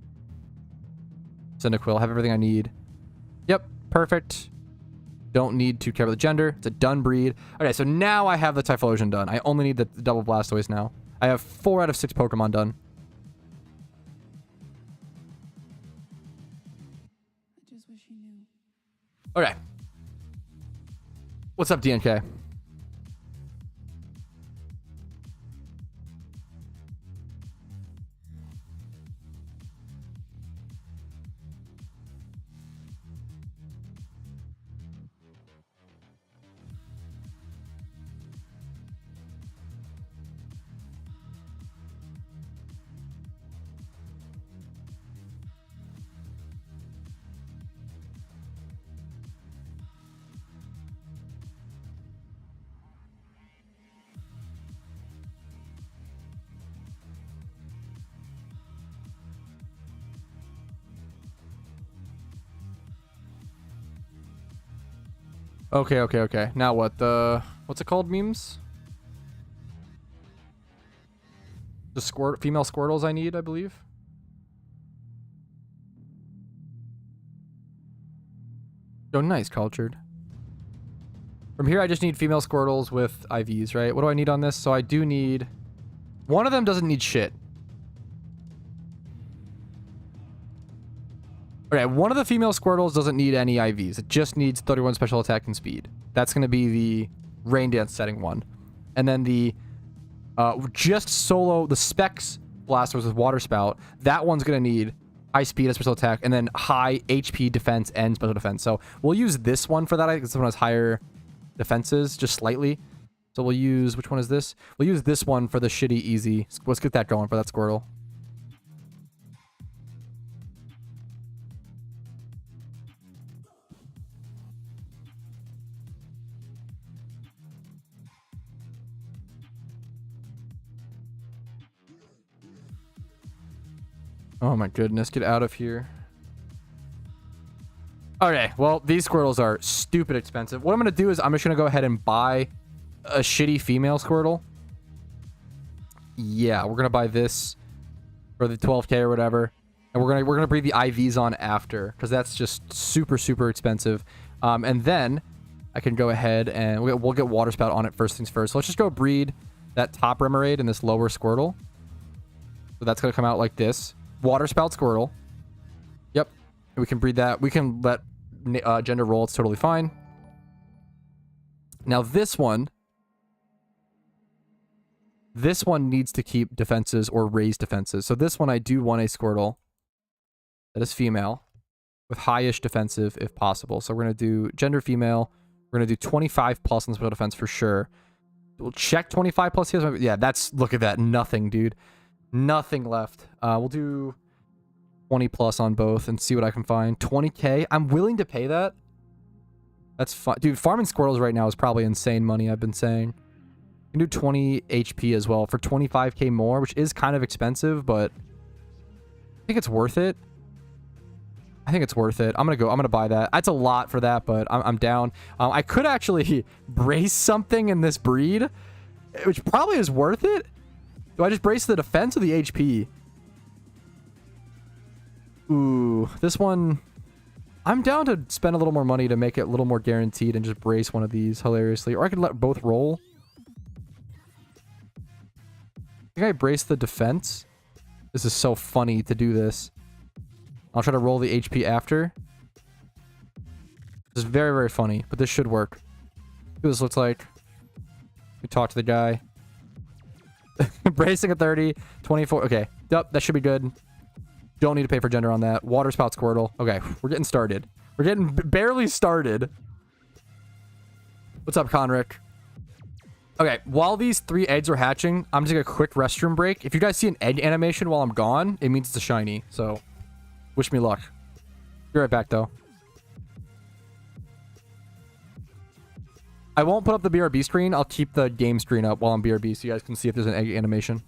Cyndaquil. Have everything I need. Yep, perfect. Don't need to care about the gender. It's a done breed. Okay, so now I have the Typhlosion done. I only need the double Blastoise now. I have 4 out of 6 Pokemon done. I just wish you knew. Okay. What's up, DNK? Okay. Now what? What's it called? Memes? The female Squirtles I need, I believe. Oh, nice, cultured. From here, I just need female Squirtles with IVs, right? What do I need on this? So I do need... One of them doesn't need shit. Okay, one of the female Squirtles doesn't need any IVs. It just needs 31 special attack and speed. That's going to be the Rain Dance setting one. And then the just solo, the Specs Blastoise with Water Spout, that one's going to need high speed and special attack, and then high HP defense and special defense. So we'll use this one for that. I think this one has higher defenses, just slightly. So we'll use, which one is this? We'll use this one for the shitty easy. Let's get that going for that Squirtle. Oh my goodness, get out of here. Okay, well, these Squirtles are stupid expensive. What I'm going to do is I'm just going to go ahead and buy a shitty female Squirtle. Yeah, we're going to buy this for the 12k or whatever. And we're going to breed the IVs on after, because that's just super, super expensive. And then I can go ahead and we'll get Water Spout on it first things first. So let's just go breed that top Remoraid and this lower Squirtle. So that's going to come out like this. Water Spout Squirtle. Yep. We can breed that. We can let gender roll. It's totally fine. Now this one needs to keep defenses or raise defenses. So this one I do want a Squirtle that is female with high-ish defensive if possible. So we're going to do gender female. We're going to do 25 plus on special defense for sure. We'll check 25 plus here. Yeah, that's, look at that. Nothing, dude. Nothing left. We'll do 20 plus on both and see what I can find. 20k. I'm willing to pay that. That's fine. Dude, farming Squirtles right now is probably insane money, I've been saying. You can do 20 HP as well for 25k more, which is kind of expensive, but I think it's worth it. I'm gonna buy that. That's a lot for that, but I'm down. I could actually brace something in this breed, which probably is worth it. Do I just brace the defense or the HP? Ooh, this one... I'm down to spend a little more money to make it a little more guaranteed and just brace one of these hilariously. Or I could let both roll. I think I brace the defense. This is so funny to do this. I'll try to roll the HP after. This is very, very funny, but this should work. See what this looks like. We talk to the guy. Bracing at 30, 24. Okay. Yep, that should be good. Don't need to pay for gender on that. Water Spout Squirtle. Okay, we're getting started. We're getting barely started. What's up, Conric? Okay, while these 3 eggs are hatching, I'm just gonna take a quick restroom break. If you guys see an egg animation while I'm gone, it means it's a shiny. So, wish me luck. Be right back, though. I won't put up the BRB screen. I'll keep the game screen up while I'm BRB so you guys can see if there's an egg animation.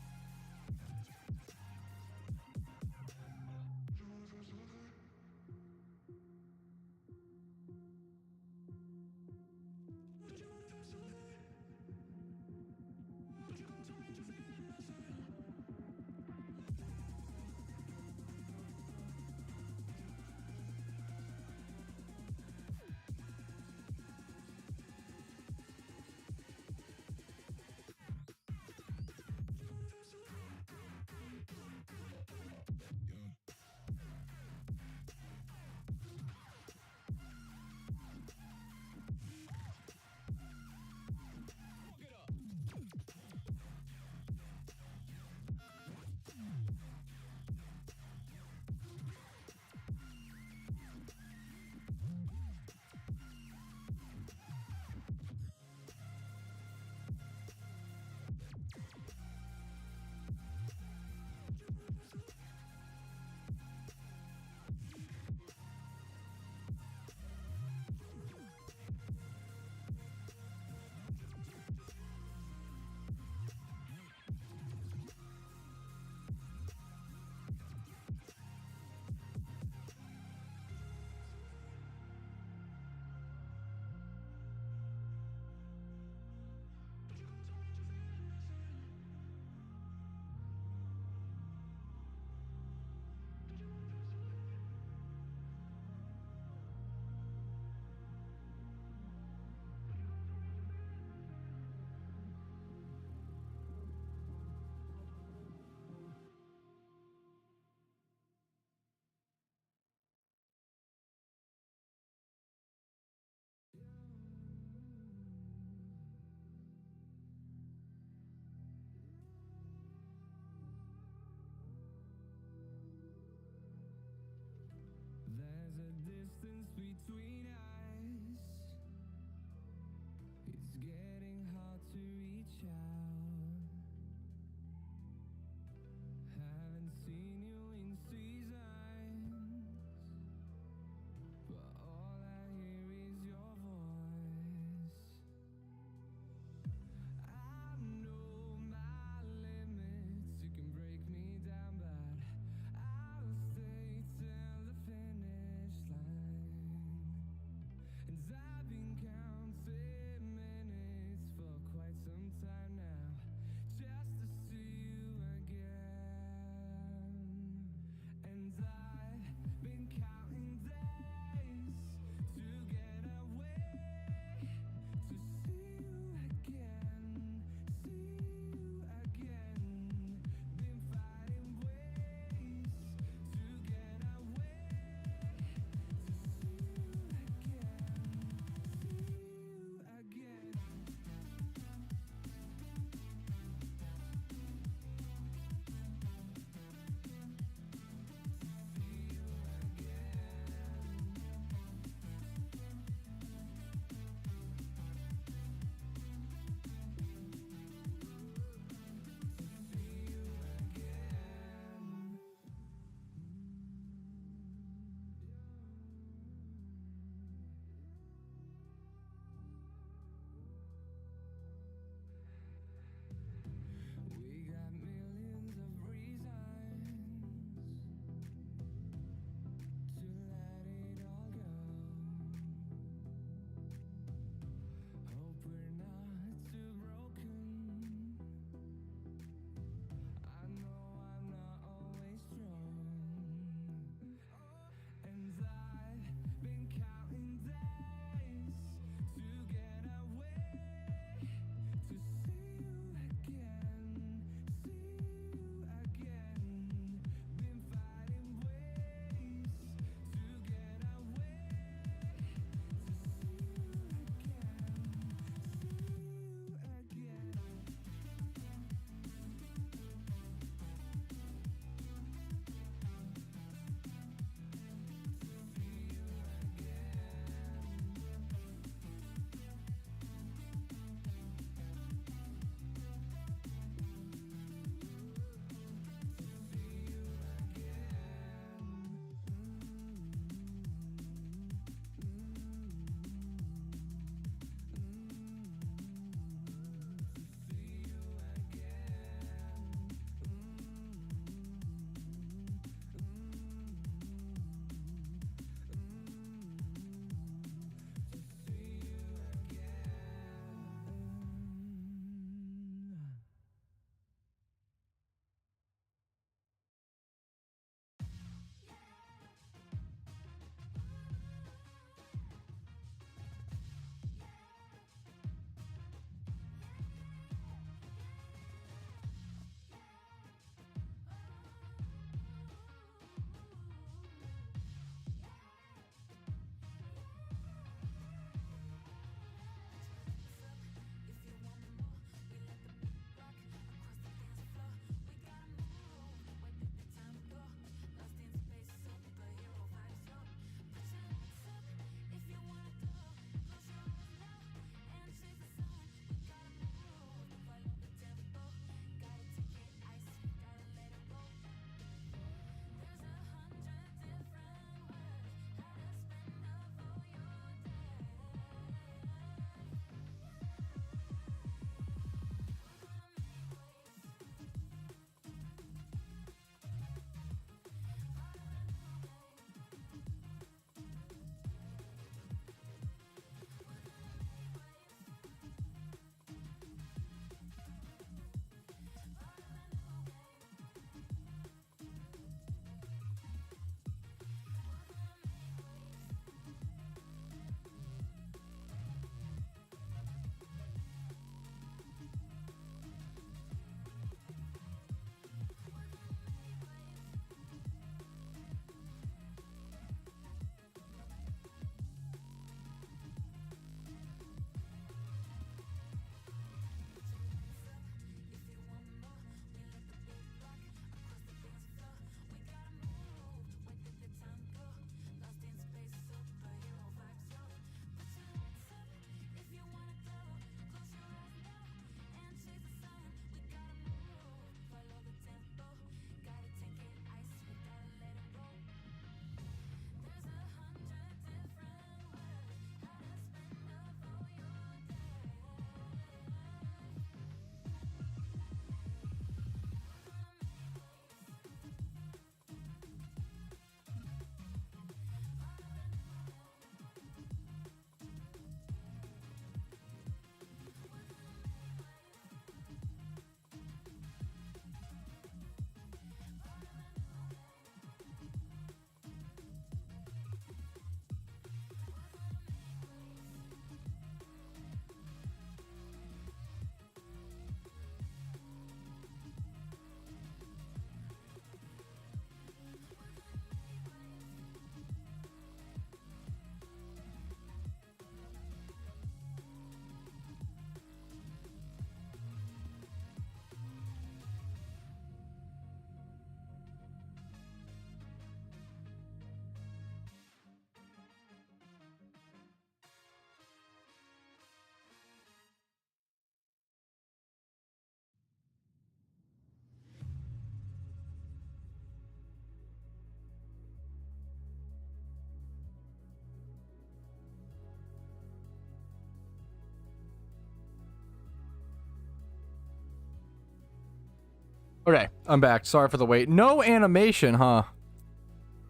Okay, I'm back. Sorry for the wait. No animation, huh?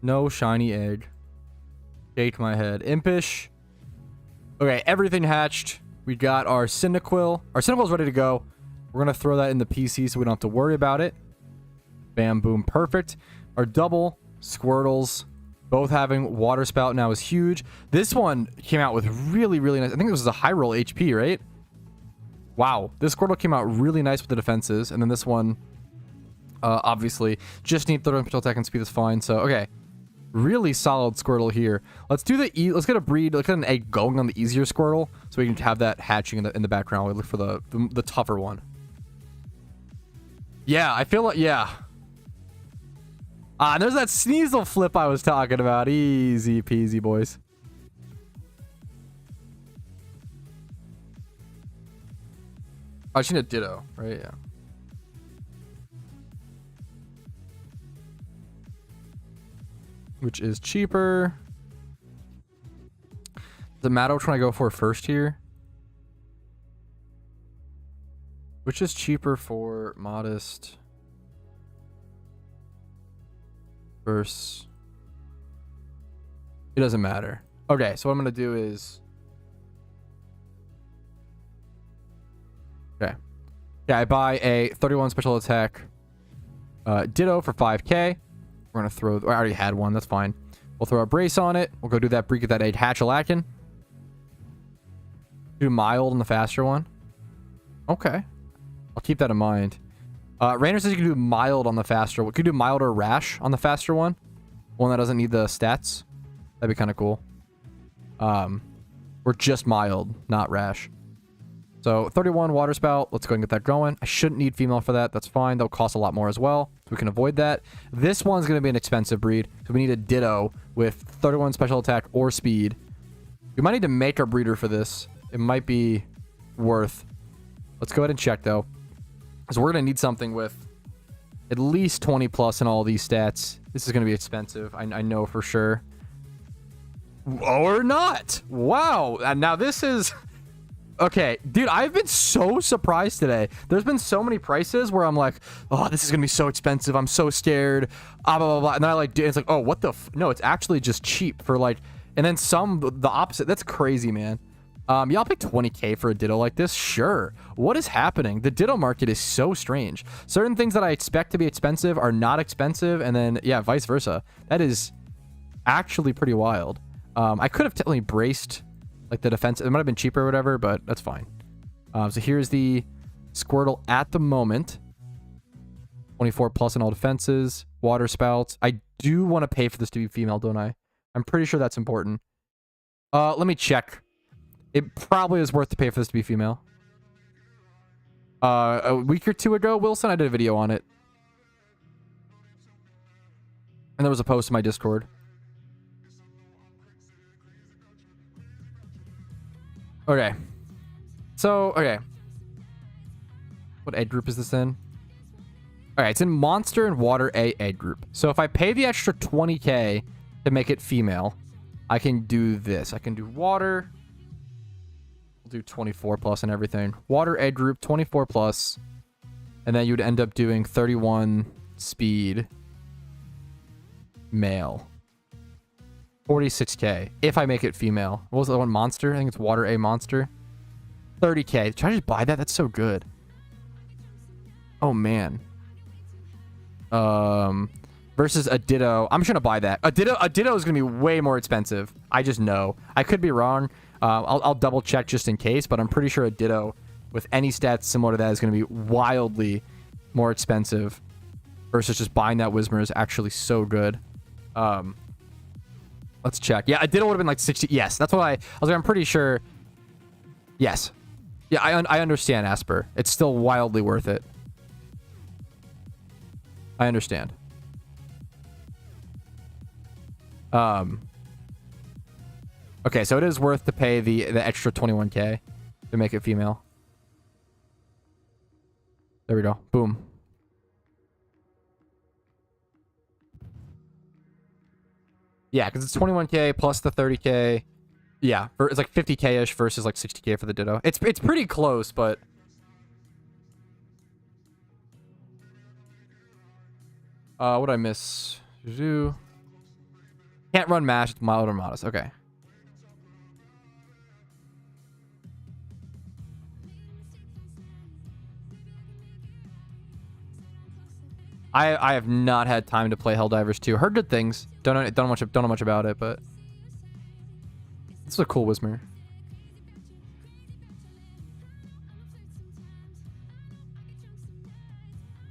No shiny egg. Shake my head. Impish. Okay, everything hatched. We got our Cyndaquil. Our Cyndaquil's ready to go. We're going to throw that in the PC so we don't have to worry about it. Bam, boom, perfect. Our double Squirtles, both having Water Spout now is huge. This one came out with really, really nice. I think this was a high roll HP, right? Wow. This Squirtle came out really nice with the defenses. And then this one, obviously, just need 30 special attack and speed is fine. So, okay. Really solid Squirtle here. Let's do let's get a breed. Let's get an egg going on the easier Squirtle so we can have that hatching in the background. We look for the tougher one. Yeah, I feel like, yeah. Ah, there's that Sneasel flip I was talking about. Easy peasy, boys. Oh, I should need a Ditto, right? Yeah. Which is cheaper. Does it matter which one I go for first here? Which is cheaper for modest versus... It doesn't matter. Okay, so what I'm going to do is... Okay. Yeah, I buy a 31 special attack Ditto for 5k. We're going to throw... I already had one. That's fine. We'll throw a brace on it. We'll go do that breed, get that egg hatch-a-lackin'. Do mild on the faster one. Okay. I'll keep that in mind. Rainer says you can do mild on the faster one. Could you do mild or rash on the faster one? One that doesn't need the stats. That'd be kind of cool. Or just mild, not rash. So 31 water spout. Let's go and get that going. I shouldn't need female for that. That's fine. They'll cost a lot more as well. So we can avoid that. This one's going to be an expensive breed. So we need a Ditto with 31 special attack or speed. We might need to make our breeder for this. It might be worth. Let's go ahead and check though. Because we're going to need something with at least 20 plus in all these stats. This is going to be expensive. I know for sure. Or not. Wow. And now this is... Okay, dude, I've been so surprised today. There's been so many prices where I'm like, oh, this is going to be so expensive. I'm so scared. Blah, blah, blah, blah. And then I like, it's like, oh, what the... No, it's actually just cheap for like... And then some, the opposite. That's crazy, man. Yeah, I'll pay 20k for a Ditto like this. Sure. What is happening? The Ditto market is so strange. Certain things that I expect to be expensive are not expensive. And then, yeah, vice versa. That is actually pretty wild. I could have technically braced like the defense. It might have been cheaper or whatever, but that's fine. So here's the Squirtle at the moment. 24 plus in all defenses. Water spouts. I do want to pay for this to be female, don't I? I'm pretty sure that's important. Let me check. It probably is worth to pay for this to be female. A week or two ago, Wilson, I did a video on it. And there was a post in my Discord. Okay. So, okay. What ed group is this in? Alright, it's in Monster and Water A ed group. So if I pay the extra 20k to make it female, I can do this. I can do Water... do 24 plus and everything. Water egg group 24 plus, and then you'd end up doing 31 speed male. 46k if I make it female. What was the one? Monster? I think it's Water A monster. 30k. Should I just buy that? That's so good. Oh man. Versus a Ditto. I'm just gonna buy that. A Ditto is gonna be way more expensive. I just know. I could be wrong. I'll double check just in case, but I'm pretty sure a Ditto with any stats similar to that is going to be wildly more expensive versus just buying that Whismur is actually so good. Let's check. Yeah, a Ditto would have been like 60. Yes, that's what I was like, I'm pretty sure. Yes. Yeah, I understand, Asper. It's still wildly worth it. I understand. Okay, so it is worth to pay the extra 21k to make it female. There we go. Boom. Yeah, because it's 21k plus the 30k. Yeah, it's like 50k-ish versus like 60k for the Ditto. It's pretty close, but... What did I miss? Can't run mash. It's mild or modest. Okay. I have not had time to play Helldivers 2. Heard good things. Don't know much about it, but this is a cool Whismur.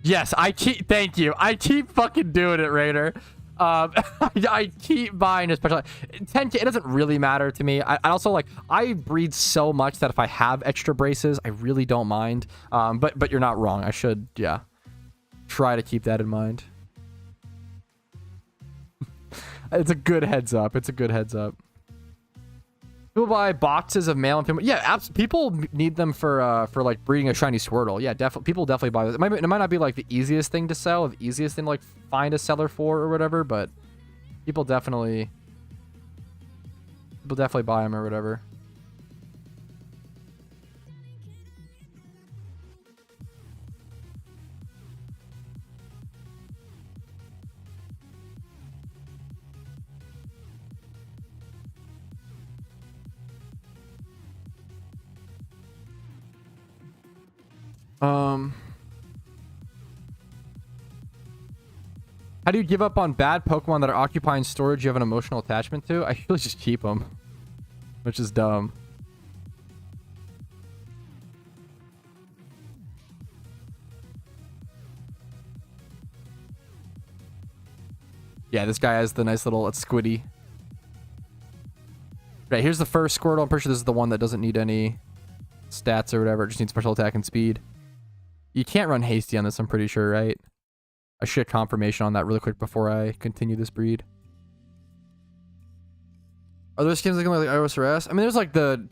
Yes, thank you. I keep fucking doing it, Raider. I keep buying a special 10K. It doesn't really matter to me. I also like, I breed so much that if I have extra braces, I really don't mind. But you're not wrong. I should, yeah, try to keep that in mind. It's a good heads up. It's a good heads up. People buy boxes of male and female. Yeah, people need them for like breeding a shiny Squirtle. Yeah, people definitely buy this. It might not be like the easiest thing to sell, or the easiest thing to like find a seller for or whatever, but people definitely buy them or whatever. How do you give up on bad Pokemon that are occupying storage you have an emotional attachment to? I usually just keep them, which is dumb. Yeah, this guy has the nice little, it's Squiddy. Right, here's the first Squirtle. I'm pretty sure this is the one that doesn't need any stats or whatever. It just needs special attack and speed. You can't run Hasty on this, I'm pretty sure, right? I should get confirmation on that really quick before I continue this breed. Are there skins looking like iOS or S? I mean, there's like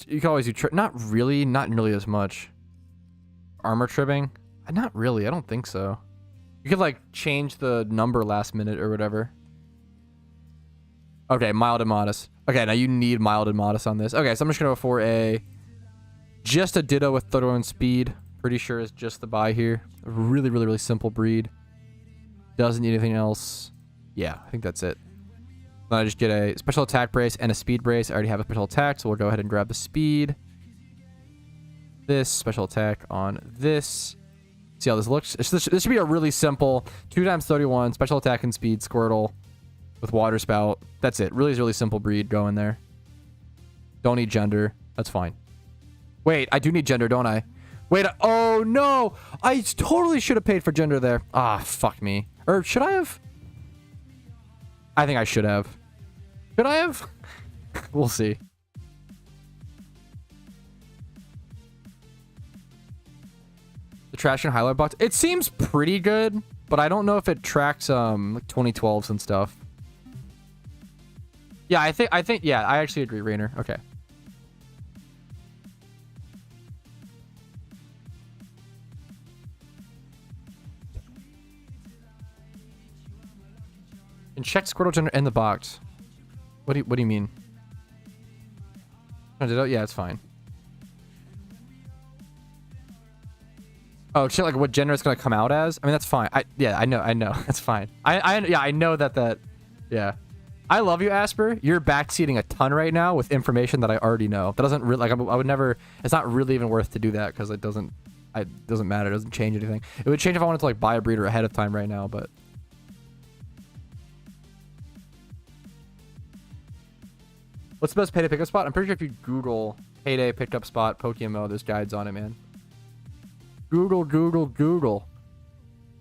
you can always do, not nearly as much. Armor trimming? Not really, I don't think so. You could like change the number last minute or whatever. Okay, mild and modest. Okay, now you need mild and modest on this. Okay, so I'm just gonna go for just a Ditto with throw and speed. Pretty sure is just the buy here. A really simple breed. Doesn't need anything else. Yeah, I think that's it. Then I just get a special attack brace and a speed brace. I already have a special attack, so we'll go ahead and grab the speed. This special attack on this. See how this looks? This should be a really simple 2x31 special attack and speed Squirtle with water spout. That's it. Really simple breed going there. Don't need gender. That's fine. Wait, I do need gender, don't I? Wait, oh no! I totally should have paid for gender there. Ah, fuck me. Or should I have? I think I should have. Should I have? We'll see. The trash and highlight box. It seems pretty good, but I don't know if it tracks like 2012s and stuff. Yeah, I think yeah, I actually agree, Rainer. Okay. And check Squirtle gender in the box. What do you mean? Yeah, it's fine. Oh, shit, like what gender it's gonna come out as? I mean, that's fine. Yeah, I know. That's fine. Yeah, I know that. Yeah. I love you, Asper. You're backseating a ton right now with information that I already know. That doesn't really, like, I would never, it's not really even worth to do that because it doesn't matter. It doesn't change anything. It would change if I wanted to, like, buy a breeder ahead of time right now, but. What's the best payday pickup spot? I'm pretty sure if you Google payday pickup spot PokeMMO, there's guides on it, man. Google.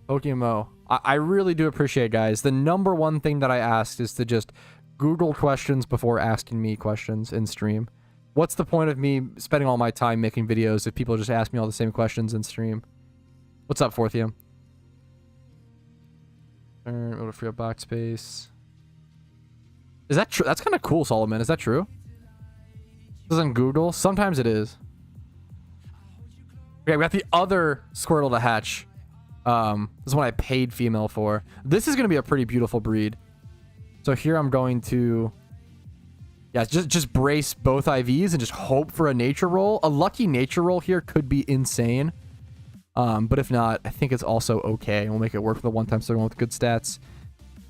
PokeMMO. I really do appreciate, guys. The number one thing that I ask is to just Google questions before asking me questions in stream. What's the point of me spending all my time making videos if people just ask me all the same questions in stream? What's up, Forthium? It'll free up box space. Is that true? That's kind of cool, Solomon. Is that true? This is on Google? Sometimes it is. Okay, we got the other Squirtle to hatch. This is one I paid female for. This is going to be a pretty beautiful breed. So here I'm going to... Yeah, just brace both IVs and just hope for a nature roll. A lucky nature roll here could be insane. But if not, I think it's also okay. We'll make it work for the one-time second one with good stats.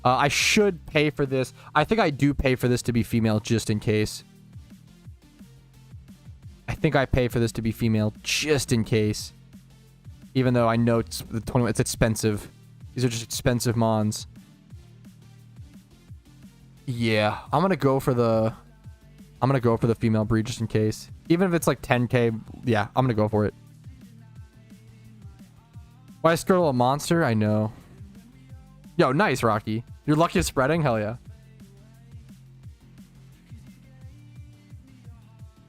I should pay for this. I think I do pay for this to be female just in case. I think I pay for this to be female just in case. Even though I know it's the 21, it's expensive. These are just expensive mons. Yeah, I'm gonna go for the female breed just in case. Even if it's like 10k, yeah, I'm gonna go for it. Why is Squirtle a monster? I know. Yo, nice, Rocky. You're lucky at spreading? Hell yeah.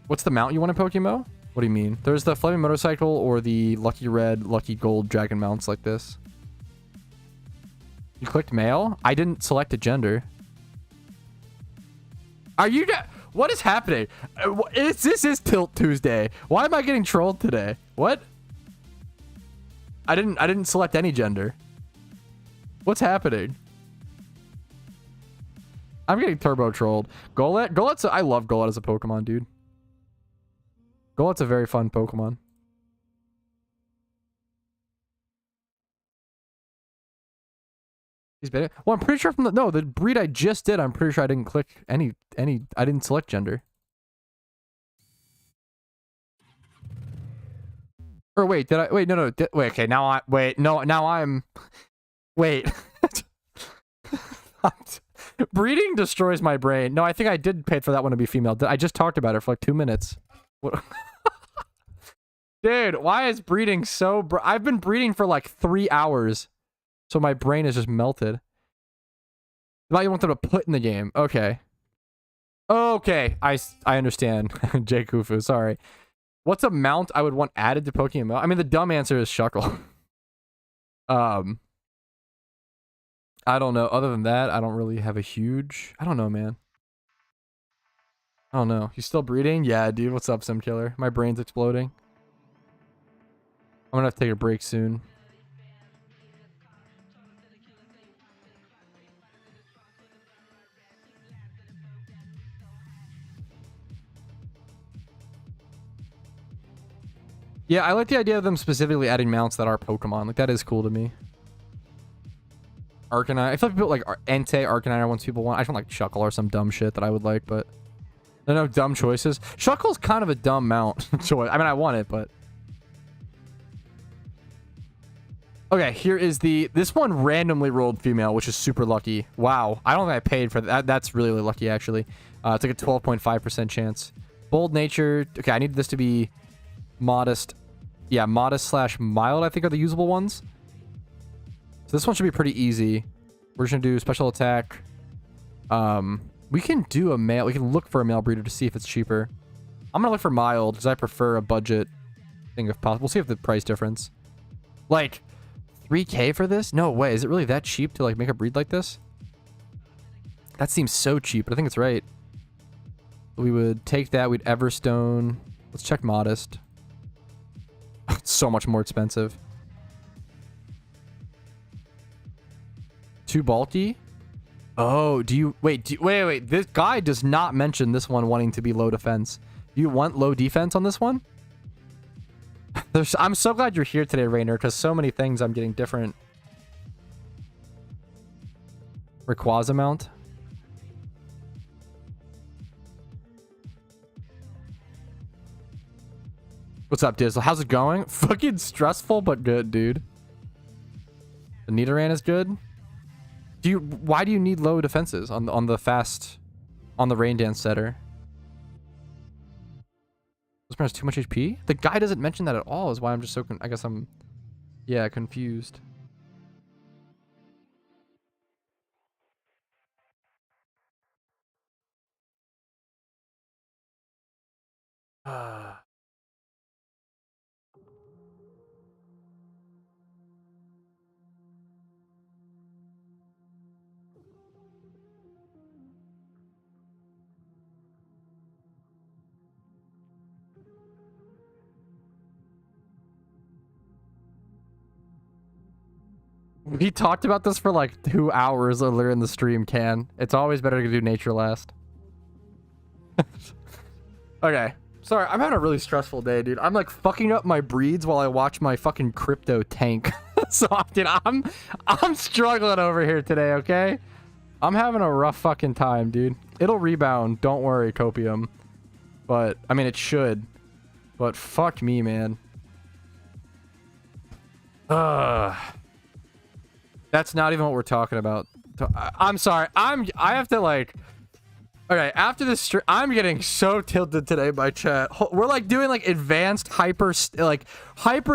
What's the mount you want in PokeMMO? What do you mean? There's the Flaming Motorcycle or the Lucky Red, Lucky Gold Dragon mounts like this. You clicked male? I didn't select a gender. Are you... What is happening? This is Tilt Tuesday. Why am I getting trolled today? What? I didn't select any gender. What's happening? I'm getting turbo trolled. Golett? I love Golett as a Pokemon, dude. Golett's a very fun Pokemon. He's better. Well, I'm pretty sure from the breed I just did, I'm pretty sure I didn't click any I didn't select gender. Or wait, did I wait, no, wait, okay, now I'm wait. Breeding destroys my brain. No, I think I did pay for that one to be female. I just talked about it for like 2 minutes. What? Dude, why is breeding so... I've been breeding for like 3 hours. So my brain is just melted. Now you want them to put in the game. Okay. Okay. I understand. Jay Kufu, sorry. What's a mount I would want added to PokeMMO? I mean, the dumb answer is Shuckle. I don't know. Other than that, I don't really have a huge... I don't know, man. I don't know. You still breeding? Yeah, dude. What's up, Sim Killer? My brain's exploding. I'm gonna have to take a break soon. Yeah, I like the idea of them specifically adding mounts that are Pokemon. Like, that is cool to me. Arcanine. I feel like people like Entei, Arcanine are ones people want. I don't like Shuckle or some dumb shit that I would like, but there are no dumb choices. Shuckle's kind of a dumb mount choice. I mean, I want it, but... Okay, here is this one randomly rolled female, which is super lucky. Wow. I don't think I paid for that. That's really, really lucky, actually. It's like a 12.5% chance. Bold nature. Okay, I need this to be modest. Yeah, modest/mild, I think, are the usable ones. So this one should be pretty easy. We're just gonna do special attack. We can do a male. We can look for a male breeder to see if it's cheaper. I'm gonna look for mild because I prefer a budget thing if possible. We'll see if the price difference. Like 3K for this? No way. Is it really that cheap to like make a breed like this? That seems so cheap, but I think it's right. We would take that. We'd Everstone. Let's check modest. It's so much more expensive. Too bulky? Oh, do you... Wait, wait. This guy does not mention this one wanting to be low defense. Do you want low defense on this one? I'm so glad you're here today, Rainer, because so many things I'm getting different. Rayquaza mount. What's up, Dizzle? How's it going? Fucking stressful, but good, dude. The Nidoran is good. Why do you need low defenses on the Rain Dance setter? This man has too much HP? The guy doesn't mention that at all, is why I'm just so I guess I'm confused. We talked about this for like 2 hours earlier in the stream, Can. It's always better to do nature last. Okay. Sorry, I'm having a really stressful day, dude. I'm like fucking up my breeds while I watch my fucking crypto tank. So, dude, I'm struggling over here today, okay? I'm having a rough fucking time, dude. It'll rebound. Don't worry, Copium. But, I mean, it should. But fuck me, man. That's not even what we're talking about. I'm sorry. I have to like... Okay, after this stream, I'm getting so tilted today by chat. We're like doing like advanced hyper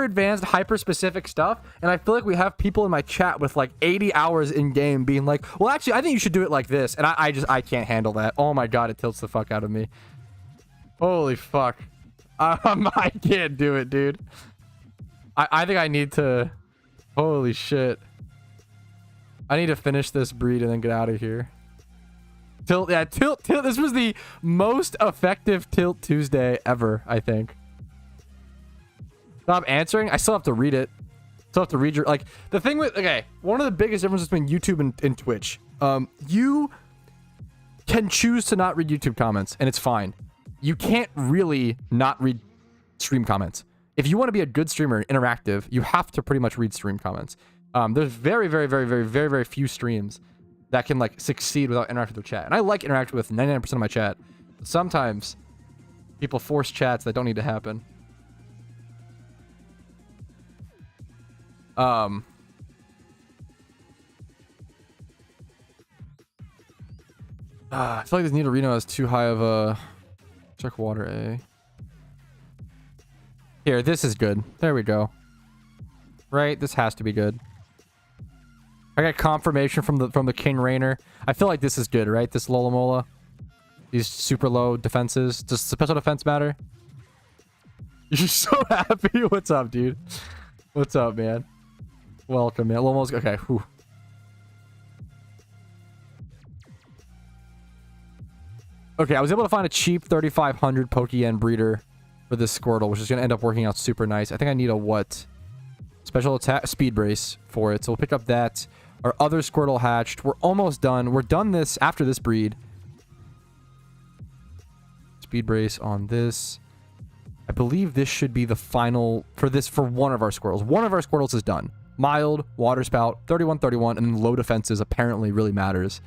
advanced hyper specific stuff, and I feel like we have people in my chat with like 80 hours in game being like, well, actually, I think you should do it like this, and I can't handle that. Oh my god, it tilts the fuck out of me. Holy fuck. I can't do it, dude. I think I need to... Holy shit. I need to finish this breed and then get out of here. Tilt. This was the most effective Tilt Tuesday ever, I think. Stop answering. I still have to read it. Still have to read your... Like, the thing with... Okay, one of the biggest differences between YouTube and Twitch. You can choose to not read YouTube comments, and it's fine. You can't really not read stream comments. If you want to be a good streamer, interactive, you have to pretty much read stream comments. There's very few streams that can like succeed without interacting with their chat. And I like interacting with 99% of my chat. But sometimes people force chats that don't need to happen. I feel like this Nidorino has too high of a... Check water A. Here, this is good. There we go. Right? This has to be good. I got confirmation from the King Rainer. I feel like this is good, right? This Lolamola. These super low defenses. Does special defense matter? You're so happy. What's up, dude? What's up, man? Welcome, man. Lola's okay. Whew. Okay, I was able to find a cheap 3,500 Pokeyen breeder for this Squirtle, which is going to end up working out super nice. I think I need a what? Special attack, speed brace for it. So we'll pick up that. Our other Squirtle hatched. We're almost done. We're done this after this breed. Speed brace on this. I believe this should be the final for this for one of our Squirtles. One of our Squirtles is done. Mild, water spout, 31-31, and then low defenses apparently really matters.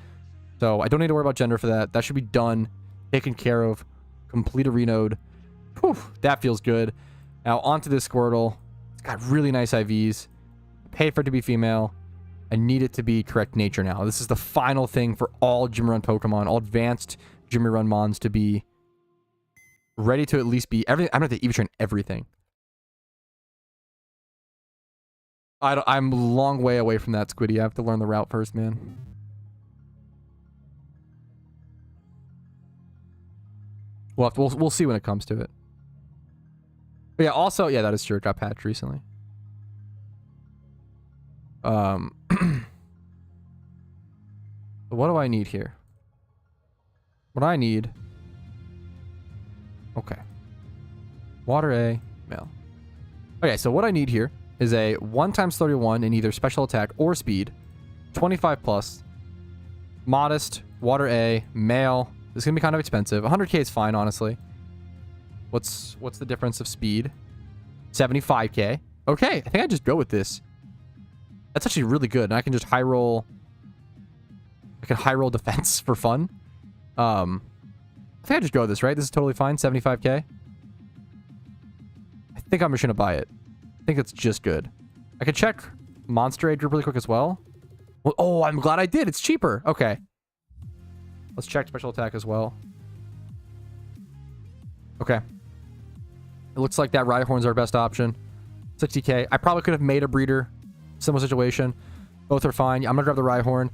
So I don't need to worry about gender for that. That should be done. Taken care of. Complete a renode. Whew, that feels good. Now onto this Squirtle. It's got really nice IVs. Pay for it to be female. I need it to be correct nature now. This is the final thing for all Gym Run Pokemon, all advanced Gym Run Mons to be ready to at least be everything. I'm going to have to EV train everything. I'm a long way away from that, Squiddy. I have to learn the route first, man. We'll see when it comes to it. But yeah, also, yeah, that is true. It got patched recently. What do I need here? What I need... Okay. Water A, male. Okay, so what I need here is a 1x31 in either special attack or speed. 25 plus. Modest, water A, male. This is going to be kind of expensive. 100k is fine, honestly. What's the difference of speed? 75k. Okay, I think I just go with this. That's actually really good. And I can just high roll. I can high roll defense for fun. I think I just go with this, right? This is totally fine. 75k. I think I'm just going to buy it. I think it's just good. I could check Monster Age group really quick as well. Oh, I'm glad I did. It's cheaper. Okay. Let's check special attack as well. Okay. It looks like that Rhyhorn's our best option. 60k. I probably could have made a breeder. Similar situation. Both are fine. I'm going to grab the Rhyhorn.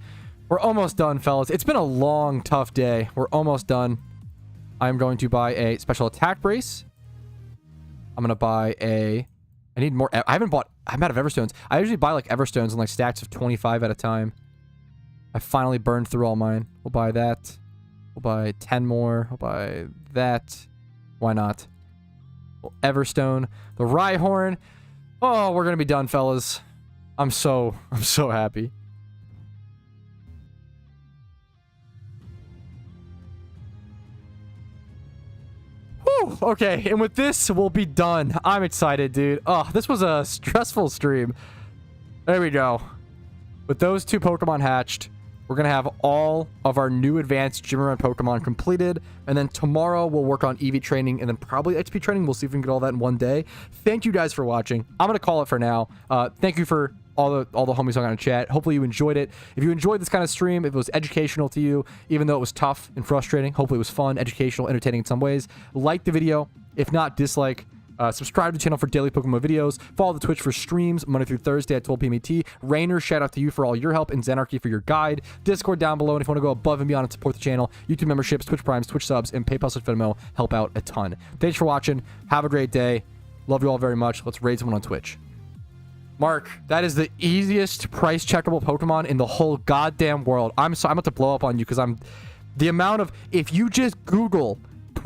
We're almost done, fellas. It's been a long, tough day. We're almost done. I'm going to buy a special attack brace. I'm going to buy a... I need more... I'm out of Everstones. I usually buy like Everstones in like stacks of 25 at a time. I finally burned through all mine. We'll buy that. We'll buy 10 more. We'll buy that. Why not? Well, Everstone. The Rhyhorn. Oh, we're going to be done, fellas. I'm so happy. Whew. Whew, okay, and with this, we'll be done. I'm excited, dude. Oh, this was a stressful stream. There we go. With those 2 Pokemon hatched, we're going to have all of our new advanced gym run Pokemon completed. And then tomorrow, we'll work on EV training and then probably XP training. We'll see if we can get all that in one day. Thank you guys for watching. I'm going to call it for now. Thank you for all the homies hung out in chat. Hopefully you enjoyed it. If you enjoyed this kind of stream, if it was educational to you, even though it was tough and frustrating, hopefully it was fun, educational, entertaining in some ways, like the video. If not, dislike. Subscribe to the channel for daily PokeMMO videos. Follow the Twitch for streams Monday through Thursday at 12 p.m. ET. Rainer, shout out to you for all your help, and Xanarchy for your guide. Discord down below, and if you want to go above and beyond and support the channel, YouTube memberships, Twitch Primes, Twitch subs, and PayPal/Venmo help out a ton. Thanks for watching. Have a great day. Love you all very much. Let's raid someone on Twitch. Mark, that is the easiest price checkable Pokemon in the whole goddamn world. I'm about to blow up on you because the amount of, if you just Google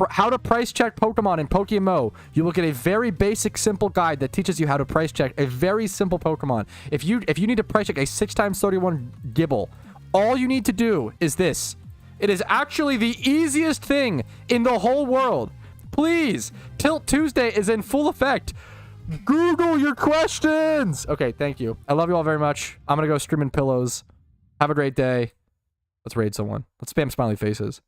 how to price check Pokemon in PokeMMO, you will get a very basic, simple guide that teaches you how to price check a very simple Pokemon. If you need to price check a 6x31 Gibble, all you need to do is this. It is actually the easiest thing in the whole world. Please, Tilt Tuesday is in full effect. Google your questions. Okay, thank you. I love you all very much. I'm gonna go streaming pillows. Have a great day. Let's raid someone. Let's spam smiley faces.